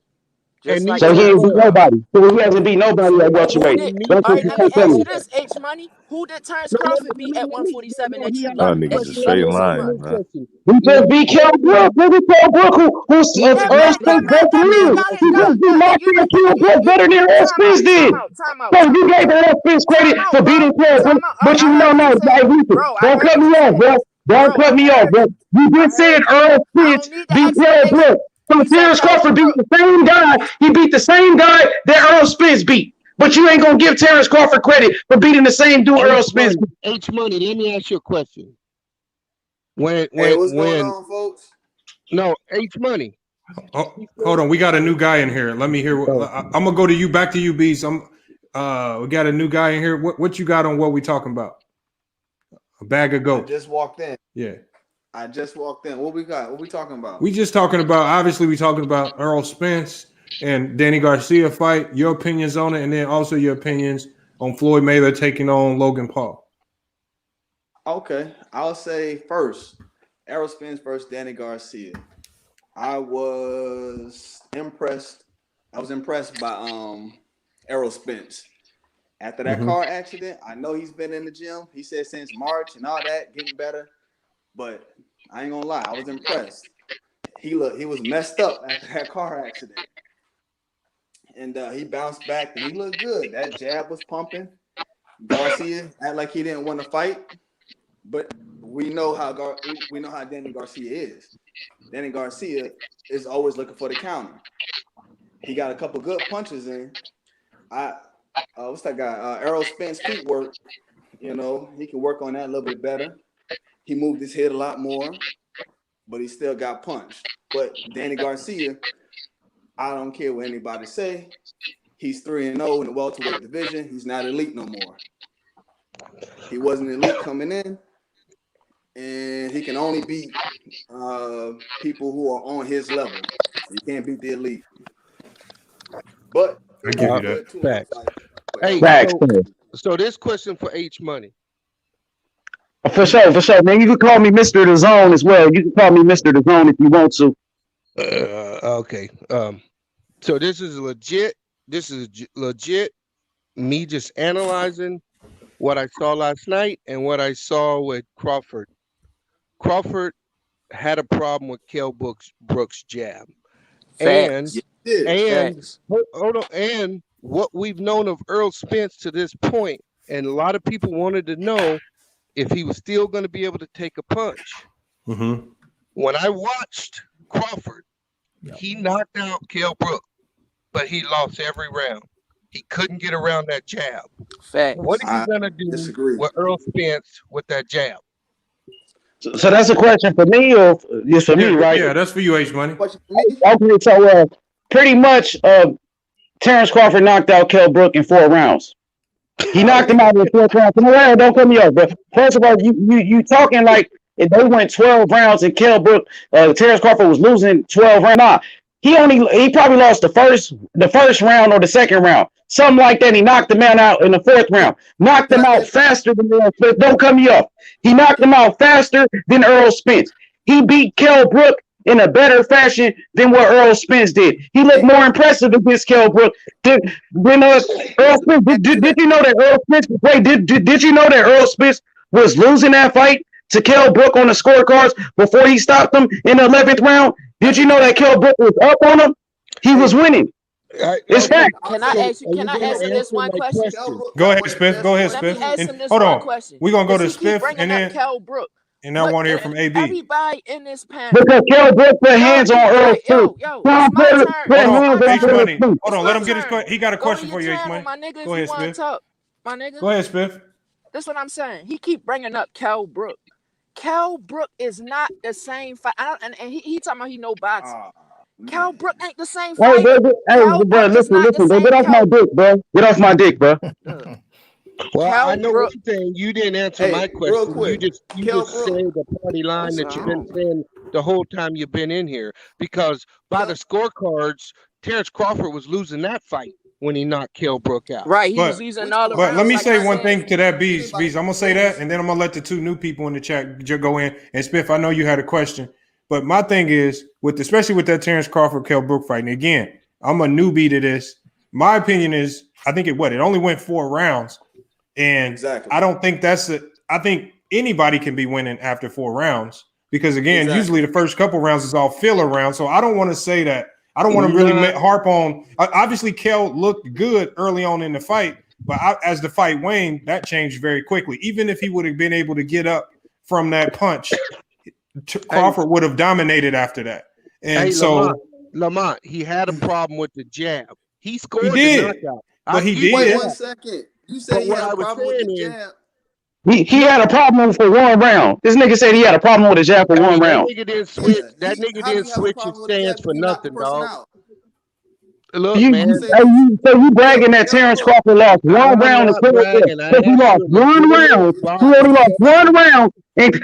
So he ain't beat nobody. So he hasn't beat nobody at welterweight. All right, let me ask you this, H Money. Who did Terence Crawford beat at 147 that you love? Niggas is straight lying, man. He just beat Kell Brook. Look at Kell Brook, who's Earl Spence best man. He just beat Martin Kell Brook better than Earl Spence did. So you gave Earl Spence credit for beating Kell Brook, but you know no. Don't cut me off, bro. Don't cut me off, bro. You just said Earl Spence beat Kell Brook. So Terence Crawford beat the same guy. He beat the same guy that Earl Spence beat. But you ain't gonna give Terence Crawford credit for beating the same dude Earl Spence beat. H Money, let me ask you a question. What's going on, folks? No, H Money. Hold on, we got a new guy in here. Let me hear. I'm gonna go to you. Back to you, Bees. We got a new guy in here. What you got on what we talking about? A bag of goat. I just walked in. Yeah. I just walked in. What we got? What we talking about? We just talking about, obviously we talking about Errol Spence and Danny Garcia fight, your opinions on it, and then also your opinions on Floyd Mayweather taking on Logan Paul. Okay. I'll say first, Errol Spence versus Danny Garcia. I was impressed by Errol Spence. After that car accident, I know he's been in the gym. He said since March and all that, getting better. But I ain't gonna lie, I was impressed. He was messed up after that car accident, and he bounced back and he looked good. That jab was pumping. Garcia act like he didn't want to fight, but we know how Danny Garcia is. Danny Garcia is always looking for the counter. He got a couple good punches in. What's that guy? Errol Spence feet work. You know, he can work on that a little bit better. He moved his head a lot more, but he still got punched. But Danny Garcia, I don't care what anybody say. He's 3-0 in the welterweight division. He's not elite no more. He wasn't elite coming in, and he can only beat people who are on his level. He can't beat the elite. But I give you that. Facts. Hey, Facts. so this question for H Money. For sure. Man, you can call me Mr. The Zone as well. You can call me Mr. The Zone if you want to. Okay. So this is legit. Me just analyzing what I saw last night and what I saw with Crawford. Crawford had a problem with Kell Brooks' jab. Facts. Hold on. And what we've known of Errol Spence to this point, and a lot of people wanted to know if he was still going to be able to take a punch. Mm-hmm. When I watched Crawford, he knocked out Kell Brooks, but he lost every round. He couldn't get around that jab. Facts. What is he going to do with Errol Spence with that jab? So that's a question for me or just for me, right? Yeah, that's for you, H Money. Okay, so pretty much Terence Crawford knocked out Kell Brook in 4 rounds. He knocked him out in the 4th round. No, don't cut me off, bro. First of all, you talking like if they went 12 rounds and Kell Brook, Terence Crawford was losing 12 rounds. Nah, he probably lost the first round or the 2nd round. Something like that. He knocked the man out in the 4th round. Knocked him out faster than Errol Spence. Don't cut me off. He knocked him out faster than Errol Spence. He beat Kell Brook in a better fashion than what Errol Spence did. He looked more impressive against Kell Brook than Errol Spence. Did you know that Errol Spence? Wait, did you know that Errol Spence was losing that fight to Kell Brook on the scorecards before he stopped him in the 11th round? Did you know that Kell Brook was up on him? He was winning. It's fact. Can I ask him this one question? Go ahead, Spiff. Let me ask him this one question. We're gonna go to Because he keep Spiff bringing and up then Kell Brook. And I want to hear from AB. Everybody in this panel. Because Kell Brook put hands on Errol Spence. Hold on, let him get his question. He got a question for you, H Money. Go ahead, Spiff. Go ahead, Spiff. That's what I'm saying. He keep bringing up Kell Brook. Kell Brook is not the same fight. And he talking about he know boxing. Kell Brook ain't the same fight. Bro, listen. Get off my dick, bro. Get off my dick, bro. Well, I know what you're saying. You didn't answer my question. You just said the party line that you've been saying the whole time you've been in here. Because by the scorecards, Terence Crawford was losing that fight when he knocked Kell Brook out. Right, he was losing all the rounds. But let me say one thing to that, Bees. I'm gonna say that, and then I'm gonna let the 2 new people in the chat go in. And Spiff, I know you had a question, but my thing is especially with that Terence Crawford Kell Brook fight. And again, I'm a newbie to this. My opinion is, I think it only went 4 rounds. And I don't think I think anybody can be winning after 4 rounds because again, usually the first couple rounds is all filler rounds. So I don't want to say that. I don't want to really harp on. Obviously, Kell looked good early on in the fight, but as the fight waned, that changed very quickly. Even if he would have been able to get up from that punch, Crawford would have dominated after that. And Lamont, he had a problem with the jab. He scored the knockout. But he did. Wait 1 second. You said he had a problem with the jab. He had a problem for 1 round. This nigga said he had a problem with the jab for 1 round. That nigga didn't switch his stance for nothing, dog. Look, you bragging that Terence Crawford lost 1 round because he lost 1 round. He only lost 1 round. And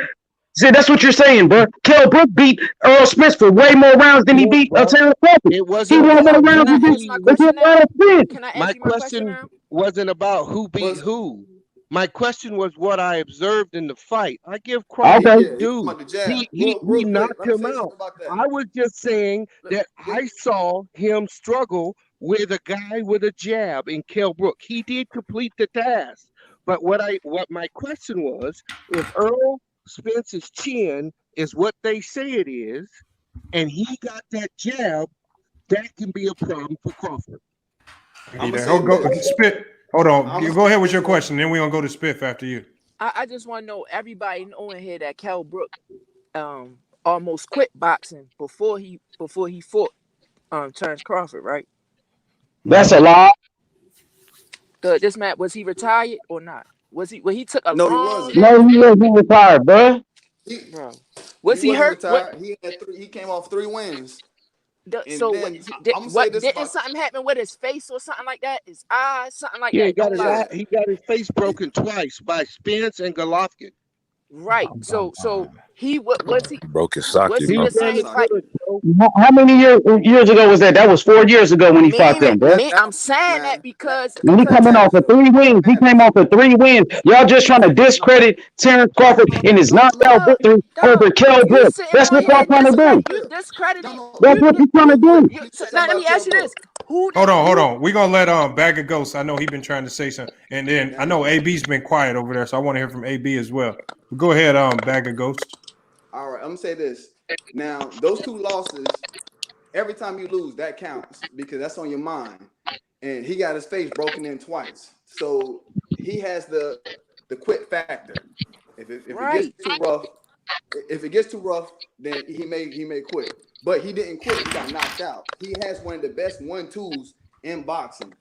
see, that's what you're saying, bro. Kell Brook beat Errol Spence for way more rounds than he beat Terence Crawford. It wasn't. He won more rounds than my question wasn't about who beat who. My question was what I observed in the fight. I give Crawford due. He knocked him out. I was just saying that I saw him struggle with a guy with a jab in Kell Brook. He did complete the task. But what my question was, if Errol Spence's chin is what they say it is, and he got that jab, that can be a problem for Crawford. Hold on. You go ahead with your question, then we're going to go to Spiff after you. I just want to know, everybody knowing here that Kell Brook almost quit boxing before he fought Terence Crawford, right? That's a lie. This man, was he retired or not? Was he? Well, he took a No, long. he wasn't. No, he wasn't retired, bro. Was he hurt? He came off 3 wins. Didn't something happen with his face or something like that? His eyes, something like that? He got his face broken twice by Spence and Golovkin. Right. So he was he Broke his socket, the bro. same fight? How many years ago was that? That was 4 years ago when he fought them, bro. I'm saying that because When he coming off of 3 wins, he came off of 3 wins. Y'all just trying to discredit Terence Crawford in his knockout victory over Kell you Brook. sitting That's on what here y'all trying to do. you discredited. That's what you trying to do. Now let me ask you this: Hold on. We're gonna let Bag of Ghosts. I know he's been trying to say something, and then I know AB's been quiet over there, so I want to hear from AB as well. Go ahead, Bag of Ghosts. All right, I'm gonna say this. Now, those 2 losses, every time you lose, that counts because that's on your mind. And he got his face broken in twice, so he has the quit factor. If it gets too rough, then he may quit. But he didn't quit. He got knocked out. He has one of the best 1-2s in boxing.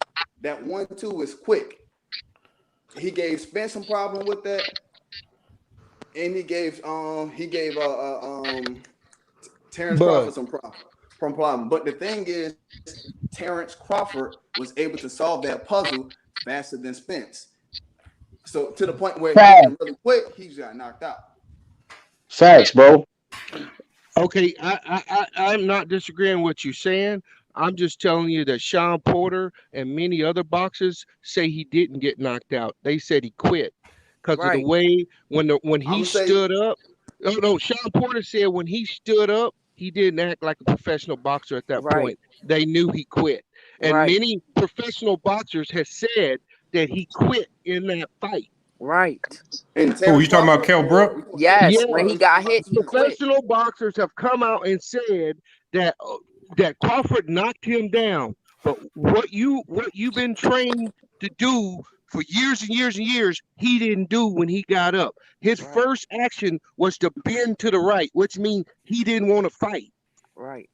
That 1-2 is quick. He gave Spence some problem with that, and he gave Terence Crawford some problem. But the thing is, Terence Crawford was able to solve that puzzle faster than Spence. So to the point where he didn't really quit, he just got knocked out. Facts, bro. Okay, I'm not disagreeing with what you're saying. I'm just telling you that Sean Porter and many other boxers say he didn't get knocked out. They said he quit because of the way when he stood up. No, Sean Porter said when he stood up, he didn't act like a professional boxer at that point. They knew he quit. And many professional boxers have said that he quit in that fight. Right. Oh, you talking about Kell Brook? Yes, when he got hit, he professional boxers have come out and said that Crawford knocked him down. But what you've been trained to do for years and years and years, he didn't do when he got up. His first action was to bend to the right, which means he didn't want to fight. Right.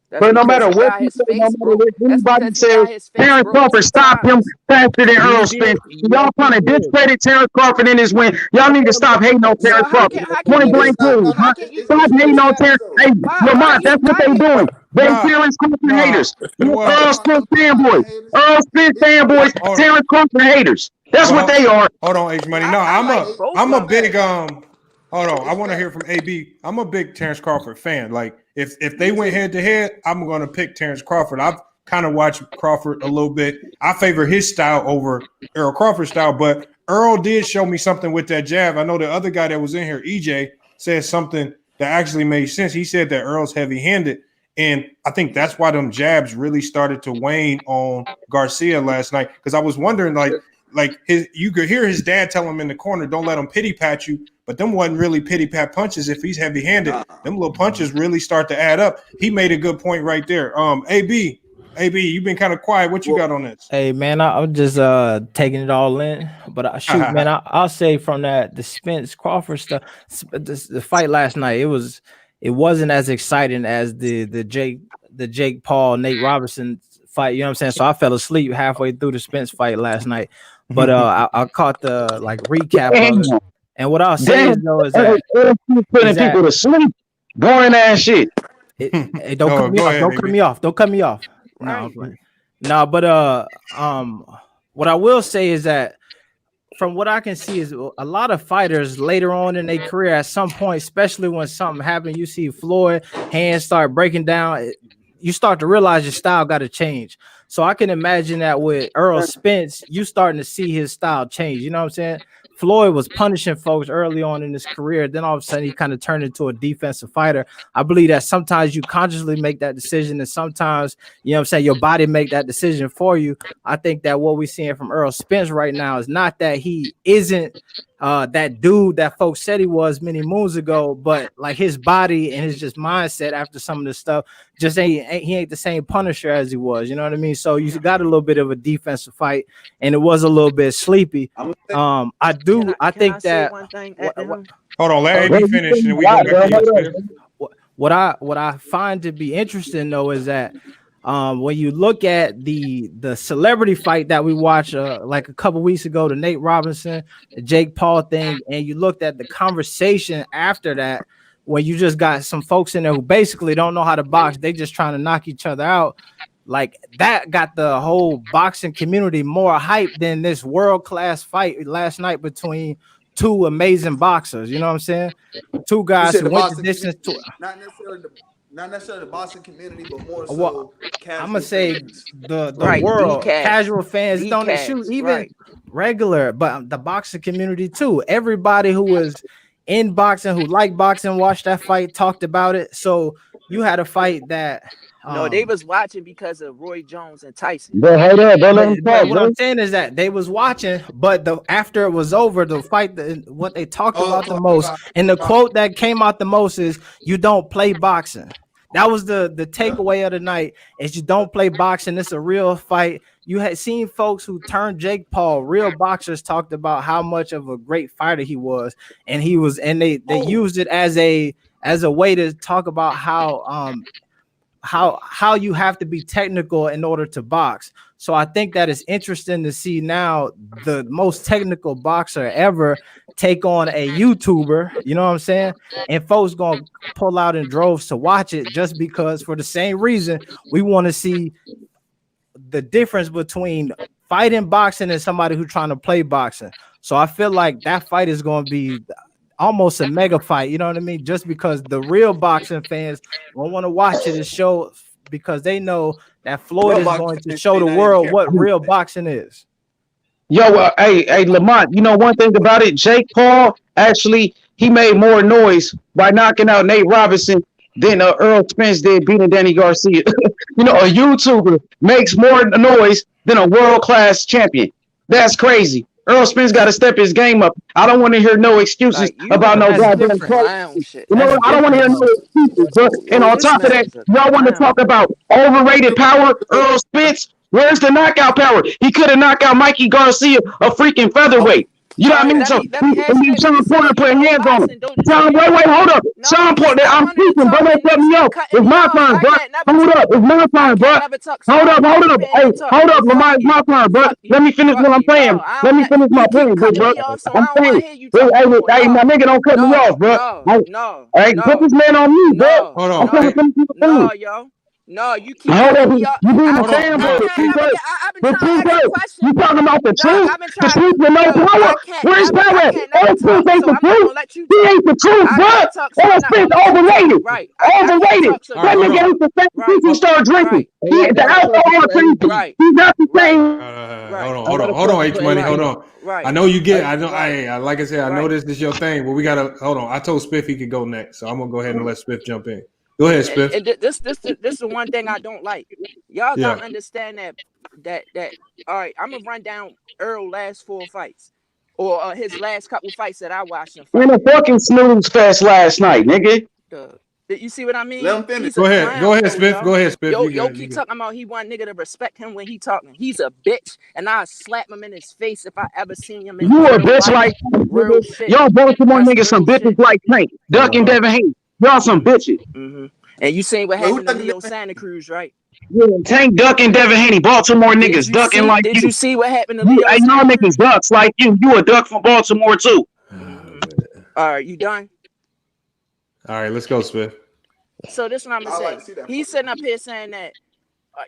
But no matter what anybody says, Terence Crawford stopped him faster than Errol Spence. Y'all trying to discredit Terence Crawford in his win. Y'all need to stop hating on Terence Crawford. Point blank, please. Stop hating on Terence. Hey, Lamont, that's what they doing. They Terence Crawford haters. Errol Spence fanboys. Errol Spence fanboys. Terence Crawford haters. That's what they are. Hold on, H Money. No, I'm a big Hold on, I want to hear from AB. I'm a big Terence Crawford fan. Like, if they went head to head, I'm going to pick Terence Crawford. I've kind of watched Crawford a little bit. I favor his style over Errol Crawford's style, but Errol did show me something with that jab. I know the other guy that was in here, EJ, said something that actually made sense. He said that Errol's heavy-handed, and I think that's why them jabs really started to wane on Garcia last night, because I was wondering, you could hear his dad tell him in the corner, don't let him pity pat you, but them wasn't really pity pat punches. If he's heavy handed, them little punches really start to add up. He made a good point right there. AB, you've been kind of quiet. What you got on this? Hey man, I'm just taking it all in. But shoot, man, I'll say from the Spence Crawford stuff, the fight last night, it wasn't as exciting as the Jake Paul Nate Robinson fight. You know what I'm saying? So I fell asleep halfway through the Spence fight last night. But I caught the recap of it. And what I'll say is though is that putting people to sleep, boring ass shit. Don't cut me off. Don't cut me off. Don't cut me off. No, but what I will say is that from what I can see is a lot of fighters later on in their career, at some point, especially when something happened, you see Floyd hands start breaking down. You start to realize your style got to change. So I can imagine that with Errol Spence, you starting to see his style change. You know what I'm saying? Floyd was punishing folks early on in his career. Then all of a sudden he kind of turned into a defensive fighter. I believe that sometimes you consciously make that decision, and sometimes, you know what I'm saying, your body make that decision for you. I think that what we're seeing from Errol Spence right now is not that he isn't that dude that folks said he was many moons ago, but like his body and his just mindset after some of this stuff just he ain't the same punisher as he was. You know what I mean? So you got a little bit of a defensive fight, and it was a little bit sleepy. I think that hold on, let AB finish and we go back to you. What I find to be interesting though is that when you look at the celebrity fight that we watched like a couple weeks ago, the Nate Robinson, the Jake Paul thing, and you looked at the conversation after that, when you just got some folks in there who basically don't know how to box, they just trying to knock each other out. Like that got the whole boxing community more hype than this world-class fight last night between two amazing boxers. You know what I'm saying? Two guys who went the distance to. Not necessarily the boxing community, but more Well, so casual I'm gonna say fans. the Right, world, D-Cats. casual fans don't D-Cats, shoot even right. regular, but the boxing community too. Everybody who was in boxing, who liked boxing, watched that fight, talked about it. So you had a fight that. No, they was watching because of Roy Jones and Tyson. But hold up, don't let him But talk, what bro. I'm saying is that they was watching, but after it was over, the fight, what they talked about the most, and the quote that came out the most is, "You don't play boxing." That was the takeaway of the night. Is you don't play boxing. It's a real fight. You had seen folks who turned Jake Paul, real boxers, talked about how much of a great fighter he was, and they used it as a way to talk about how you have to be technical in order to box. So I think that is interesting to see now the most technical boxer ever take on a YouTuber, you know what I'm saying? And folks gonna pull out in droves to watch it just because, for the same reason, we want to see the difference between fighting boxing and somebody who's trying to play boxing. So I feel like that fight is going to be almost a mega fight, you know what I mean? Just because the real boxing fans will want to watch it and show, because they know that Floyd is going to show the world what real boxing is. Yo, hey, Lamont, you know one thing about it? Jake Paul, actually, he made more noise by knocking out Nate Robinson than Errol Spence did beating Danny Garcia. You know, a YouTuber makes more noise than a world-class champion. That's crazy. Errol Spence got to step his game up. I don't want to hear no excuses about no goddamn shit. You know what? I don't want to hear no excuses, bro. And on top of that, y'all want to talk about overrated power? Errol Spence, where's the knockout power? He could have knocked out Mikey Garcia, a freaking featherweight. You know what I mean? So, and Sean Porter putting hands on him. Wait, hold up. Sean Porter, I'm speaking, bro. Don't cut me off. It's my turn, bro. Hold up. It's my turn, bro. Hold up. Hey, hold up, Lamar. It's my turn, bro. Let me finish what I'm saying. Let me finish my point, bro. I'm saying, hey, my nigga, don't cut me off, bro. Hey, put this man on me, bro. Hold on. I'm finish No, yo. No, you keep hold up, me up. you being a fanboy. You talking about the truth? The truth with no power? Where's power at? Errol Spence ain't the truth. He ain't the truth, bro. Errol Spence overrated. Overrated. That nigga ain't the same since he started drinking. He ain't the alcohol drinking. He's not the same. Hold on, H Money. Hold on. I know you get. I know. Like I said, I know this is your thing, but we gotta hold on. I told Spiff he could go next, so I'm gonna go ahead and let Spiff jump in. Go ahead, Spiff. And this is the one thing I don't like. Y'all gotta understand that. All right, I'm gonna run down Errol's last 4 fights, or his last couple fights that I watched him fight. In a fucking snooze fest last night, nigga. You see what I mean? Let him finish. Go ahead, Spiff. Go ahead, Spiff. Yo, keep talking about he want nigga to respect him when he talking. He's a bitch, and I'll slap him in his face if I ever seen him. You a bitch like y'all Baltimore niggas, some bitches like Tank, Duck, and Devin Haney. Y'all some bitches. Mm-hmm. And you seen what happened to Leo Santa Cruz, right? Yeah, Tank, Duck, and Devin Haney, Baltimore niggas, ducking like you. Did you see what happened to Leo? Hey, y'all niggas ducks like you. You a duck from Baltimore too. All right, you done? All right, let's go, Spiff. So this is what I'm gonna say. He's sitting up here saying that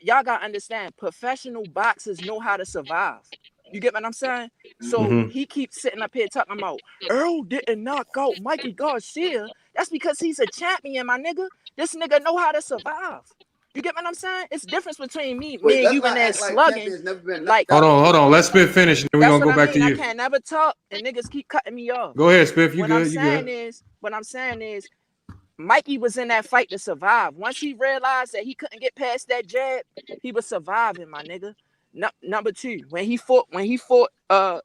y'all gotta understand, professional boxers know how to survive. You get what I'm saying? So he keeps sitting up here talking about Errol didn't knock out Mikey Garcia. That's because he's a champion, my nigga. This nigga know how to survive. You get what I'm saying? It's the difference between me and you and that slugging. Like, hold on. Let Spiff finish, and then we're gonna go back to you. I can't never talk, and niggas keep cutting me off. Go ahead, Spiff. You good? What I'm saying is, Mikey was in that fight to survive. Once he realized that he couldn't get past that jab, he was surviving, my nigga. Number 2, when he fought, I'm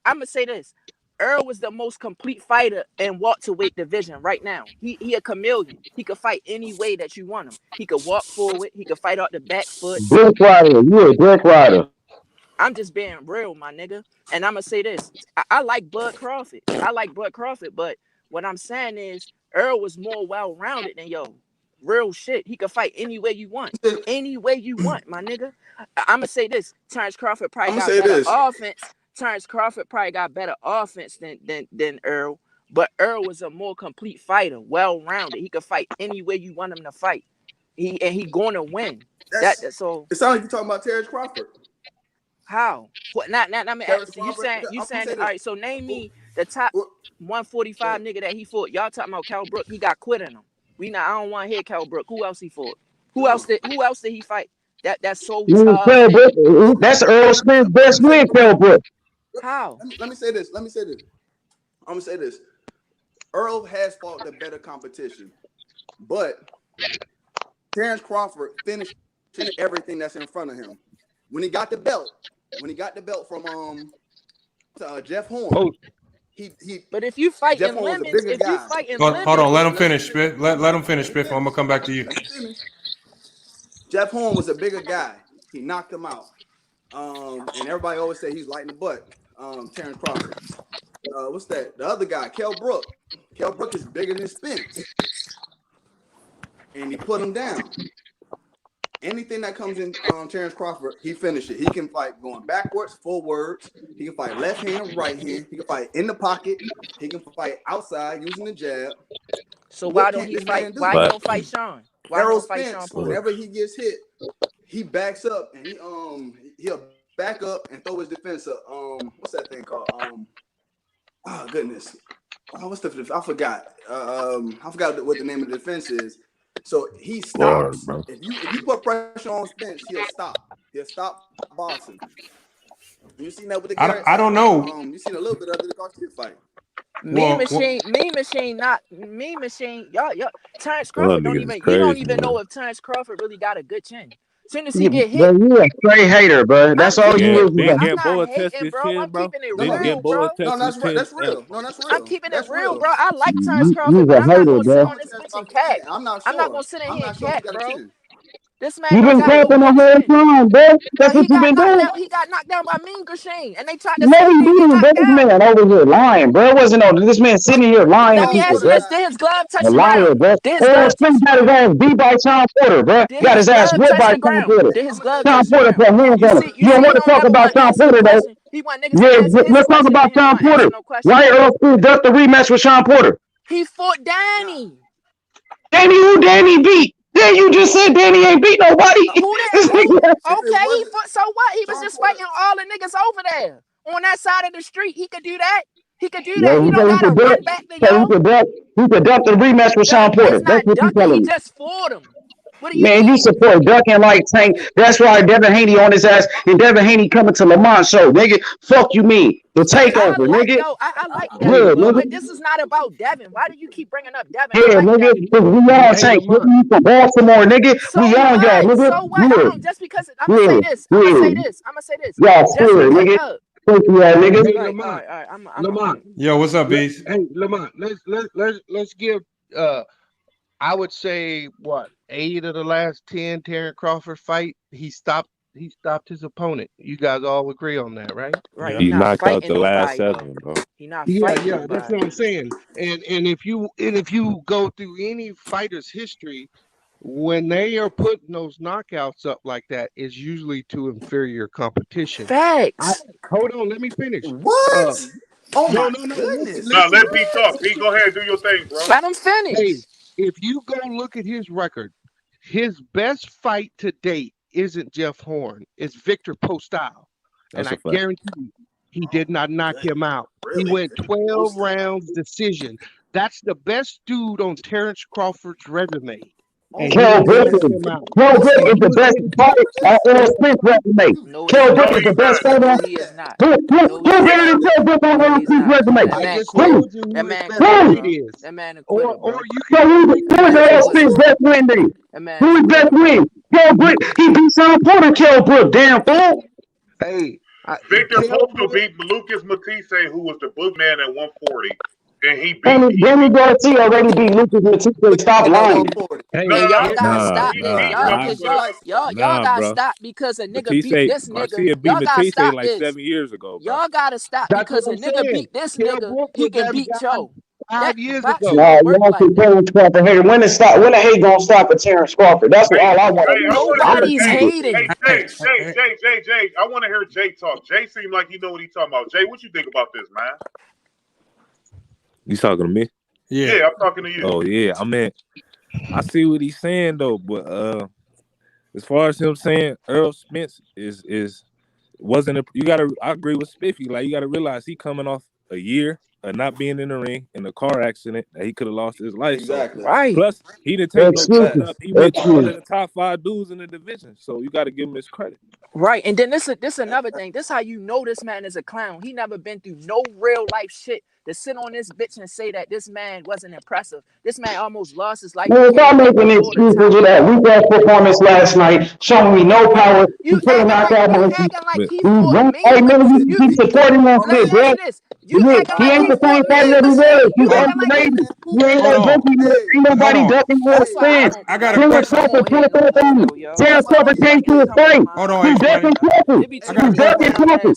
gonna say this. Errol was the most complete fighter in welterweight division right now. He a chameleon. He could fight any way that you want him. He could walk forward. He could fight out the back foot. Brick rider, you a brick rider. I'm just being real, my nigga. And I'm gonna say this. I like Bud Crawford. But what I'm saying is Errol was more well-rounded than real shit. He could fight any way you want. Any way you want, my nigga. I'm gonna say this. Terence Crawford probably got better offense. Terence Crawford probably got better offense than Errol. But Errol was a more complete fighter, well-rounded. He could fight any way you want him to fight. He going to win. So it sounds like you're talking about Terence Crawford. How? What? Not me. You saying? All right. So name me the top 145 nigga that he fought. Y'all talking about Cal Brook? He got quit in him. I don't want to hear Cal Brook. Who else he fought? Who else did he fight? That's so tough. Kell Brook, that's Errol Spence's best win, Kell Brook. How? Let me say this. I'm gonna say this. Errol has fought the better competition, but Terence Crawford finished everything that's in front of him. When he got the belt from Jeff Horn, But if you fight in limits, hold on, let him finish, Spiff. Let him finish, Spiff. I'm gonna come back to you. Jeff Horn was a bigger guy. He knocked him out. And everybody always say he's light in the butt. Terence Crawford. What's that? The other guy, Kell Brook. Kell Brook is bigger than Spence. And he put him down. Anything that comes in Terence Crawford, he finishes it. He can fight going backwards, forwards. He can fight left hand, right hand. He can fight in the pocket. He can fight outside using the jab. So why don't he fight? Why he don't fight Sean? Why Errol don't fight Sean Spence, Paul? whenever he gets hit, he backs up and he'll back up and throw his defense up. What's that thing called? Oh goodness. What's the? I forgot. I forgot what the name of the defense is. So he stops. If you put pressure on Spence, he'll stop. He'll stop boxing. You seen that with the I don't know. You seen a little bit of the Garcia fight. Mean Machine. Y'all. Terence Crawford don't even. You don't even know if Terence Crawford really got a good chin. As soon as he get hit, Bro, you a straight hater, bro. That's all you is. I'm not hating, bro. I'm keeping it real, bro. No, that's real. No, that's real. I'm keeping it real, bro. I like Terence Crawford, You but a I'm not hater, gonna sit bro. on this bitch and cat. I'm not sure. I'm not gonna sit in here and cat, bro. This man You don't been got no capping the good whole chin. time, bro. That's what you been doing. He got knocked down by Mean Grashane, and they tried to No, say he he didn't get didn't, bro. knocked This down. man over here lying, bro. It wasn't no. This man sitting here lying to Let me people, ask you bro. this: did his glove touch A the liar, ground? bro. Did his Errol glove touch Spence the got his ground? ass beat by Sean Porter, bro. Did Got his his ass glove whipped touch by the Sean ground? Porter. Did his glove Sean touch the Porter ground? put hands on him. You You don't see, he want to don't talk never about want to Sean answer the Porter, though. question. He want niggas to Yeah, answer his let's talk question, about but he don't Sean want to Porter. answer no question. Why Errol Spence ducked the rematch with Sean Porter? He fought Danny. Danny, who Danny beat? Then you just said Danny ain't beat nobody. Who that? Okay, he fought. So what? He was just fighting all the niggas over there on that side of the street. He could do that. He could do that. Yo, He don't gotta run back to so yo. he could duck the rematch with Sean Porter. It's That's not what you ducking. telling He me. just fought him. What do you Man, mean? you support ducking like Tank. That's why Devin Haney on his ass and Devin Haney coming to Lamont show, nigga. Fuck you mean. The takeover, nigga. I like Yeah, Devin, but nigga. this is not about Devin. Why do you keep bringing up Devin? Yeah, I like nigga. Devin. 'Cause we all Tank. Nigga, you from Baltimore, nigga. So We on y'all, what? nigga. So what? Just because I'm gonna say this. Y'all Just scared, because nigga. Thank you, nigga. Hey, all Lamont. right. I'm Lamont. Yo, what's up, Beast? Hey, Lamont. Let's give. I would say what 8 of the last 10 Terence Crawford fight. He stopped his opponent. You guys all agree on that, right? Right. He knocked out the last 7, bro. He not Yeah, fighting yeah, that's what I'm saying. And if you go through any fighter's history, when they are putting those knockouts up like that, it's usually to inferior competition. Facts. Hold on, let me finish. What? No. Goodness. No, let Pete talk. Pete, go ahead and do your thing, bro. Let him finish. Hey, if you go look at his record, his best fight to date isn't Jeff Horn, it's Victor Postal. And That's a I fact. guarantee you, he did not knock him out. He went 12 rounds decision. That's the best dude on Terence Crawford's resume. And he Kell didn't Brook knock him out. Kell Brook And is he the was best in fighter on Errol Spence resume. No, Kell he's Brook not. is the best fighter. No, he is not. Who No, he's better not. than Kell Brook on No, Errol he's Spence not. resume? That I man just quit. told you who That his man best quit, fight bro. is. That man Or quit, bro. you So can who is Errol Spence best win then? That man Who is best quit, bro. win? Kell Brook. He beat Sean Porter. Kell Brook. Damn fool. Hey, Victor Kell Postal Brook, beat Lucas Matisse, who was the boogman at 140, and he beat. Danny Garcia already beat Lucas Matisse. Stop lying. hey, No, And y'all he gotta beat stop he this. beat Y'all, him, cause but y'all Nah, gotta bro. stop because a nigga beat Matisse, this nigga. Garcia beat Y'all gotta Matisse stop like this. 7 years ago, bro. Y'all gotta stop that's what because a I'm nigga saying. beat this Kell nigga. Brook He was can them beat guys Joe. 5 years Boxing ago. Nah, don't you work want like to that. Terence Crawford hater. When the hate gonna stop at Terence Crawford? That's hey, all I want to I know. want to hear Nobody's Jay. hating. Hey, Jay. I want to hear Jay talk. Jay seemed like he know what he's talking about. Jay, what you think about this, man? You talking to me? Yeah, I'm talking to you. Oh yeah, I mean, I see what he's saying though, but as far as him saying Errol Spence is wasn't a, you gotta I agree with Spiffy. Like you gotta realize he coming off a year not being in the ring in a car accident that he could have lost his life. Exactly. So, Right. plus, he didn't take no Excuses. beating up. He went one Excuses. of the top 5 dudes in the division. So you got to give him his credit. Right. And then this another thing. This how you know this man is a clown. He never been through no real life shit to sit on this bitch and say that this man wasn't impressive. This man almost lost his life. Man, stop making excuses with that weak-ass performance last night, showing me no power. You put him out acting like he's more Hey, man, you keep supporting that shit, bro. He ain't the same fighter that he was. He's underrated. He ain't no junkie. Ain't nobody ducking with Spence. I got a question. Terence Crawford came to his fight. Hold on, He's ducking Crawford. He's ducking Crawford.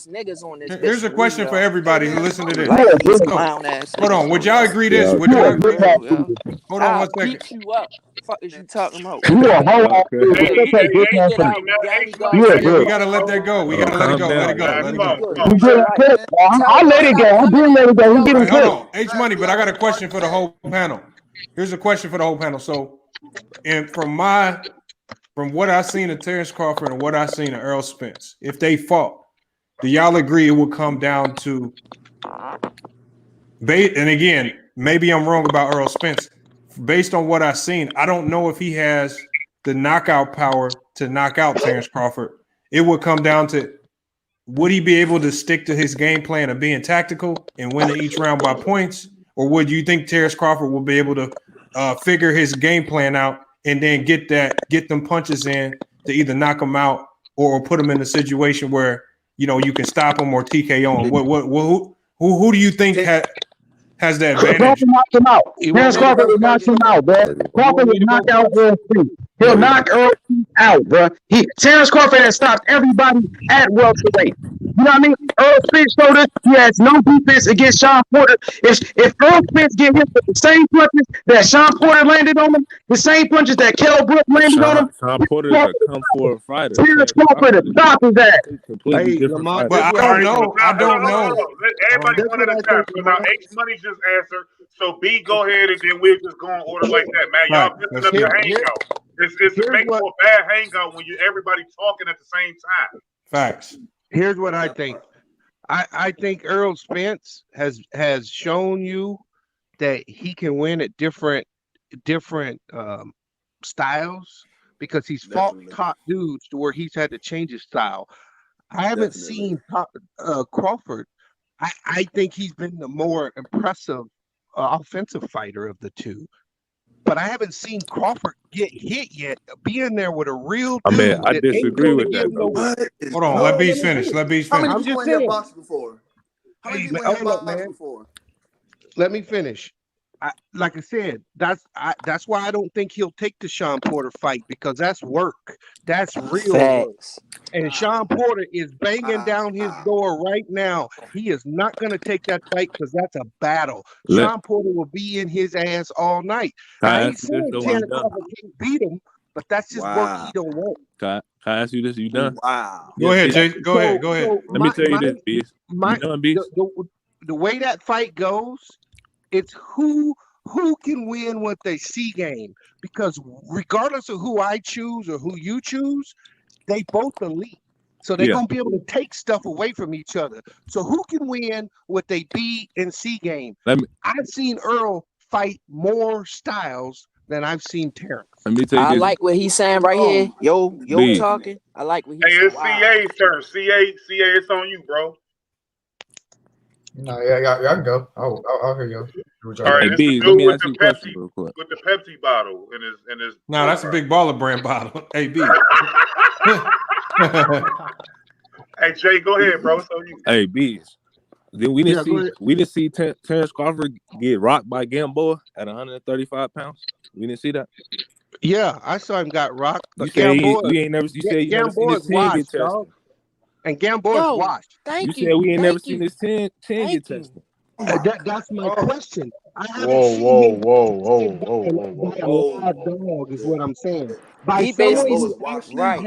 Here's a question for everybody who listen to this. Clown ass. Hold on, would y'all agree this? Would y'all agree? Hold on I'll one second. beat you up. Fuck is you talking about? You a whole ass dude. You a We good. gotta let that go. We gotta let it go. Let it go. Let it go. You getting put. I let it go. I'm being let it go. He getting Hold put. on, H Money, but I got a question for the whole panel. Here's a question for the whole panel. So, and from what I've seen of Terence Crawford and what I've seen of Errol Spence, if they fought, do y'all agree it would come down to and again, maybe I'm wrong about Errol Spence. Based on what I've seen, I don't know if he has the knockout power to knock out Terence Crawford. It would come down to, would he be able to stick to his game plan of being tactical and winning each round by points? Or would you think Terence Crawford will be able to figure his game plan out and then get them punches in to either knock him out or put him in a situation where, you know, you can stop him or TKO him? Who do you think has the advantage? Crawford knocked him out. Terence Crawford will knock him out, bro. Crawford will knock out Errol Spence. He'll knock Errol Spence out, bro. Terence Crawford has stopped everybody at welterweight. You know what I mean? Errol Spence showed us he has no defense against Sean Porter. If Errol Spence get hit with the same punches that Sean Porter landed on him, the same punches that Kell Brook landed on him, Sean Porter is a come forward fighter. Terence Crawford to stop his ass. Completely different fighter. But I don't know. Everybody one at a time. So now H Money just answered. So B, go ahead, and then we'll just go in order like that, man. Y'all messing up the hangout. It's making for a bad hangout when everybody talking at the same time. Facts. Here's what I think. I think Errol Spence has shown you that he can win at different styles because he's fought top dudes to where he's had to change his style. I haven't seen Crawford. I think he's been the more impressive offensive fighter of the two. But I haven't seen Crawford get hit yet. Being there with a real dude. I disagree with that. Hold on, let Beast finish. Let Beast finish. How many people in here boxed before? How many people in here boxed before? Let me finish. Like I said, that's why I don't think he'll take the Sean Porter fight because that's work. That's real work. And Sean Porter is banging down his door right now. He is not going to take that fight because that's a battle. Sean Porter will be in his ass all night. I ain't saying Terence Crawford can't beat him, but that's just work he don't want. Can I ask you this? You done? Wow. Go ahead, Jay. Go ahead. Let me tell you this, Beast. You done, Beast? The way that fight goes, it's who can win with the C game. Because regardless of who I choose or who you choose, they both elite. So they're going to be able to take stuff away from each other. So who can win with a B and C game? I've seen Errol fight more styles than I've seen Terence. Let me tell you I like what he's saying right here. Yo talking. I like what he's saying. It's CA's turn. CA, it's on you, bro. No, yeah, I can go. I'll hear you. All right, hey, B, let me ask you a question real quick. With the Pepsi bottle in his. No, that's a big baller brand bottle. Hey, B. Hey, Jay, go ahead, bro. So you. Hey, Beast. Then we didn't see Terence Crawford get rocked by Gamboa at 135 pounds. We didn't see that. Yeah, I saw him got rocked. You said you ain't never. You said you never seen his 10 get tested. And Gamboa's washed. You said we ain't never seen his 10 get tested. That's my question. I haven't Whoa. dog is what I'm saying. He basically right.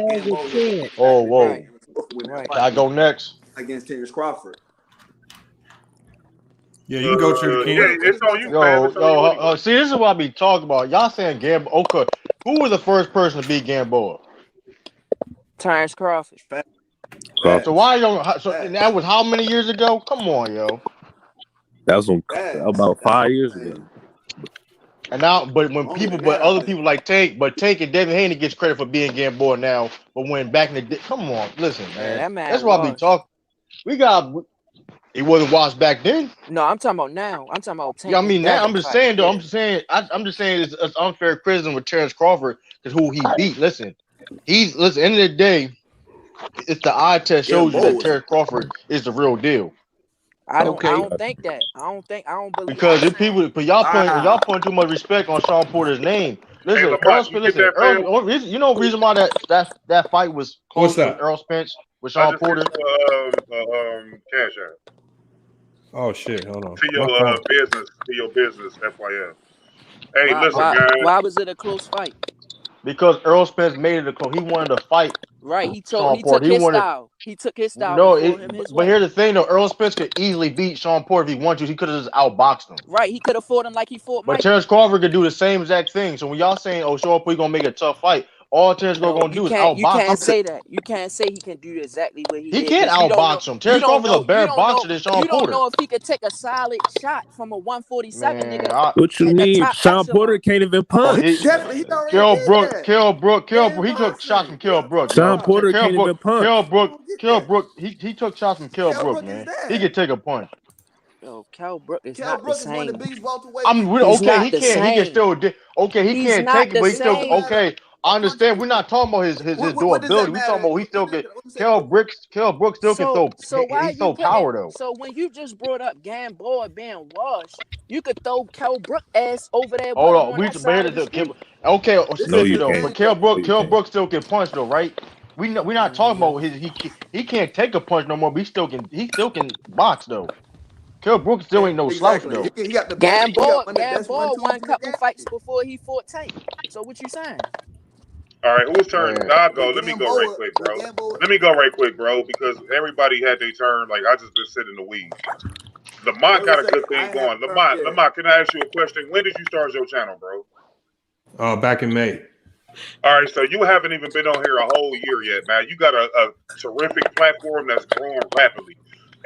Whoa. I go next against Terence Crawford. Yeah, you can go to the king. Yeah, it's on you. See, this is what I be talking about. Y'all saying Gamboa. Okay, who was the first person to beat Gamboa? Terence Crawford. So why you don't? So and that was how many years ago? Come on, yo. That was about 5 years ago. And now, but when Longer people, than but that, I other think. people like Tank and Devin Haney gets credit for being Gamboa now. But when back in the day, come on, listen, Man, man. that man That's why we washed. talk. He wasn't washed back then. No, I'm talking about now. I'm talking about Yeah, I Tank and mean now Devin I'm just fight. saying though. Yeah. I'm just saying it's unfair criticism with Terence Crawford because who he beat. Listen, at the end of the day, it's the eye test shows you Gamboa that was Terence Crawford is the real deal. I don't think that. I don't believe Because if people, but y'all wow. putting too much respect on Sean Porter's name. Hey, Listen, Lamont, you get that, fam? you know the reason why that fight was What's close was that? Errol Spence with I Sean just sent Porter. you Cash App Oh shit! Hold on. to My phone. your business, FYF. Hey, why listen, why guys. why was it a close fight? Because Errol Spence made it a close. He wanted to fight Right. He Sean took Porter. his style. He took his style No, and fought him his but way. here's the thing though. Errol Spence could easily beat Sean Porter if he wanted to. He could have just outboxed him. Right. He could have fought him like he fought But Mike. Terence Crawford could do the same exact thing. So when y'all saying, "Oh, Sean Porter gonna make a tough fight," all Terence Crawford gonna do is outbox. You can't say that. You can't say he can do exactly what he He did. can't 'Cause you don't know. outbox him. You Terence don't Crawford's a know. better You don't boxer know. than Sean You don't Porter. know if he could take a solid shot from a 147 Man, nigga What you at the mean? top Sean echelon. Porter can't even Oh, he punch. definitely he already did that. Kell Brook. Game He took shots from boxing. Kell Yeah, Brook, fuck Sean yo. nah. Porter can't even punch. Kell Brook. He took shots from Kell Kell Brook, Brook is man. that. He could take a punch. Yo, Kell Brook is Kell not the Brook is one of same. the biggest welterweights. He's Okay. not He the can't. He can same. still. Okay, he He's can't not take it, the but he still. same. Okay, I understand. We're not talking about his What does that durability. We matter? talking about he still can. Kell Brook still can throw. So why He you throw putting? power though. So when you just brought up Gamboa being washed, you could throw Kell Brook ass over there with Hold him on. on that side of the street. Okay, This No, is you Smithy the though, can't. but same thing. Kell Brook still can punch though, right? We're not talking about he can't take a punch no more, but he still can box though. Kell Brook still ain't no slouch Exactly. though. He got the best. He got one of the best Gamboa 1-2s won a in the couple game. fights before he fought Tank. So what you saying? All right, whose turn? Man. I'll go. But Let me go right Gamboa, quick, bro. Because everybody had their turn. Like I just been sitting in the weeds. Lamont got a good thing going. Lamont, can I ask you a question? When did you start your channel, bro? Back in May. All right, so you haven't even been on here a whole year yet, man. You got a terrific platform that's growing rapidly.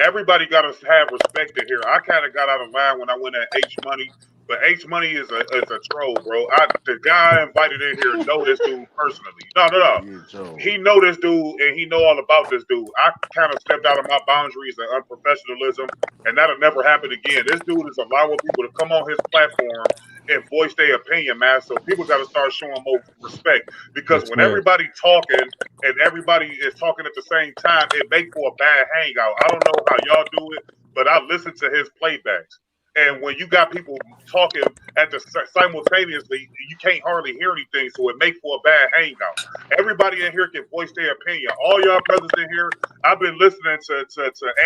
Everybody got to have respect in here. I kind of got out of line when I went at H Money, but H Money is a troll, bro. The guy I invited in here know this dude personally. No. He know this dude and he know all about this dude. I kind of stepped out of my boundaries and unprofessionalism, and that'll never happen again. This dude is allowing people to come on his platform and voice their opinion, man. So people got to start showing more respect because when everybody talking and everybody is talking at the same time, it make for a bad hangout. I don't know how y'all do it, but I listen to his playbacks. And when you got people talking at the simultaneously, you can't hardly hear anything, so it makes for a bad hangout. Everybody in here can voice their opinion. All y'all brothers in here, I've been listening to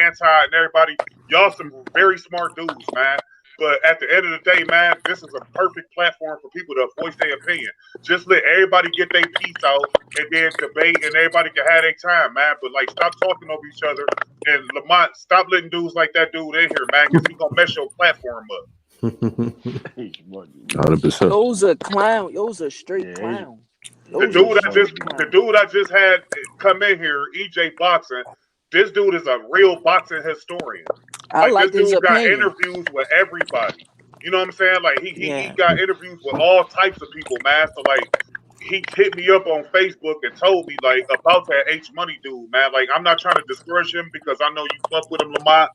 Anti and everybody. Y'all some very smart dudes, man. But at the end of the day, man, this is a perfect platform for people to voice their opinion. Just let everybody get their piece out and then debate and everybody can have their time, man. But like stop talking over each other. And Lamont, stop letting dudes like that dude in here, man, because he's gonna mess your platform up. 100%. Those are clown. Those are straight clown. The dude I just had come in here, EJ Boxing. This dude is a real boxing historian. I like this his dude got opinion. interviews with everybody. You know what I'm saying? Like he got interviews with all types of people, man. So like he hit me up on Facebook and told me like about that H Money dude, man. Like I'm not trying to discourage him because I know you fuck with him, Lamont.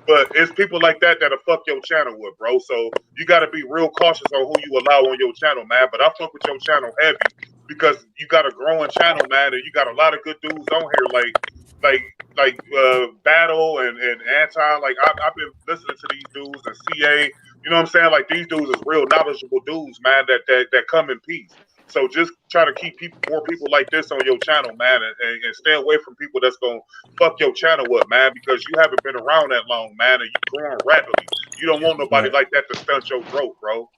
But it's people like that'll fuck your channel with, bro. So you got to be real cautious on who you allow on your channel, man. But I fuck with your channel heavy because you got a growing channel, man, and you got a lot of good dudes on here, like Battle and Anti. Like I've been listening to these dudes and CA. You know what I'm saying? Like these dudes is real knowledgeable dudes, man. That come in peace. So just try to keep more people like this on your channel, man, and stay away from people that's gonna fuck your channel up, man, because you haven't been around that long, man, and you growing rapidly. You don't want nobody like that to stunt your growth, bro.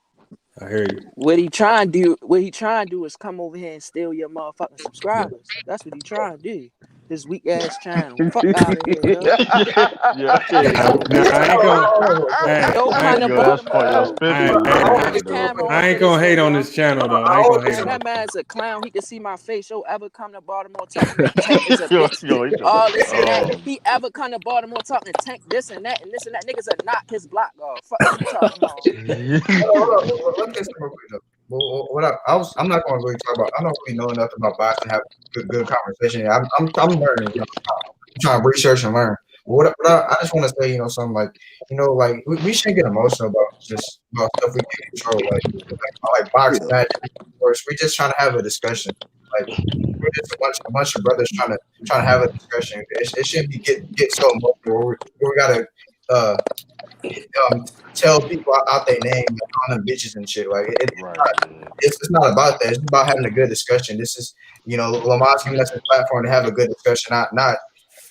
I hear you. What he trying to do is come over here and steal your motherfucking subscribers. That's what he trying to do. His weak ass channel. Fuck out of here, yo. Nah, I ain't gonna. Yo, come to Baltimore. Put his camera on I ain't for gonna this hate shit, on yo. this channel though. I ain't gonna hate Man, on that it. man's a clown. He can see my face. Yo, ever come to Baltimore talking that Tank is a bitch? All this and that. He ever come to Baltimore talking Tank this and that and this and that. Niggas are knock his block off. Fuck is you talking about? Hold on. Let me get some real quick though. Well, I'm not going to really talk about. I don't really know enough about boxing. Have good conversation. I'm learning. I'm trying to research and learn. I just want to say, something like, like we shouldn't get emotional about stuff we can't control, like boxing matches. Of course, we're just trying to have a discussion. Like we're just a bunch of brothers trying to have a discussion. It shouldn't be get so emotional where we gotta tell people out their name and call them bitches and shit. Like it's not about that. It's about having a good discussion. This is Lamar's giving us a platform to have a good discussion, not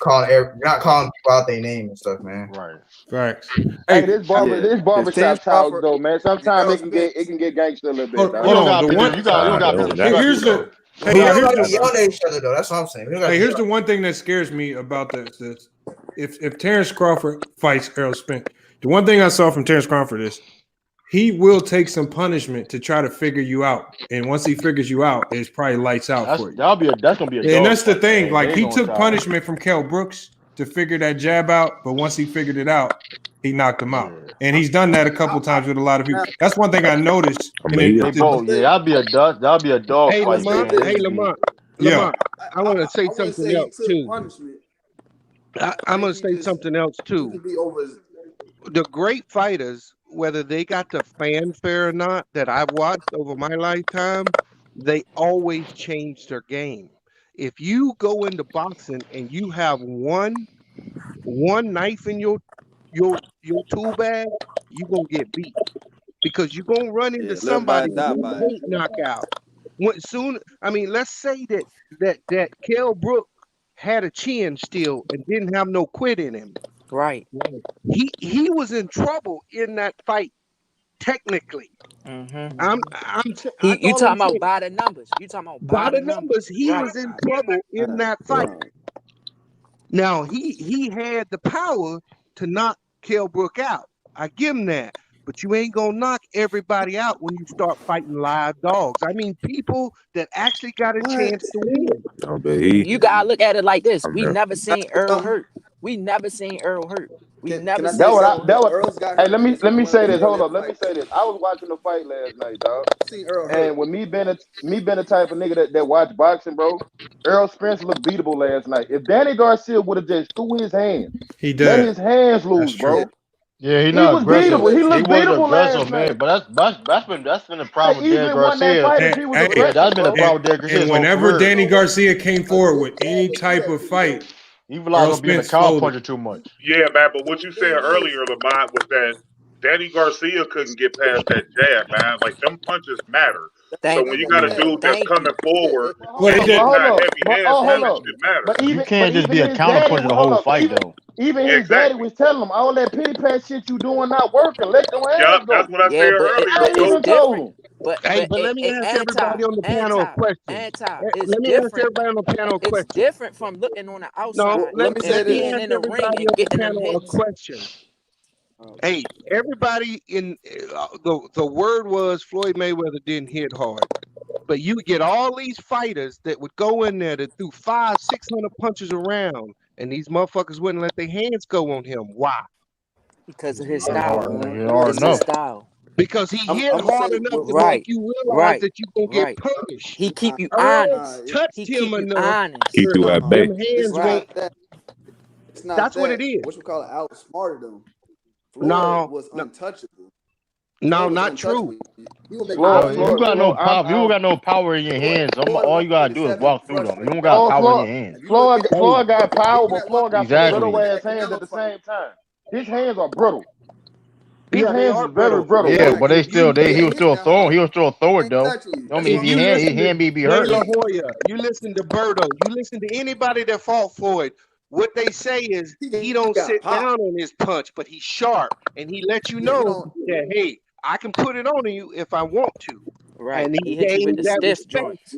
calling people out their name and stuff, man. Right. Facts. Hey, this barbershop talk though, man. Sometimes it can get gangster a little bit. Hold on. The one. Here's the. We don't gotta yell at each other though. That's what I'm saying. Hey, here's the one thing that scares me about this. If Terence Crawford fights Errol Spence, the one thing I saw from Terence Crawford is he will take some punishment to try to figure you out. And once he figures you out, it's probably lights out for you. That's gonna be a and that's the thing. Man. Like he took punishment from Kell Brooks to figure that jab out, but once he figured it out, he knocked him out. And he's done that a couple times with a lot of people. That's one thing I noticed. That'll be a dog Hey, fight. Lamont. I want to say something else too. I'm going to say something else too. The great fighters, whether they got the fanfare or not, that I've watched over my lifetime, they always change their game. If you go into boxing and you have one knife in your tool bag, you're gonna get beat because you're gonna run into somebody who can't knock out. Let's say that Kell Brook had a chin still and didn't have no quit in him. Right. He was in trouble in that fight, technically. Mm-hmm. You talking about by the numbers? You talking about by the numbers? He was in trouble in that fight. Now he had the power to knock Kell Brook out. I give him that. But you ain't gonna knock everybody out when you start fighting live dogs. I mean, people that actually got a chance to win. You gotta look at it like this. We never seen Errol hurt. We never seen Errol hurt. We never seen Errol hurt. Hey, let me say this. Hold up. Let me say this. I was watching the fight last night, dog. And with me being the type of nigga that watch boxing, bro, Errol Spence looked beatable last night. If Danny Garcia would have just threw his hands, let his hands loose, bro. Yeah, he was beatable. He looked beatable last man. night. But that's been a problem with Danny Garcia. That's been a problem with Danny Garcia. And whenever Danny Garcia came forward with any type of fight, he relied on being a cow puncher too much. Yeah, man. But what you said earlier, Lamont, was that Danny Garcia couldn't get past that jab, man. Like them punches matter. So when you got a dude that's coming forward, you can't just be a counter puncher the whole fight, though. Even his daddy was telling him, all that pity pat shit you doing not working. Let them hands go. That's what I said earlier. I even told him. But let me ask everybody on the panel a question. Let me ask everybody on the panel a question. It's different from looking on the outside. No, let me say being in the ring and getting them a question. Hey, everybody in the word was Floyd Mayweather didn't hit hard, but you get all these fighters that would go in there that threw 500-600 punches around, and these motherfuckers wouldn't let their hands go on him. Why? Because of his style. His style. Because he hit hard enough to make you realize that you're gonna get punished. He keep you honest. Touched him enough. Keep you at bay. That's what it is. What you call it? Outsmarted him. No, was untouchable. No, not true. You got no power. You don't got no power in your hands. All you gotta do is walk through them. You don't got power in your hands. Floyd got power, but Floyd got brittle ass hands at the same time. His hands are brittle. His hands are very brittle. Yeah, but he was still throwing. He was still throwing though. I mean, his hand may be hurt. La Hoya, you listen to Berto. You listen to anybody that fought Floyd. What they say is he don't sit down on his punch, but he's sharp, and he lets you know that, hey, I can put it on you if I want to. Right. And he hit you with gained the that stiff respect. joints.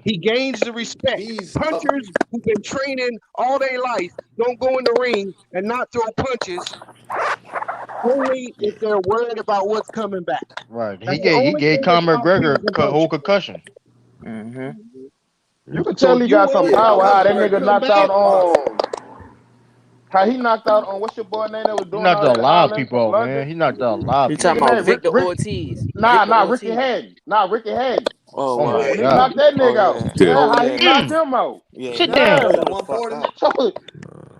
He gains the respect. Punchers who've been training all their life don't go in the ring and not throw punches only if they're worried about what's coming back. Right. That's He the only gave thing Conor that stops McGregor people from a whole punching. concussion. You can So tell if he you got some worried power. about How that what's nigga gonna come knocked out back, how he knocked out on what's your boy name that was He doing knocked all out a that lot of hollering people from out, man. London? He knocked out a lot You of people. talking about Victor Rick, Ortiz? Ricky Hatton. Ricky Hatton. Oh, Oh my When he God. knocked that nigga out. Yeah. Yeah, how he knocked him out. Yeah, Sit he down. knocked him the fuck out. So,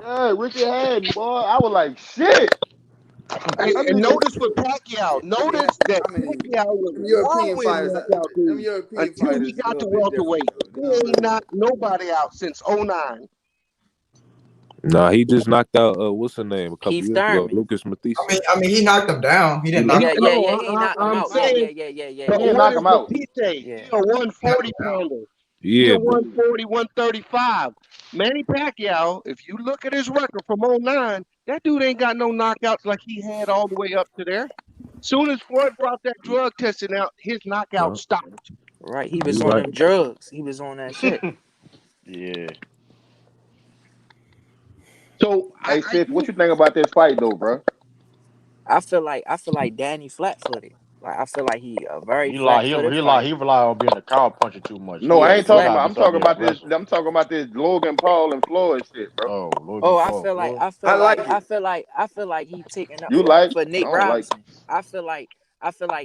yeah, Ricky Hatton, boy. I was like, shit. And notice with Pacquiao, notice that Pacquiao was Them European wallowing fighters, knockout them dude European until he fighters a got to little bit different, welterweight. though. He You know what I ain't mean? knocked nobody out since 09. Nah, he just knocked out what's her name a couple Keith years ago, Thurman. Lucas Matisse. I mean, he knocked him down. He didn't knock him Yeah, out. yeah, No, yeah. He ain't knock him I'm out. Yeah, saying, yeah, yeah, yeah, yeah, but He yeah. didn't what knock is him out. Matisse? Yeah. He a 140 pounder. He Yeah, a but 140, 135. Manny Pacquiao, if you look at his record from 09, that dude ain't got no knockouts like he had all the way up to there. Soon as Floyd brought that drug testing out, his knockout stopped. Right. He was you on right. them drugs. He was on that shit. Yeah. So Hey, Sis, what you think about this fight, though, bro? I feel like Danny flat-footed. Like I feel like he a very He flat-footed fighter. rely on being a cow puncher too much. No, I ain't He talking gotta about. be I'm talking something about this. aggressive. I'm talking about this Logan Paul and Floyd shit, bro. Oh, Logan Oh, I Paul, feel like Floyd. I feel like I feel like he taking up You like? for I Nate don't like. Robinson. I feel like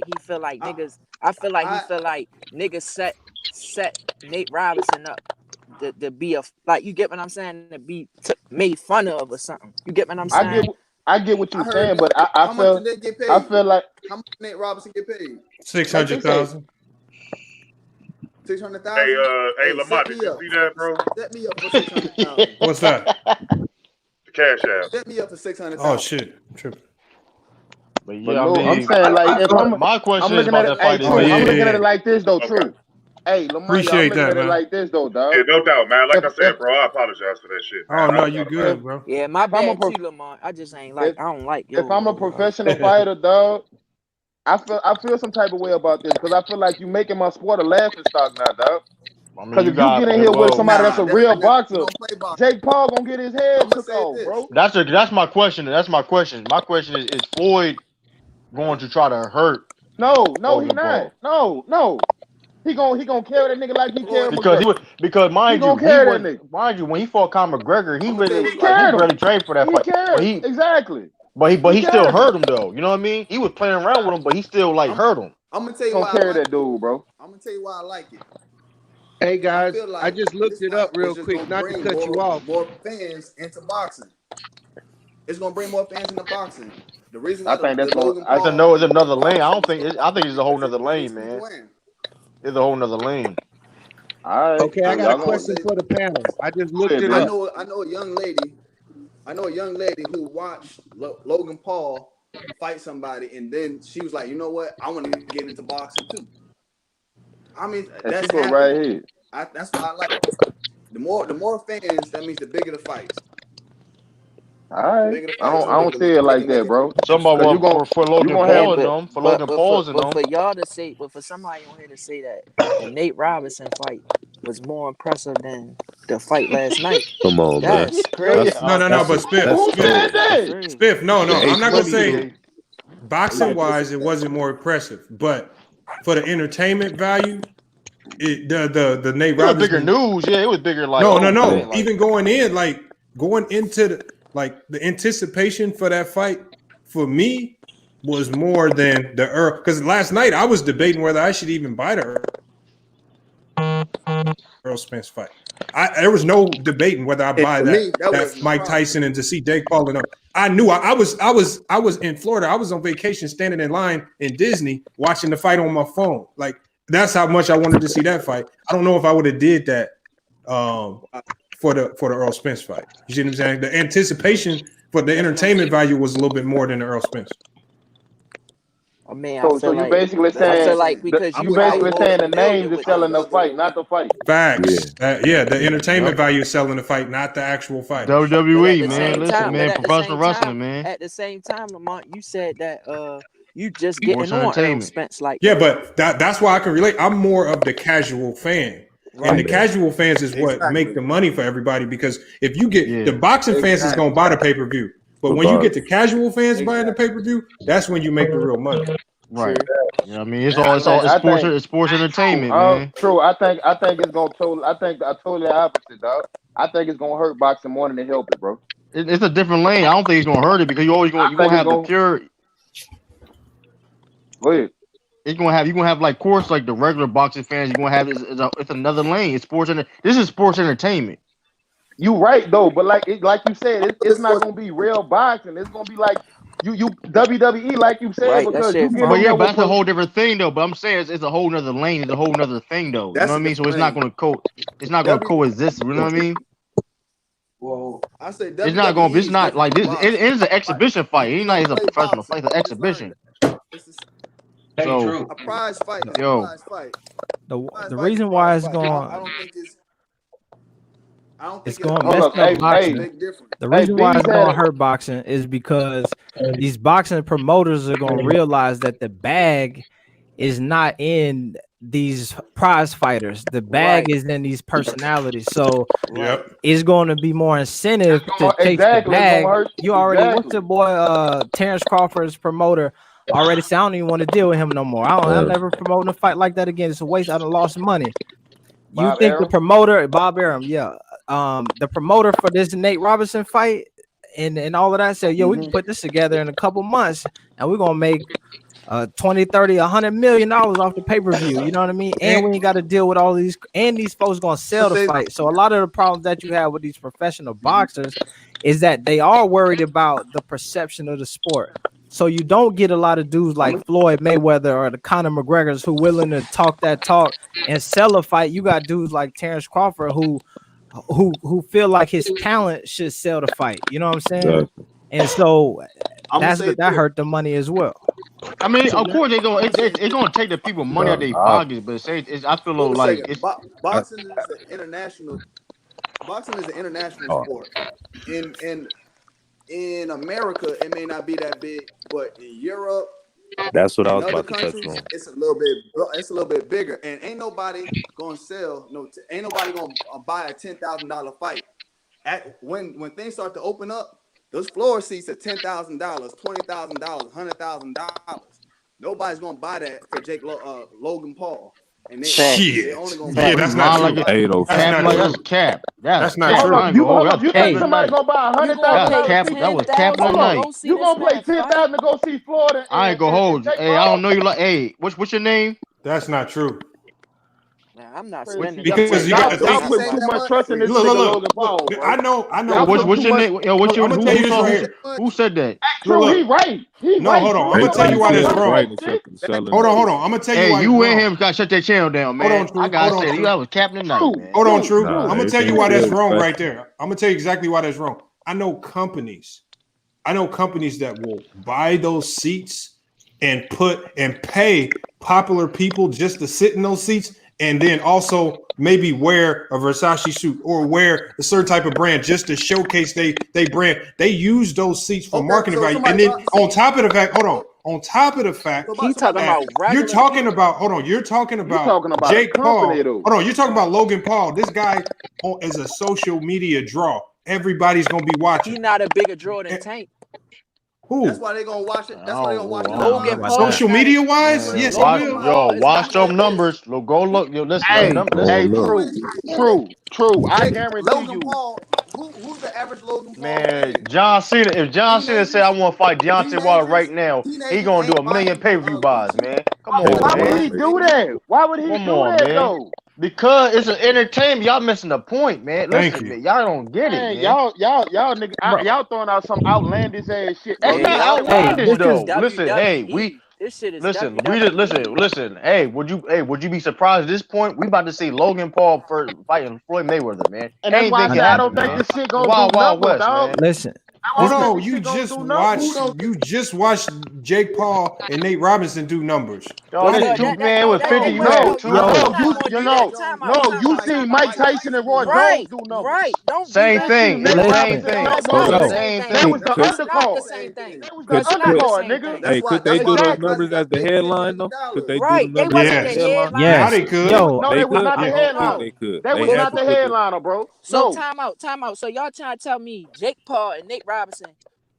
he feel like niggas. I feel like he feel like niggas set Nate Robinson up to be a, like, you get what I'm saying, to be made fun of or something. You get what I'm saying? I get what I you're heard saying, that. but How much did they get paid? I feel like How much did Nate Robinson get paid? 600,000. 600,000. Hey, Lamont, did you see that, bro? Set me up for 600,000. What's that? The Cash App. Set me up for 600,000. Oh shit, I'm tripping. But But yeah, no, I mean, I'm saying like if my question I'm is looking about at it, that fight. hey, Is True, I'm looking yeah. at it like this though, True. Hey, Lamont, I'm Appreciate looking that, at it man. like this though, dog. Yeah, no doubt, man. Like I said, If- bro, I apologize for that shit, man. Oh no, I you thought about good, it. bro. Yeah, my If I'm a bad too, Lamont. I just ain't like, if I don't like yo. if I'm a professional fighter, dog, I feel some type of way about this because I feel like you making my sport a laughing stock now, dog. I mean, Because you if you get in here with somebody that's a real boxer, Jake Paul gonna get his head took off, bro. That's my question. That's my question. My question is Floyd going to try to hurt No, he Logan not. Paul? No. He gonna carry that nigga like he carried McGregor. Because He gonna carry that nigga. when he fought Conor McGregor, he carried him. barely trained for that He fight. carried exactly. But he He still carried him. hurt him though. You know what I mean? He was playing around with him, but he still hurt him. I'm gonna tell you Gonna why carry I like that dude, bro. I'm gonna tell you why I like it. Hey guys, feel like I just looked it up real quick, not to cut you off. More fans into boxing. It's gonna bring more fans into boxing. The reason I think that's Logan gonna. Paul, It's another lane. I think it's a whole nother lane, man. It's a whole nother lane. All right. Okay, I got a question for the panel. I just looked it up. I know a young lady who watched Logan Paul fight somebody, and then she was like, you know what? I want to get into boxing too. I mean, that's right here. That's why I like it. The more fans, that means the bigger the fights. All right. I don't see it like that, bro. Somebody for Logan Paul and them, for Logan Paul's and them. But for y'all to say, but for somebody on here to say that the Nate Robinson fight was more impressive than the fight last night. Come on, man. That's crazy. No, but Spiff, no, I'm not gonna say boxing wise it wasn't more impressive, but for the entertainment value, the Nate Robinson, bigger news. Yeah, it was bigger. Like no. Like, Even going into the anticipation for that fight for me was more than the Errol. Because last night I was debating whether I should even buy the Errol Spence fight. There was no debating whether I buy that Mike Tyson and to see Jake Paul and I knew I was in Florida. I was on vacation, standing in line in Disney, watching the fight on my phone. Like that's how much I wanted to see that fight. I don't know if I would have did that for the Errol Spence fight. You see what I'm saying? The anticipation for the entertainment value was a little bit more than the Errol Spence. Oh man, so you basically saying I feel like because you basically saying the names is selling the fight, not the fight. Facts. The entertainment value is selling the fight, not the actual fight. WWE, man. Listen, man, professional wrestling, man. At the same time, Lamont, you said that you just getting on Errol Spence like but that's why I can relate. I'm more of the casual fan. And the casual fans is what make the money for everybody, because if you get the boxing fans is going to buy the pay-per-view, but when you get the casual fans buying the pay-per-view, that's when you make the real money. Right. You know what I mean? It's sports entertainment, man. True. I think it's gonna totally opposite, dog. I think it's gonna hurt boxing more than it help it, bro. It's a different lane. I don't think it's gonna hurt it because you're gonna have the pure. Go ahead. You're gonna have like, course, like the regular boxing fans. You're gonna have it's another lane. It's sports. This is sports entertainment. You right though, but like you said, it's not gonna be real boxing. It's gonna be like you WWE, like you said, Right, because you But yeah, but that's a whole different thing though. But I'm saying it's a whole nother lane. It's a whole nother thing though. You know what I mean? So it's not gonna coexist. You know what I mean? Well, I say it's not gonna. It's not like this. It is an exhibition fight. It's a professional fight. It's an exhibition. So a prize fight. Yo, the reason why it's going, I don't think it's going to mess up boxing. The reason why it's going to hurt boxing is because these boxing promoters are going to realize that the bag is not in these prize fighters. The bag is in these personalities. So it's going to be more incentive to take the bag. You already, what's the boy, Terence Crawford's promoter already said, I don't even want to deal with him no more. I'm never promoting a fight like that again. It's a waste. I done lost money. You think the promoter, Bob Arum, the promoter for this Nate Robinson fight and all of that said, yo, we can put this together in a couple months and we're gonna make 20, 30, $100 million off the pay-per-view. You know what I mean? And we ain't got to deal with all these, and these folks gonna sell the fight. So a lot of the problems that you have with these professional boxers is that they are worried about the perception of the sport. So you don't get a lot of dudes like Floyd Mayweather or the Conor McGregors who willing to talk that talk and sell a fight. You got dudes like Terence Crawford who feel like his talent should sell the fight. You know what I'm saying? Exactly. And so that hurt the money as well. I mean, of course it's gonna take the people money out of their pockets, but I feel like boxing is an international. Boxing is an international sport. In America, it may not be that big, but in Europe, that's what I was about to touch on. It's a little bit bigger, and ain't nobody gonna sell. Ain't nobody gonna buy a $10,000 fight. When things start to open up, those floor seats are $10,000, $20,000, $100,000. Nobody's gonna buy that for Logan Paul. And they only gonna buy that's not true. That's cap. That's not true. You think somebody's gonna buy $100,000? That was cap on the night. You gonna pay $10,000 to go see Florida? I ain't gonna hold you. Hey, I don't know you like. Hey, what's your name? That's not true. Nah, I'm not spending because you got to think. Put too much trust in this Logan Paul. I know. What's your name? What's your who said that? True, he right. Hold on. I'm gonna tell you why that's wrong. Hold on. I'm gonna tell you why. Hey, you and him gotta shut that channel down, man. I gotta say, that was capping tonight, man. Hold on, True. I'm gonna tell you why that's wrong right there. I'm gonna tell you exactly why that's wrong. I know companies that will buy those seats and pay popular people just to sit in those seats, and then also maybe wear a Versace suit or wear a certain type of brand just to showcase they brand. They use those seats for marketing value. And then on top of the fact, he's talking about you're talking about Jake Paul. Hold on, you're talking about Logan Paul. This guy is a social media draw. Everybody's gonna be watching. He's not a bigger draw than Tank. Who? That's why they're gonna watch it. That's why they're gonna watch it. Logan Paul. Social media wise, yes, watch them numbers. Go look. Yo, listen. Hey, true. I guarantee Logan Paul. Who's the average Logan Paul? Man, John Cena. If John Cena said I want to fight Deontay Wilder right now, he gonna do 1 million pay-per-view buys, man. Come on, Why would he do that? Why would he do that though? Because it's an entertainment. Y'all missing the point, man. Listen, man, y'all don't get it, man. Y'all niggas, y'all throwing out some outlandish ass shit. That's not outlandish though. Listen, listen. Hey, would you be surprised at this point? We about to see Logan Paul fighting Floyd Mayweather, man. And that's why I don't think this shit gonna do nothing, dog. Listen, Hold on, you just watched Jake Paul and Nate Robinson do numbers. Yo, this two man with 50. You seen Mike Tyson and Roy Jones do numbers. Right. Don't same thing. Same thing. They was the undercard. They was the undercard, nigga. Hey, could they do those numbers as the headline though? Could they do the numbers as the headline? Yes. They could. No, they was not the headline. They could. That was not the headliner, bro. So time out. So y'all trying to tell me Jake Paul and Nate Robinson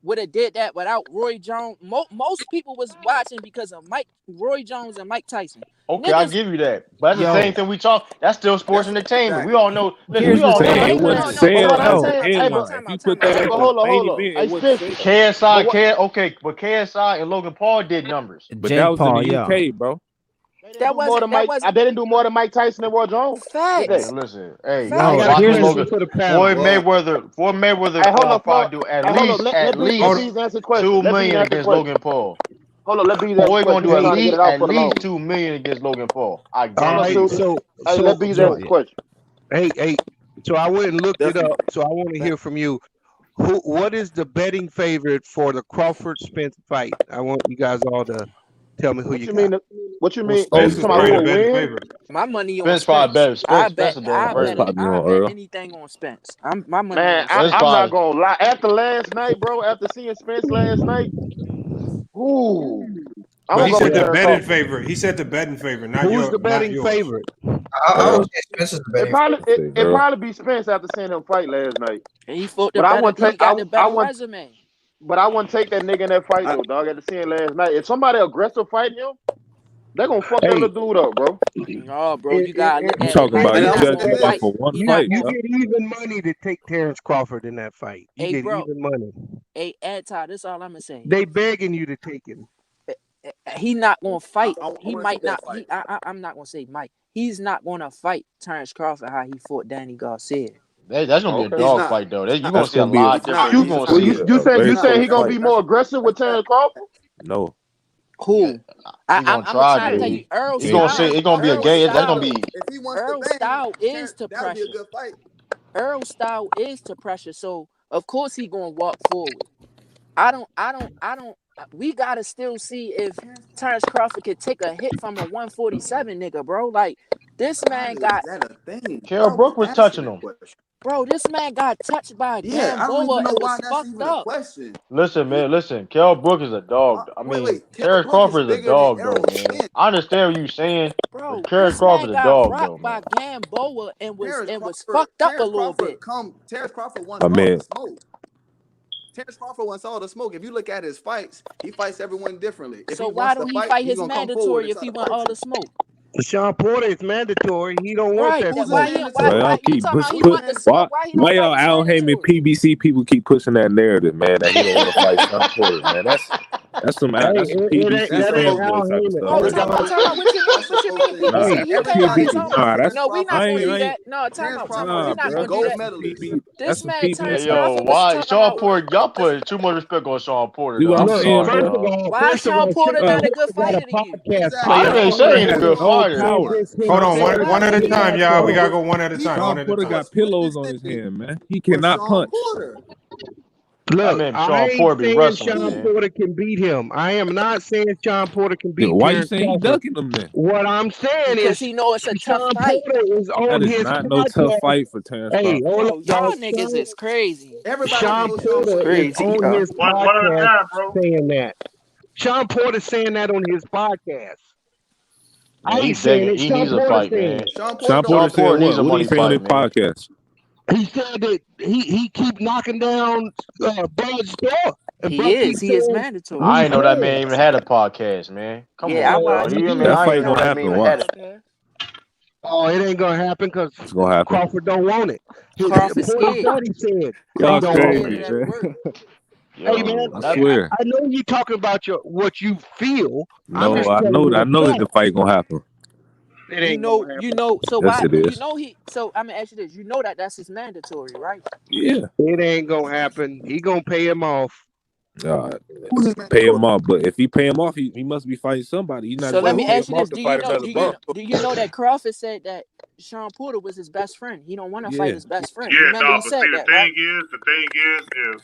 would have did that without Roy Jones? Most people was watching because of Roy Jones and Mike Tyson. Okay, I'll give you that. But that's the same thing we talk. That's still sports entertainment. We all know. Listen, Hold on. KSI, okay, but KSI and Logan Paul did numbers. But that was in the UK, bro. They didn't do more than Mike Tyson and Roy Jones. Facts. Listen, hey, here's Logan. Floyd Mayweather, do at least 2 million against Logan Paul. Hold on, let me Floyd gonna do at least 2 million against Logan Paul. I guarantee. Let me ask a question. Hey, so I went and looked it up. So I want to hear from you. What is the betting favorite for the Crawford Spence fight? I want you guys all to tell me who you got. What you mean? My money on Spence. Spence. Better. I bet anything on Spence. My money. Man, I'm not gonna lie. After last night, bro. After seeing Spence last night, he said the betting favorite. He said the betting favorite. Not Who's the betting favorite? I would say Spence is the betting favorite. It probably be Spence after seeing him fight last night. And he fought the better resume. But I wouldn't take that nigga in that fight though, dog. After seeing last night, if somebody aggressive fighting him, they're gonna fuck that little dude up, bro. No, bro, you got. You talking about you judging that for one fight? You get even money to take Terence Crawford in that fight. You get even money. Hey, Todd, that's all I'm gonna say. They begging you to take him. He not gonna fight. He might not. I'm not gonna say Mike. He's not gonna fight Terence Crawford how he fought Danny Garcia. That's gonna be a dog fight though. You're gonna see a lot different. You say he gonna be more aggressive with Terence Crawford? No. Cool. I'm trying to tell you, Errol. He's gonna say it's gonna be a game. That's gonna be. Errol's style is to pressure. Errol's style is to pressure. So of course he gonna walk forward. I don't. We gotta still see if Terence Crawford could take a hit from a 147 nigga, bro. Like this man got. Carol Brook was touching him. Bro, this man got touched by a Gamboa and was fucked up. Listen, man, listen. Carol Brook is a dog. I mean, Terence Crawford is a dog, though, man. I understand what you're saying. Bro, Terence Crawford is a dog, though, man. By Gamboa and was fucked up a little bit. Terence Crawford wants all the smoke. Terence Crawford wants all the smoke. If you look at his fights, he fights everyone differently. So why don't he fight his mandatory if he want all the smoke? Sean Porter is mandatory. He don't want that. Why y'all Al Heyman PBC people keep pushing that narrative, man? That he don't want to fight Sean Porter, man. That's some PBC fans. No, we not gonna do that. No, time out. We're not gonna do that. This man, yo, why Sean Porter? Y'all put too much respect on Sean Porter. Why is Sean Porter not a good fighter to you? I ain't saying a good fighter. Hold on, one at a time, y'all. We gotta go one at a time. Sean Porter got pillows on his hand, man. He cannot punch. Look, I ain't saying Sean Porter can beat him. I am not saying Sean Porter can beat him. Why you saying he ducking him then? What I'm saying is he know it's a tough fight. That is not no tough fight for Terence Crawford. Y'all niggas is crazy. Sean Porter is on his podcast saying that. Sean Porter saying that on his podcast. I ain't saying it. He needs a fight, man. Sean Porter needs a money fight, podcast. He said that he keep knocking down Bud's door. He is mandatory. I didn't know that man even had a podcast, man. Come on, that fight gonna happen. Watch. Oh, it ain't gonna happen because Crawford don't want it. Crawford scared. He said, y'all crazy, man. Hey man, I swear. I know you talking about what you feel. No, I know that the fight gonna happen. It ain't you know. So yes, why? It is. You know So I'm gonna ask you this. You know that's his mandatory, right? Yeah. It ain't gonna happen. He gonna pay him off. Pay him off, but if he pay him off, he must be fighting somebody. He's not. So let me ask you this: Do you know that Crawford said that Sean Porter was his best friend? He don't want to fight his best friend. Yeah, remember he but said see, that. The thing is,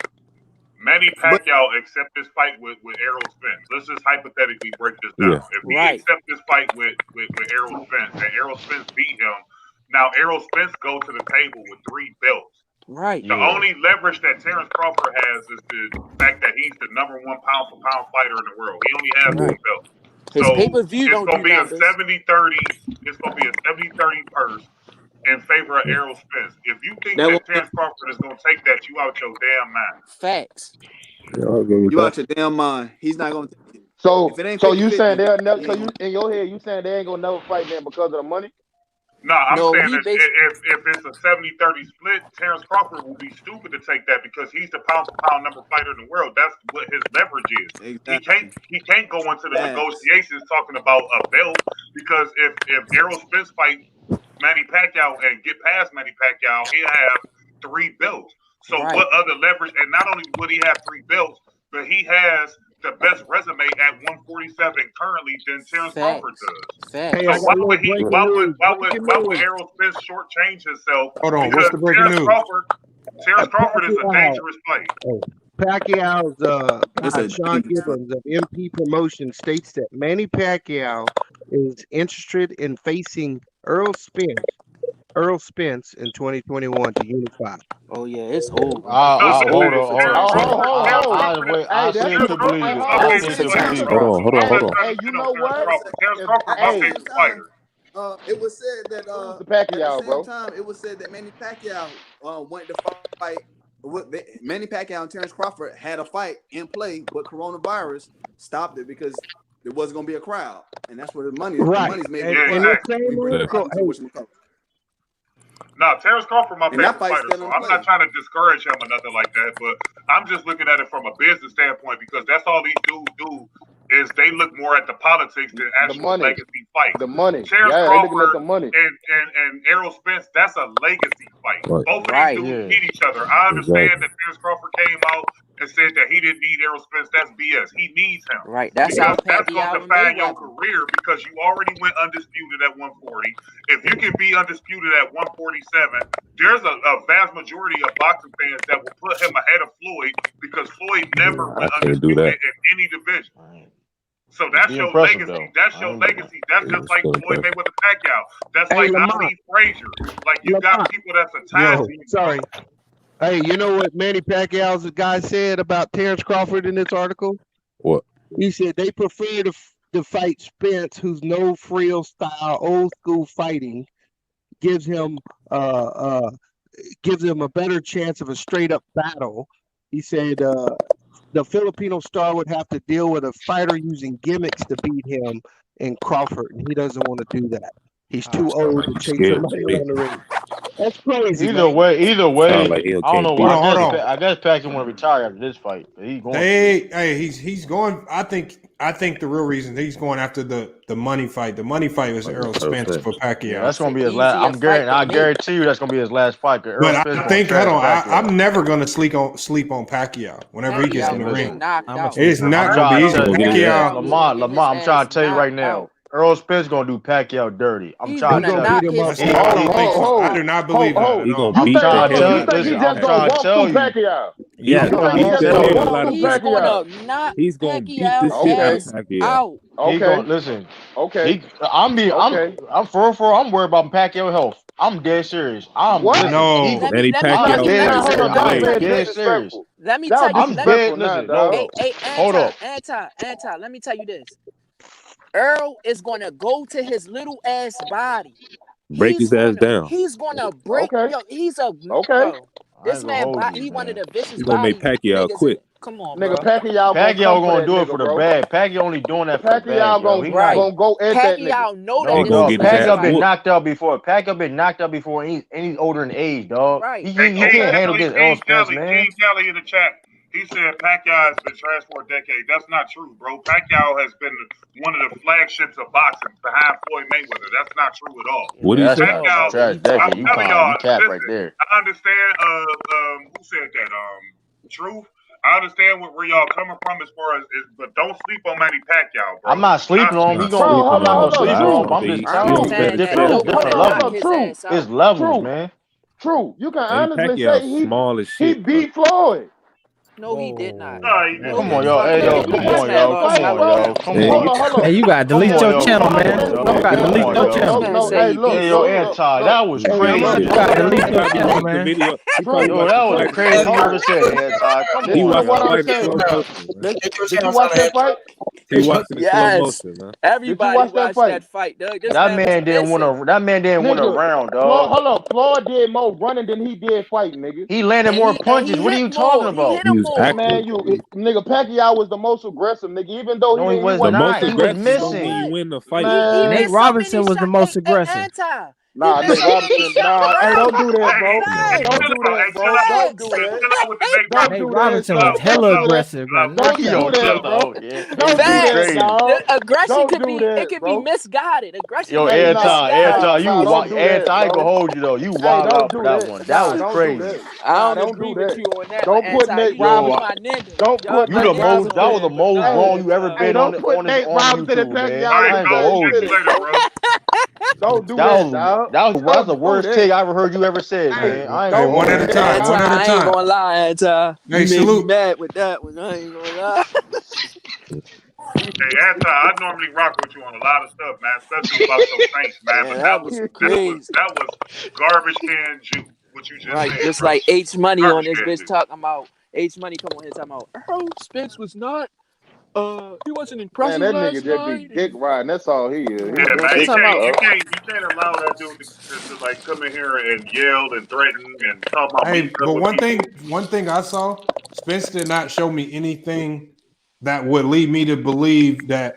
Manny Pacquiao accept this fight with Errol Spence. Let's just hypothetically break this down. If he accept this fight with Errol Spence and Errol Spence beat him, now Errol Spence go to the table with 3 belts. Right. The only leverage that Terence Crawford has is the fact that he's the #1 pound-for-pound fighter in the world. He only has 3 belts. His So pay-per-view it's don't gonna do be a numbers. 70-30. It's gonna be a 70-30 purse in favor of Errol Spence. If you think that Terence Crawford is gonna take that, you out your damn mind. Facts. You out your damn mind. He's not gonna take it. So If it ain't you 50-50, saying they'll never? he So ain't you gonna- in your head, you saying they ain't gonna never fight them because of the money? No, I'm No, saying he that if it's a 70-30 split, Terence Crawford will be stupid to take that because he's the pound-for-pound number fighter in the world. That's what his leverage is. Exactly. He can't go into the Facts. negotiations talking about a belt because if Errol Spence fight Manny Pacquiao and get past Manny Pacquiao, he'll have 3 belts. So what other leverage? And not only would he have 3 belts, but he has the best resume at 147 currently than Terence Crawford does. Hey, So why would Errol Spence shortchange himself? Hold on, Because what's the breaking news? Terence Crawford is a dangerous fight. Pacquiao's It's guy, a Sean dangerous fight. Gibbons of MP Promotion states that Manny Pacquiao is interested in facing Errol Spence in 2021 to unify. Oh yeah, it's over. Hold on. Wait, I Hey, seem to believe it. hold I on. seem to believe it. Hold on. Hey, you know what? Terence Crawford, my Hey, favorite fighter. It was said that the Pacquiao, at the bro. same time, it was said that Manny Pacquiao wanted to fight. Manny Pacquiao and Terence Crawford had a fight in play, but coronavirus stopped it because there wasn't going to be a crowd, and that's where the money's made. And the same article, No, Terence Crawford, my And that favorite fight's fighter. still So in I'm not play. trying to discourage him or nothing like that, but I'm just looking at it from a business standpoint because that's all these dudes do is they look more at the politics than actual money. legacy fight. The money. Terence Yeah, they looking at Crawford the money. and Errol Spence, that's a legacy fight. Right. Both of these dudes need each other. I understand that Terence Crawford came out and said that he didn't need Errol Spence. That's BS. He needs him. Right. That's how Because that's Pacquiao going to and define your Mayweather. career because you already went undisputed at 140. If you can be undisputed at 147, there's a vast majority of boxing fans that will put him ahead of Floyd because Floyd never went I can't do undisputed that. in any division. So that's your impressive, legacy. though. That's your legacy. That's just like still Floyd impressive. Mayweather Pacquiao. That's Hey, like Lamont. Ali Frazier. Like you got people that's attached to you. sorry. Hey, you know what Manny Pacquiao's guy said about Terence Crawford in this article? What? He said they prefer to fight Spence, who's no frill style, old school fighting, gives him a better chance of a straight up battle. He said the Filipino star would have to deal with a fighter using gimmicks to beat him in Crawford, and he doesn't want to do that. He's too old to chase Scared somebody me. around the ring. That's crazy. Either man. way, Sound like he I don't know. can't beat Hold him. on. I guess Pacquiao want to retire after this fight. But he's going. He's going. I think the real reason he's going after the money fight. The money fight was Errol Spence for Pacquiao. Yeah, that's going to be his last. I guarantee you that's going to be his last fight. But I think I'm never going to sleep on Pacquiao whenever he gets in the ring. It is not going to be easy. Pacquiao, Lamont, I'm trying to tell you right now. Errol Spence going to do Pacquiao dirty. I'm trying to tell you. I do not believe that. He gonna You beat think the he hell. just gonna walk through Pacquiao? Yeah, You think he just gonna walk through He's Pacquiao? gonna knock He's gonna beat the Pacquiao shit out of ass Pacquiao. out. He gonna listen. Okay. I'm worried about Pacquiao health. I'm dead serious. What? No. Manny Pacquiao is dead serious. Let me tell you. I'm dead. Listen, Hey, hold up. Anti, let me tell you this. Errol is gonna go to his little ass body. break his ass down. He's gonna break. Okay. Yo, he's a Okay. bro. This man, he one of the vicious He's gonna make body Pacquiao niggas. quit. Come on, Nigga, bro. Pacquiao gonna do it for the bro. bag. Pacquiao only doing that for the bag. Pacquiao gonna go at that nigga. Pacquiao know No, that. gonna dog. get his ass Pacquiao been whooped. knocked out before. Pacquiao been knocked out before, and he's older in age, dog. Right. He can't handle this Errol Spence, man. King Kelly in the chat. He said Pacquiao has been trashed for a decade. That's not true, bro. Pacquiao has been one of the flagships of boxing behind Floyd Mayweather. That's not true at all. What do you say? Pacquiao, Trash I'm decade. You telling y'all, cap listen, right there. I understand. Who said that? Truth. I understand where y'all coming from as far as, but don't sleep on Manny Pacquiao, bro. I'm not sleeping on him. Not He gonna. sleeping I'm not on gonna sleep him. on him. I'm just telling you, saying it's that different nobody levels. knock his ass out. It's levels, man. True. You can Manny honestly Pacquiao say small as he shit. beat Floyd. No, he did not. No, he No, didn't. Come on, yo. Hey, yo. Come on, yo. Come on, yo. Come Hey, on. hey, you gotta Come delete on, your yo. channel, Come man. on, You yo. gotta Come delete on, your yo. channel. Hey, look, yo, anti. That was crazy. You gotta delete your Probably channel, watched the man. video. He Yo, probably watched that the was the fight. craziest thing you ever said, anti. Come He on, watched the yo. fight in slow motion, man. Did you watch that fight? He watched it in slow Yes, motion, man. everybody watch that watched fight? that fight, Doug. This That man was man didn't win pissing. a. That man didn't win a Nigga, round, Floyd, dog. hold up. Floyd did more running than he did fighting, nigga. He landed more punches. What are you talking He hit about? He him was more. active. Man, nigga, Pacquiao was the most aggressive, nigga. Even though No, he he was The wasn't most not. He was aggressive So don't mean you missing. what? win the fight. He man. Nate missed so Robinson many was the shots. most aggressive. He Nah, missed Nate so many Robinson. shots. Nah, hey, don't do that, Bro, bro. Come on, Don't man. do that, Hey, bro. Don't do that. chill out with the Nate Don't Nate do Robinson. that, Robinson dog. was hella Don't do that. aggressive. Don't Knock it do Yo, out. that, chill bro. out, yeah. Don't do He that, Facts. crazy. dog. The aggression Don't could do be that, be bro. misguided. Aggression Yo, could be Hey, nah, misguided. don't do that, I ain't gonna bro. hold you though. You Hey, wild don't out for do that that. one. That Nah, was don't do crazy. that. I Nah, don't don't agree do with that. you on that one, Don't put Anti. Nate You know you Yo, Robinson. my nigga. Don't Y'all put you my the Nate niggas most. on That was Robinson. the here, but most nah, Hey, wrong you ever Anti. hey, been don't on put Nate on Robinson and YouTube, man. Pacquiao All in I right, the ain't gonna no, same hold catch you. you sentence, later, bro. bro. Don't do That that, was dog. that's the Don't do worst that. take I ever heard you ever said, Hey, man. I ain't Hey, gonna don't one put at hold a you. Nate time. Anti, One at a I ain't time. gonna lie, Anti. You Hey, made me salute. mad with that one. I ain't gonna lie. Hey, Anti, I normally rock with you on a lot of stuff, man, especially about your Saints, man. Man, But that was crazy. that was garbage can juice. What you just Right, said, just bro. like H Money on Garbage this can bitch juice. talking about H Money come on here talking about Errol Spence was not he wasn't man, impressive that nigga last just be night. dick riding. That's all he is. He Yeah, Man, just man, they a talking about you can't allow that dude to like come in here and yell and threaten and talk about Hey, meeting up but with people. one thing I saw, Spence did not show me anything that would lead me to believe that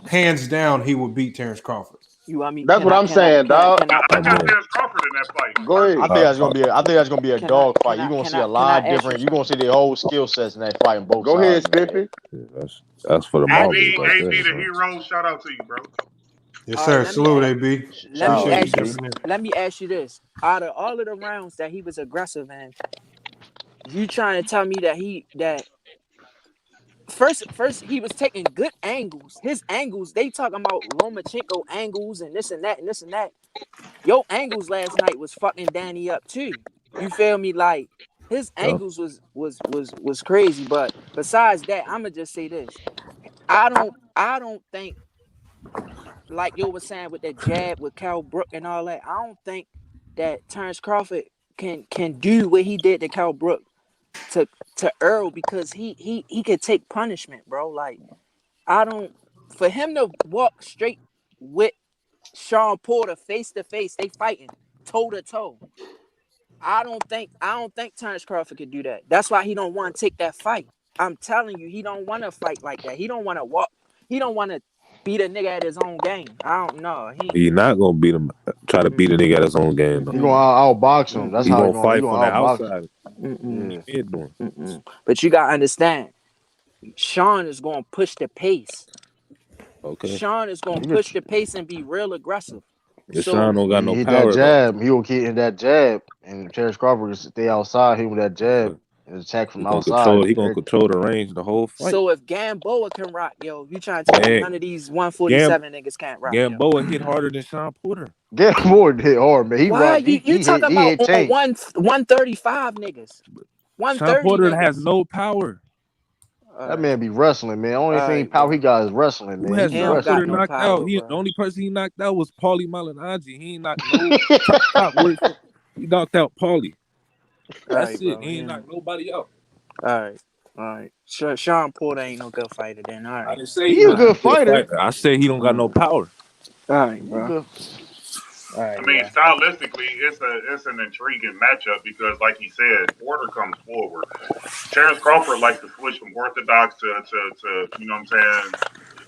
hands down he would beat Terence Crawford. you want me That's what I'm saying, dog. I Come got on. Terence Crawford in that fight. Go ahead. I think that's gonna be. I think that's gonna be a can I dog fight. can You're I gonna can see I a can I lot ask you different. You're gonna see the whole skill sets in that fight on both Go ahead, sides, man. Spiffy. That's for the AB, marbles right there, the man. hero. Shout out to you, bro. Yes, all right, sir. Salute, AB. let me Shout out, Appreciate you ask you AB. jumping in. let me ask you this. Out of all of the rounds that he was aggressive in, you trying to tell me that first he was taking good angles. His angles, they talking about Lomachenko angles and this and that and this and that. Your angles last night was fucking Danny up too. You feel me? Like his Yep. angles was crazy. But besides that, I'ma just say this. I don't think, like you were saying with that jab with Cal Brook and all that, I don't think that Terence Crawford can do what he did to Cal Brook to Errol, because he could take punishment, bro. Like I don't, for him to walk straight with Sean Porter face to face, they fighting toe to toe. I don't think Terence Crawford could do that. That's why he don't want to take that fight. I'm telling you, he don't want to fight like that. He don't want to walk. He don't want to beat a nigga at his own game. I don't know. He not gonna beat him. Try to beat a nigga at his own game. You gonna outbox him. That's He how gonna you fight from the gonna outbox him. outside. Yeah. But you gotta understand, Sean is gonna push the pace. Okay. Sean is gonna push the pace and be real aggressive. If Sean don't got He no hit power that though. jab. He will keep hitting that jab, and Terence Crawford will stay outside. Hit with that jab and attack from He gonna outside. control the range the whole fight. So if Gamboa can rock, yo, you trying to tell me Man, none of these 147 niggas can't rock, yo? Gamboa hit harder than Sean Porter. Gamboa hit hard, man. He Why rocked. you talking about hit on Tank. 135 niggas? Sean 130 Porter niggas. has no power. That man be wrestling, man. Only thing power he got is wrestling, Who man. has He be Sean wrestling. Porter knocked out? The only person he knocked out was Paulie Malignaggi. He ain't knocked no top work. He knocked out Paulie. That's it. He ain't knocked nobody out. All right. Sean Porter ain't no good fighter then. All right. I didn't say he a good fighter. I say he don't got no power. All right, bro. I mean, stylistically, it's an intriguing matchup because, like he said, Porter comes forward. Terence Crawford likes to switch from orthodox to you know what I'm saying,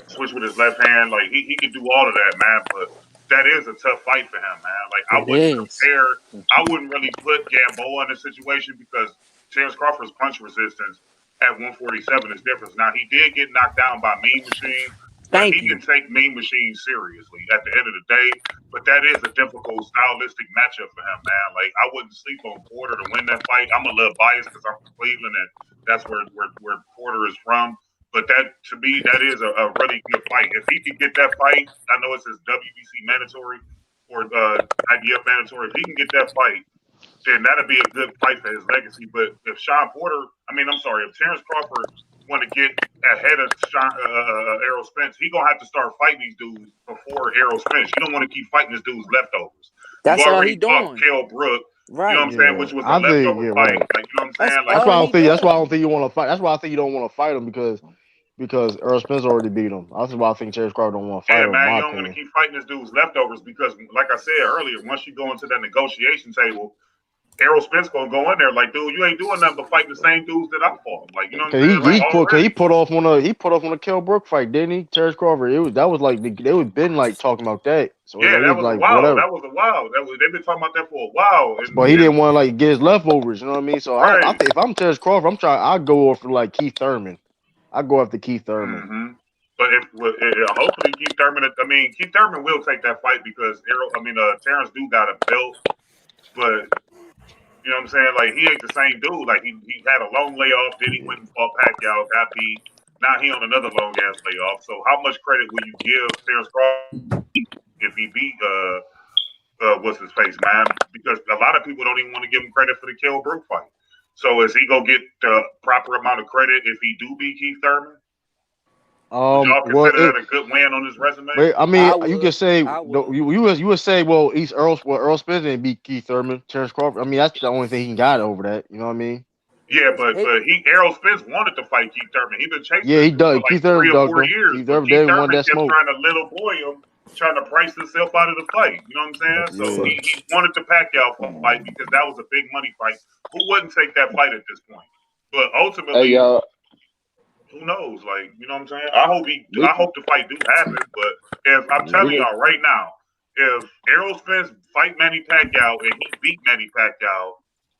switch with his left hand. Like he can do all of that, man. But that is a tough fight for him, man. Like I wouldn't really put Gamboa in this situation because Terence Crawford's punch resistance at 147 is different. Now he did get knocked down by Mean Machine, but he can take Mean Machine seriously at the end of the day. But that is a difficult stylistic matchup for him, man. Like I wouldn't sleep on Porter to win that fight. I'm a little biased because I'm from Cleveland and that's where Porter is from. But that to me, that is a really good fight. If he can get that fight, I know it says WBC mandatory or IDF mandatory. If he can get that fight, then that'd be a good fight for his legacy. But if if Terence Crawford want to get ahead of Errol Spence, he gonna have to start fighting these dudes before Errol Spence. You don't want to keep fighting this dude's leftovers. That's you all already he doing. fought Kell Brook, right? You know what I'm saying, which was a leftover fight. Right. Like, you know what I'm saying? That's why I don't think. That's why I don't think you want to fight. That's why I think you don't want to fight him because Errol Spence already beat him. That's why I think Terence Crawford don't want to fight him. Man, you don't want to keep fighting this dude's leftovers because, like I said earlier, once you go into that negotiation table, Errol Spence gonna go in there like, dude, you ain't doing nothing but fighting the same dudes that I fought. Like, you know what I'm saying? He put off on a Kell Brook fight, didn't he? Terence Crawford. They was been like talking about that. So yeah, that was like, a while. whatever. That was a while. They've been talking about that for a while. But he didn't want to like get his leftovers. You know what I mean? So I think if I'm Terence Crawford, I'll go for like Keith Thurman. I go after Keith Thurman. Mm-hmm. But hopefully Keith Thurman will take that fight because Terence do got a belt, but you know what I'm saying? Like, he ain't the same dude. Like, he had a long layoff, then he went and fought Pacquiao, got beat. Now he on another long ass layoff. So how much credit will you give Terence Crawford if he beat what's his face, man? Because a lot of people don't even want to give him credit for the Kell Brook fight. So is he gonna get the proper amount of credit if he do beat Keith Thurman? Y'all consider that a good win on his resume? You could say you would say, well, Errol Spence didn't beat Keith Thurman, Terence Crawford. I mean, that's the only thing he got over that. You know what I mean? Yeah, but Errol Spence wanted to fight Keith Thurman. He been chasing. Yeah, he does. For like Keith Thurman 3 or 4 years. Keith Thurman won that kept smoke. trying to little boy him, trying to price himself out of the fight. You know what I'm saying? So he wanted the Pacquiao fight because that was a big money fight. Who wouldn't take that fight at this point? But ultimately, who knows? Like, you know what I'm saying? I hope the fight do happen. But if I'm telling y'all right now, if Errol Spence fight Manny Pacquiao and he beat Manny Pacquiao,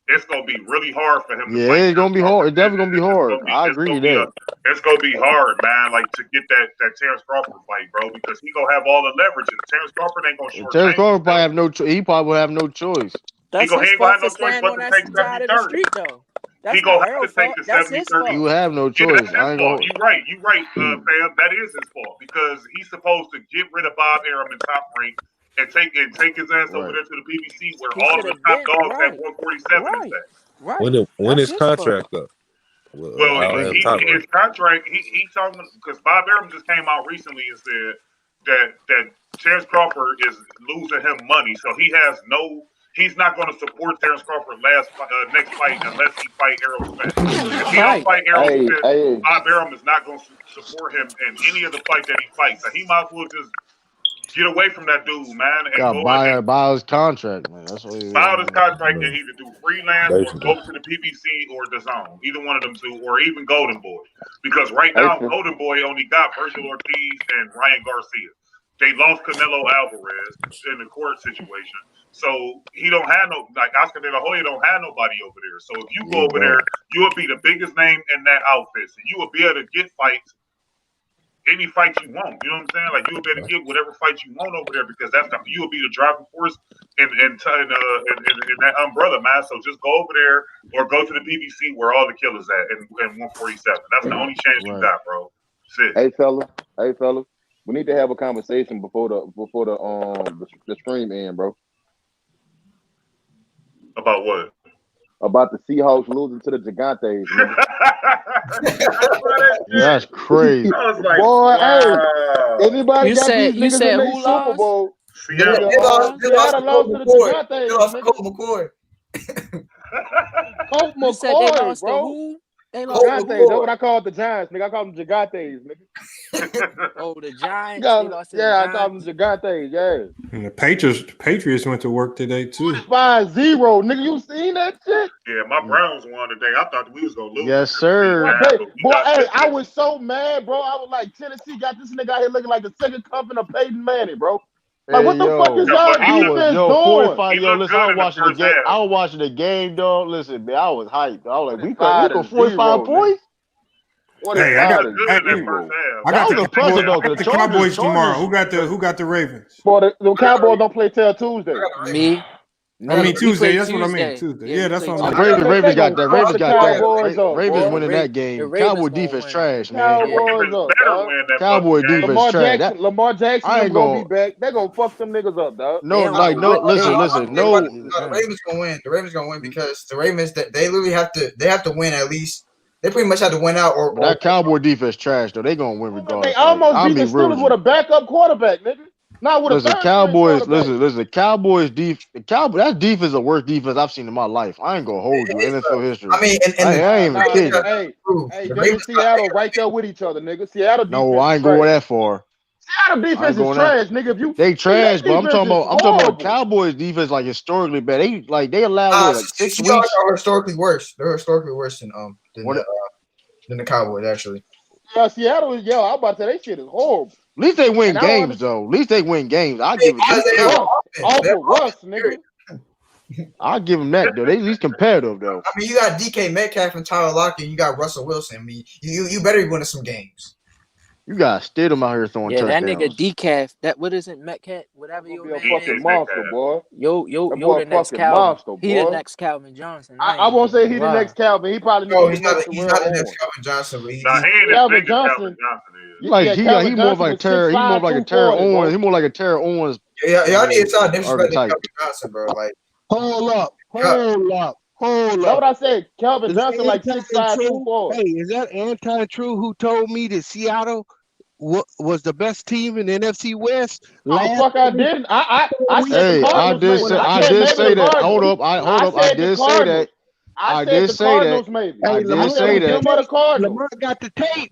it's gonna be really hard for him. Yeah, it's gonna be hard. It's definitely gonna be hard. I agree with that. It's gonna be hard, man. Like, to get that Terence Crawford fight, bro, because he gonna have all the leverage, and Terence Crawford ain't gonna short. Terence Crawford probably have no. He probably will have no choice. That's he ain't gonna have no choice but to take 70-30. He gonna have to take the 70-30. He will have no choice. You're right. Fam. That is his fault because he's supposed to get rid of Bob Arum in Top Rank and take his ass over there to the PBC where all the top dogs at 147 is at. Right. When his contract up? Well, his contract, he talking because Bob Arum just came out recently and said that Terence Crawford is losing him money, so he's not going to support Terence Crawford next fight unless he fight Errol Spence. If he don't fight Errol Spence, Bob Arum is not going to support him in any of the fight that he fights. So he might as well just get away from that dude, man. And buy his contract, man. That's what buy out his contract and either do freelance or go to the PBC or the Zone. Either one of them two, or even Golden Boy. Because right now, Golden Boy only got Virgil Ortiz and Ryan Garcia. They lost Canelo Alvarez in the court situation. So he don't have Oscar De La Hoya don't have nobody over there. So if you go over there, you will be the biggest name in that outfit. So you will be able to get fights, any fight you want. You know what I'm saying? Like, you will be able to get whatever fight you want over there because you will be the driving force in that umbrella, man. So just go over there or go to the PBC where all the killers at in 147. That's the only chance you got, bro. Hey fella. We need to have a conversation before the stream end, bro. About what? About the Seahawks losing to the Gigantes. That's crazy. Boy, wow. Hey, anybody got these niggas in the Super Bowl? They lost to the Colt McCoy. Colt McCoy, bro. They lost Gigantes. That's what I call the Giants, nigga. I call them Gigantes, nigga. The Giants. I call them Gigantes. Yeah. And the Patriots went to work today too. 5-0, nigga. You seen that shit? Yeah, my Browns won today. I thought we was gonna lose. Yes, sir. I was so mad, bro. I was like, Tennessee got this nigga out here looking like the second coming of Peyton Manning, bro. Like, what the fuck is y'all defense doing? Listen, I was watching the game, dog. Listen, man, I was hyped. I was like, we got 45 points? Hey, I got the Cowboys tomorrow. Who got the Ravens? Boy, the Cowboys don't play till Tuesday. Me. I mean Tuesday. That's what I mean. Tuesday. Yeah, that's what I mean. Ravens got that. Ravens got that. Ravens winning that The game. Ravens Cowboy gonna defense win. trash, man. Cowboys up, dog. Cowboy defense trash. Lamar Jackson I them ain't gonna gonna. be back. They gonna fuck them niggas up, dog. No, like no. Listen. No. The Ravens gonna win. The Ravens gonna win because the Ravens they literally have to win at least. They pretty much have to win out. But that Cowboy defense trash though. They gonna win They regardless. almost I'll beat the be real Steelers with with you. a backup quarterback, nigga. Not with Listen, a third Cowboys. string quarterback. Listen. Cowboys that defense is the worst defense I've seen in my life. I ain't gonna hold you. NFL history. I mean, I ain't even kidding. Hey, them and Seattle right there with each other, nigga. Seattle defense. No, I ain't going that far. Seattle defense is trash, nigga. If you They trash, but I'm talking horrible. about Cowboys defense like historically bad. They allow like 6 weeks. Are historically worse. They're historically worse than the Cowboys actually. Yeah, Seattle is I'm about to say they shit is horrible. At least they win games though. At least they win games. I give it awful Russ, nigga. I'll give them that though. They at least competitive though. I mean, you got DK Metcalf and Tyler Lockett, and you got Russell Wilson. I mean, you better be winning some games. You got Stidham out here throwing touchdowns. That nigga decaf. That what is it, Metcalf? Whatever your name fucking monster, boy. Yo, that boy the next fucking Calvin. monster, boy. He the next Calvin Johnson. I won't say he the next Calvin. He probably he's not the next Calvin Johnson. But he ain't Calvin Johnson. Like he more of like a Terry. He more like a Terry Owens. He more like a Terry Owens. Yeah, y'all need to start disrespecting Calvin Johnson, bro. Like, hold up. That's what I said. Calvin Johnson like 6'5", 240. Hey, is that anti-true who told me that Seattle was the best team in the NFC West? Fuck, I didn't. I said I did say that. Hold up. I did say that. I did say that. I did say that. Lamar got the tape.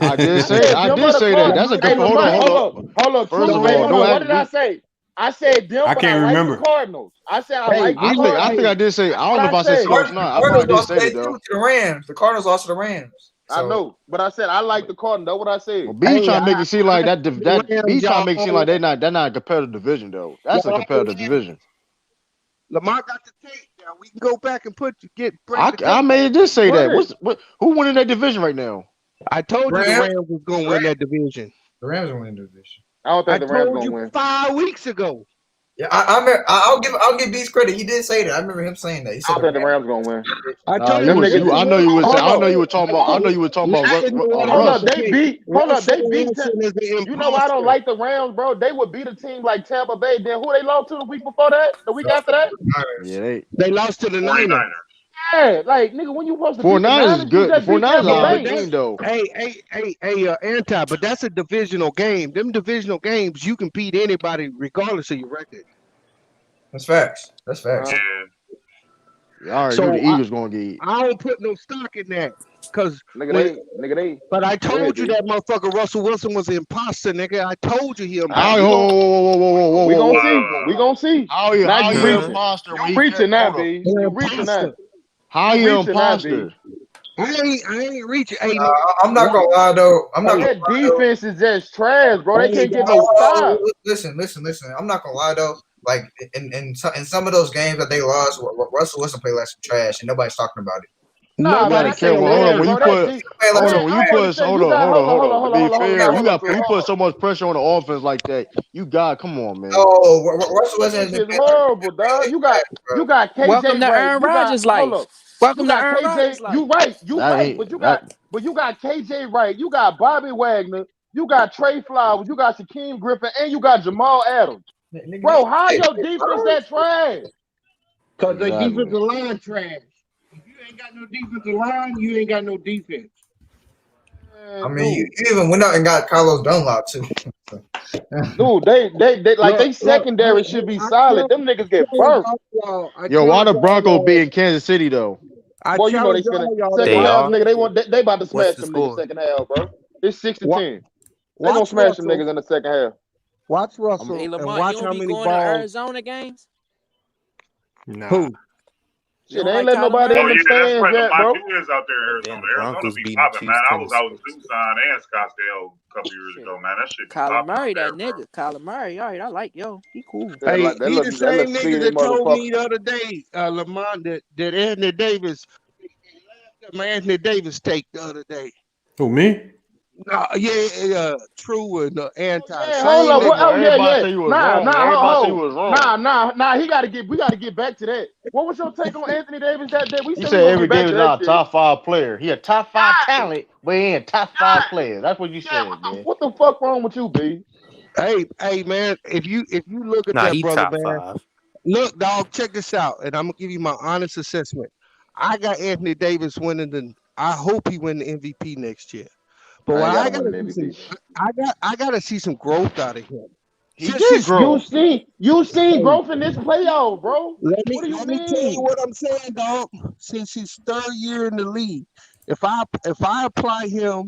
I did say that. That's a good. Hold up. First of all, what did I say? I said them. I can't remember. The Cardinals. I said I like. I think I did say. I don't know if I said so. Not. I probably did say it though. To the Rams. The Cardinals lost to the Rams. So. I know, but I said I like the Cardinals. That's what I said. Well, B trying to make it seem like that. B trying to make it seem like they're not a competitive division though. That's a competitive division. Lamar got the tape. Now we can go back and I may just say that. Who winning that division right now? I told you the Rams was going to win that division. The Rams are winning the division. I don't think the Rams going to win. 5 weeks ago. Yeah, I'll give Beast credit. He did say that. I remember him saying that. He said I think the Rams gonna win. I know you were talking about. Hold up, they beat. You know I don't like the Rams, bro. They would beat a team like Tampa Bay. Then who they lost to the week before that? The week after that? Yeah, they lost to the Niners. Yeah, like nigga, when you supposed to 49ers is good. 49ers is a good game though. Hey, anti, but that's a divisional game. Them divisional games, you can beat anybody regardless of your record. That's facts. Yeah, all right, so the Eagles gonna get. I don't put no stock in that. Cause nigga, but I told you that motherfucker Russell Wilson was an imposter, nigga. I told you him. Whoa. We gonna see. How you imposter? You reaching now, B. You reaching now. How you imposter? I ain't reaching. Hey, I'm not gonna lie though. That defense is just trash, bro. They can't get no stop. Listen. I'm not gonna lie though. Like in some of those games that they lost, Russell Wilson played like some trash, and nobody's talking about it. Nobody cares. Hold on. When you put so much pressure on the offense like that, come on, man. Oh, Russell Wilson is horrible, dog. You got KJ. Welcome to Aaron Rodgers' life. Welcome to Aaron Rodgers' life. You right. But you got KJ Wright. You got Bobby Wagner. You got Trey Flowers. You got Shaquem Griffin, and you got Jamal Adams. Bro, how your defense that trash? Because the defensive line trash. If you ain't got no defensive line, you ain't got no defense. I mean, you even went out and got Carlos Dunlop too. Dude, they secondary should be solid. Them niggas get burnt. Yo, why the Broncos be in Kansas City though? Boy, you know they second half, nigga. They about to smash them niggas second half, bro. It's 6-10. They gonna smash them niggas in the second half. Watch Russell and watch how many balls. Arizona games? Nah. Who? Shit, they ain't let nobody in the stands yet, bro. Is out there, Arizona be popping, man. I was out in Tucson and Scottsdale a couple years ago, man. That shit. Kyler Murray, that nigga. Kyler Murray, all right, I like he cool. Hey, he the same nigga that told me the other day, Lamont, that Anthony Davis take the other day. Who, me? True and anti. Yeah, hold Same up. nigga. Oh, yeah. Everybody say you was wrong. Everybody say you was wrong. Nah. We got to get back to that. What was your take on Anthony Davis that day? We He said said we gonna every get back game to is that not a shit. top 5 player. He a top 5 talent, but he ain't top 5 player. That's what you said, man. What the fuck wrong with you, B? Hey, man. If you look at Nah, that he brother, top man. 5. Look, dog. Check this out, and I'm gonna give you my honest assessment. I got Anthony Davis winning I hope he win the MVP next year. But I what ain't got I him gotta winning see MVP. I gotta see some growth out of him. He did grow. You seen growth in this playoff, bro. Let What do you me tell you mean? what I'm saying, dog. Since his third year in the league, if I apply him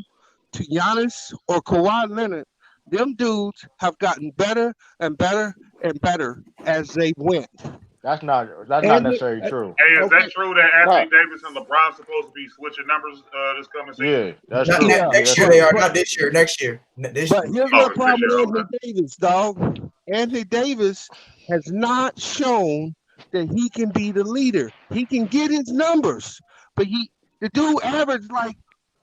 to Giannis or Kawhi Leonard, them dudes have gotten better and better and better as they went. That's not necessarily true. Hey, is Okay. that true that Anthony Davis and LeBron supposed to be switching numbers this coming season? Yeah, that's Not true. next year they are. Not this year. Next year. But here's the problem with Anthony Davis, dog. Anthony Davis has not shown that he can be the leader. He can get his numbers, but the dude averaged like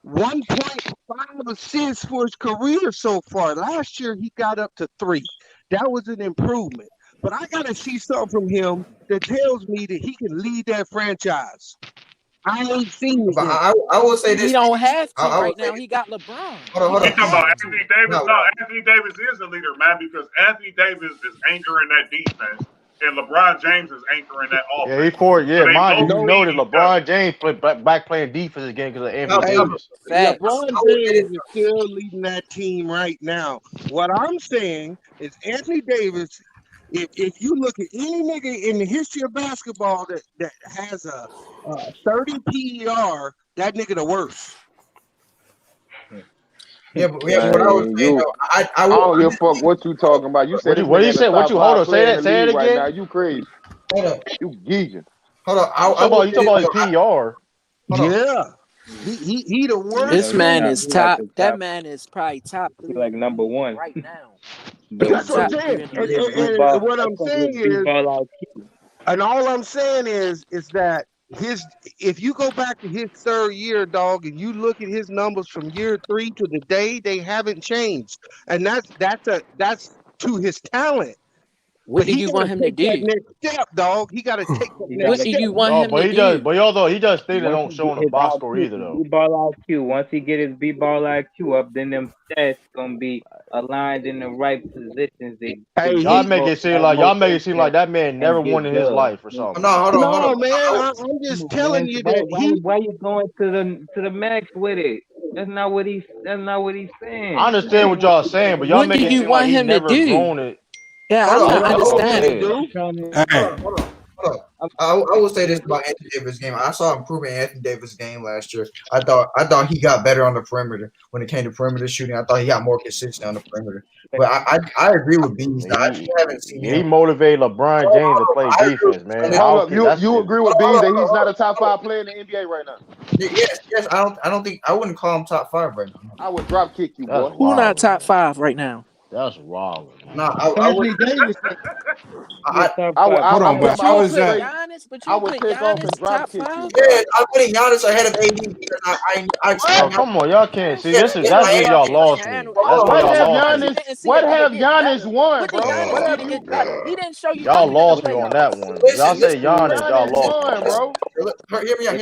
1.5 assists for his career so far. Last year he got up to 3. That was an improvement. But I gotta see something from him that tells me that he can lead that franchise. I ain't seen it. But I will say this. He don't have to I right now. He got LeBron. Hold on. You talking about Anthony Davis? No, Anthony Davis is the leader, man, because Anthony Davis is anchoring that defense, and LeBron James is anchoring that offense. Mind you, know that LeBron James back playing defense again because of Anthony Davis. LeBron James is still leading that team right now. What I'm saying is Anthony Davis, if you look at any nigga in the history of basketball that has a 30 PER, that nigga the worst. Yeah, but what I was saying, though, I don't give a fuck what you talking about. You said what you said? What you hold on? Say it right again. now. You crazy? Hold up. You geeking? Hold up. You talking about his PR? Yeah. He the worst. This man is top. That man is probably top 3 like number 1 right now. That's what I'm saying. And what I'm saying is, and all I'm saying is that if you go back to his third year, dog, and you look at his numbers from year 3 to the day, they haven't changed, and that's to his talent. What do you want him to do? That next step, dog. He got to take the next What step. do you want him to do? But he does things that don't show on the box score either, though. B-ball IQ. Once he get his B-ball IQ up, then them stats gonna be aligned in the right positions. Y'all make it seem like that man never won in his life or something. Hold on. Man, I'm just telling you that why you going to the max with it? That's not what he's saying. I understand what y'all saying, but y'all make it seem like he never grown it. Yeah, Hold I on. understand. Hold on. I will say this about Anthony Davis' game. I saw improvement in Anthony Davis' game last year. I thought he got better on the perimeter when it came to perimeter shooting. I thought he got more consistent on the perimeter. But I agree with Bees. I haven't seen him. He motivated LeBron James to play defense, man. Hold up, you agree with Bees that he's not a top 5 player in the NBA right now? Yes. I wouldn't call him top 5 right now. I would drop kick you, boy. Who not top 5 right now? That's wild. No, I would. Hold on, but how is that? I would take off and drop kick you. Yeah, I'm putting Giannis ahead of AD because I come on, y'all can't see this. That's where y'all lost me. What have Giannis won, bro? He didn't show you. Y'all lost me on that one. Y'all say Giannis, y'all lost, bro. Hear me out.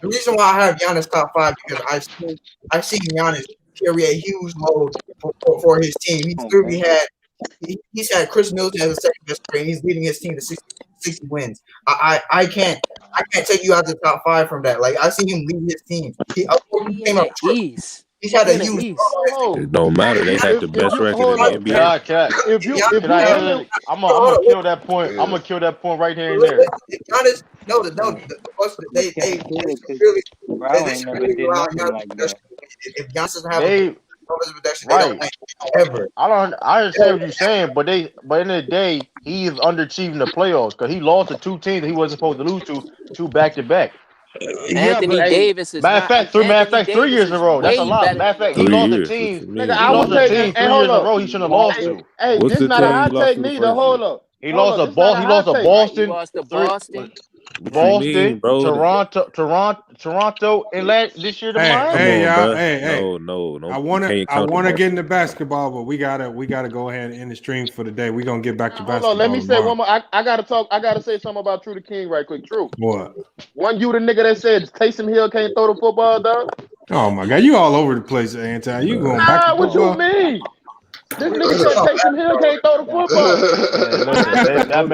The reason why I have Giannis top 5 because I've seen Giannis carry a huge load for his team. He's had Chris Middleton as a second best player, and he's leading his team to 60 wins. I can't take you out the top 5 from that. Like I see him lead his team. He's had a huge. It don't matter. They had the best record in the NBA. I'm gonna kill that point. I'm gonna kill that point right here and there. Giannis, they really if Giannis doesn't have right. I understand what you're saying, but in the day, he is underachieving the playoffs because he lost to 2 teams that he wasn't supposed to lose to 2 back-to-back. Anthony Davis is matter of fact, 3 years in a row. That's a lot. Matter of fact, he lost the team. He lost the team 3 years in a row. He shouldn't have lost to. Hey, this not a hot take neither. Hold up. He lost to Boston. He lost to Boston. Boston, bro? Toronto, and this year to Miami. Hey, y'all. Bro. Hey. No. I wanna get into basketball, but we gotta go ahead and end the stream for the day. We're gonna get back to basketball. Hold on, let me say tomorrow. one more. I gotta say something about True the King right quick. True. What? One you the nigga that said Taysom Hill can't throw the football, dog. Oh my god, you all over the place, Anti. You going back to what football? you mean? This nigga said Taysom Hill can't throw the football. Man, listen, that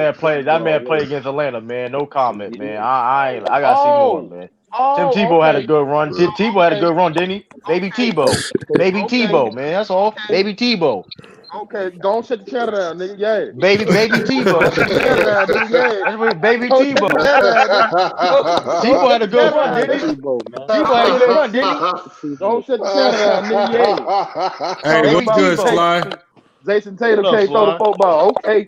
man played against Atlanta, man. No comment, man. I gotta see more, man. Tim Tebow had a good run. Tebow had a good run, didn't he? Baby Tebow. Tebow, man. That's all. Baby Tebow. Okay, don't shut the channel down, nigga. Yeah. Baby Tebow. Shut the channel down, nigga. Yeah. That's what Baby Tebow. Tebow had a good run, didn't he? Tebow had a good run, didn't he? Don't shut the channel down, nigga. Yeah. Hey, what's good, Sly? Jason Tatum can't throw the football. Okay.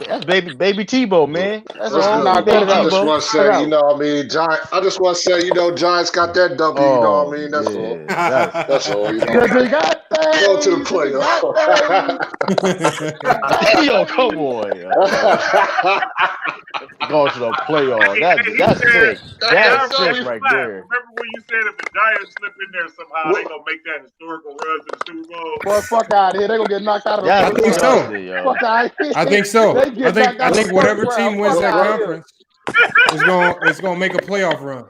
That's baby Tebow, man. That's all. I just want to say, you know what I mean, I just want to say, you know, Giants got that W, you know what I mean? That's all. That's all, you know. Go to the playoffs. Yo, come on. Go to the playoffs. That's sick. That's sick right there. Remember when you said if the Giants slip in there somehow, they gonna make that historical run to the Super Bowl? Boy, fuck out of here. They gonna get knocked out of the I think so. Fuck out of here. I think so. I think whatever team wins that Fuck out of conference is gonna make a playoff run.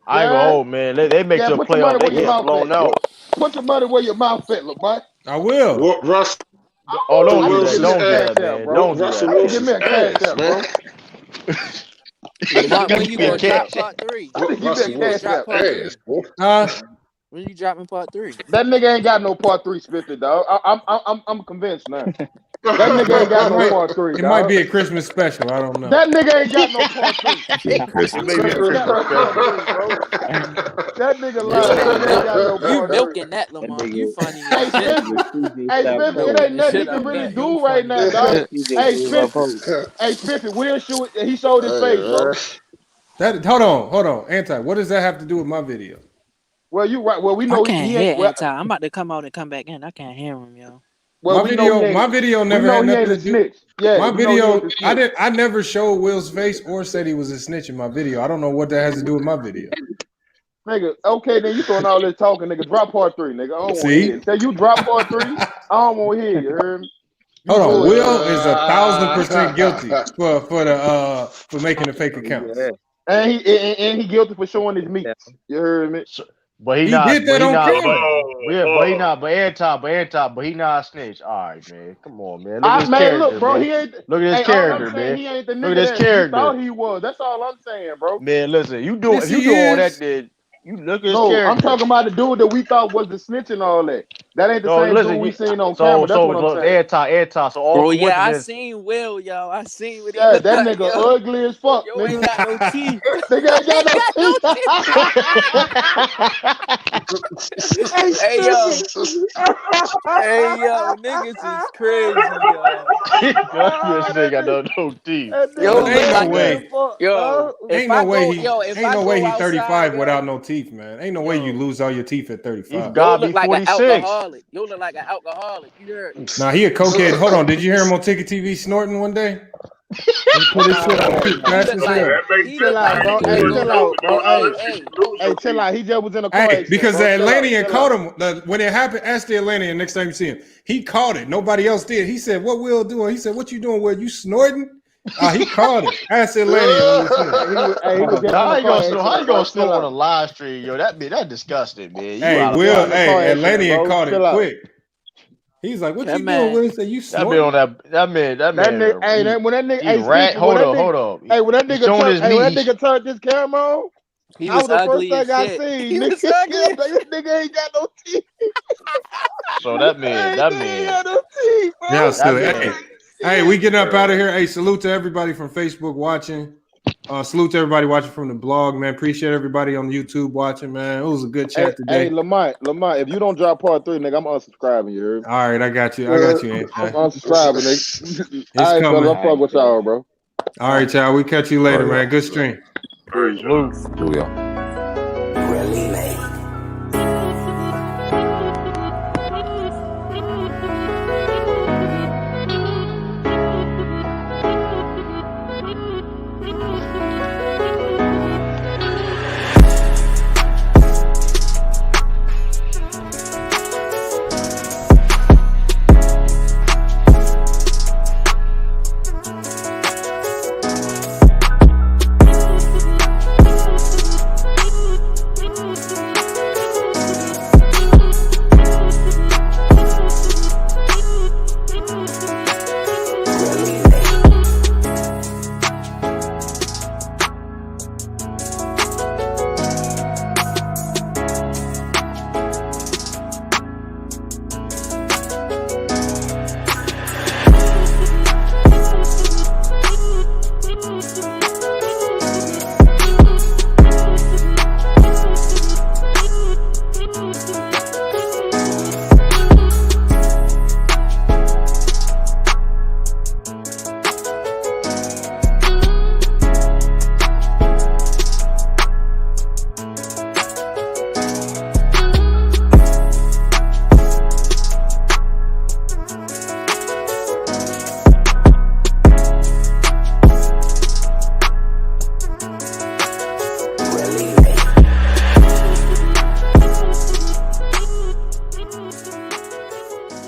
I ain't gonna hold, man. They make to a playoff. They get blown out. Put your money where your mouth at, Lamar. I will. Russ. Oh, don't do that. Don't do that, man. Don't do that. Give me a cash out, bro. When you gonna drop part 3? When you dropping part 3? That nigga ain't got no part 3 scripted, dog. I'm convinced now. That nigga ain't got no part 3. It might be a Christmas special. I don't know. That nigga ain't got no part 3. That nigga lying. That nigga ain't got no part 3. You milking that, Lamar. You funny. Hey, Spiffy, it ain't nothing he can really do right now, dog. Hey, Spiffy, Will shoot. He showed his face, bro. Hold on. Anti, what does that have to do with my video? Well, you right. Well, we know I can't he hear ain't. Anti. I'm about to come out and come back in. I can't hear him, yo. Well, my video never had nothing to do. Yeah, my video, I never showed Will's face or said he was a snitch in my video. I don't know what that has to do with my video. Nigga, okay, then you throwing all this talking, nigga. Drop part 3, nigga. I don't want to See? hear it. Say you drop part 3, I don't want to hear you. Heard me? Hold on, Will is 1,000% guilty for making a fake account. And he guilty for showing his meat. You heard me? But he did that on camera. But he not a snitch. All right, man. Come on, man. Look at his character, look, bro, man. he ain't. Look at his character, man. He ain't the nigga Look at his that character. you thought he was. That's all I'm saying, bro. Man, listen, you do all that, then you look at his character. I'm talking about the dude that we thought was the snitch and all that. That ain't the same dude we seen on camera. That's what I'm saying. Anti. So all bro, yeah, I seen Will, yo. I seen what he that nigga ugly as fuck. Yo, ain't got no teeth. Nigga ain't got no teeth. Hey yo, niggas is crazy, yo. This nigga got no teeth. Yo, ain't no way. Yo, ain't no way he 35 without no teeth, man. Ain't no way you lose all your teeth at 35. He's gotta be 46. You look like an alcoholic. You heard? Nah, he a cokehead. Hold on, did you hear him on Ticket TV snorting one day? He put his shit on fast as hell. Chill out, bro. Hey, chill out, bro. Hey, chill out. He just was in a car accident, because bro. the Atlantean caught him. When it happened, ask the Atlantean next time you see him. He caught it. Nobody else did. He said, "What Will doing?" He said, "What you doing? Will you snorting?" He caught it. Ask the Atlantean. How you gonna snort on a live stream, yo? That disgusting, man. Atlantean caught it quick. He's like, "What you doing?" Will he say, "You snorting?" That man. Hey, when that nigga, hold up. Hey, when that nigga turned this camera on, he was ugly as shit. He was ugly. This nigga ain't got no teeth. So that man. Ain't got no teeth, bro. Yeah, still. Hey, we getting up out of here. Hey, salute to everybody from Facebook watching. Salute to everybody watching from the blog, man. Appreciate everybody on YouTube watching, man. It was a good chat today. Hey, Lamont, if you don't drop part 3, nigga, I'm unsubscribing. You heard? All right, I got you, Anthony. I'm unsubscribing, nigga. All right, fellas, I'll fuck with y'all, bro. All right, y'all. We catch you later, man. Good stream. Really made. believe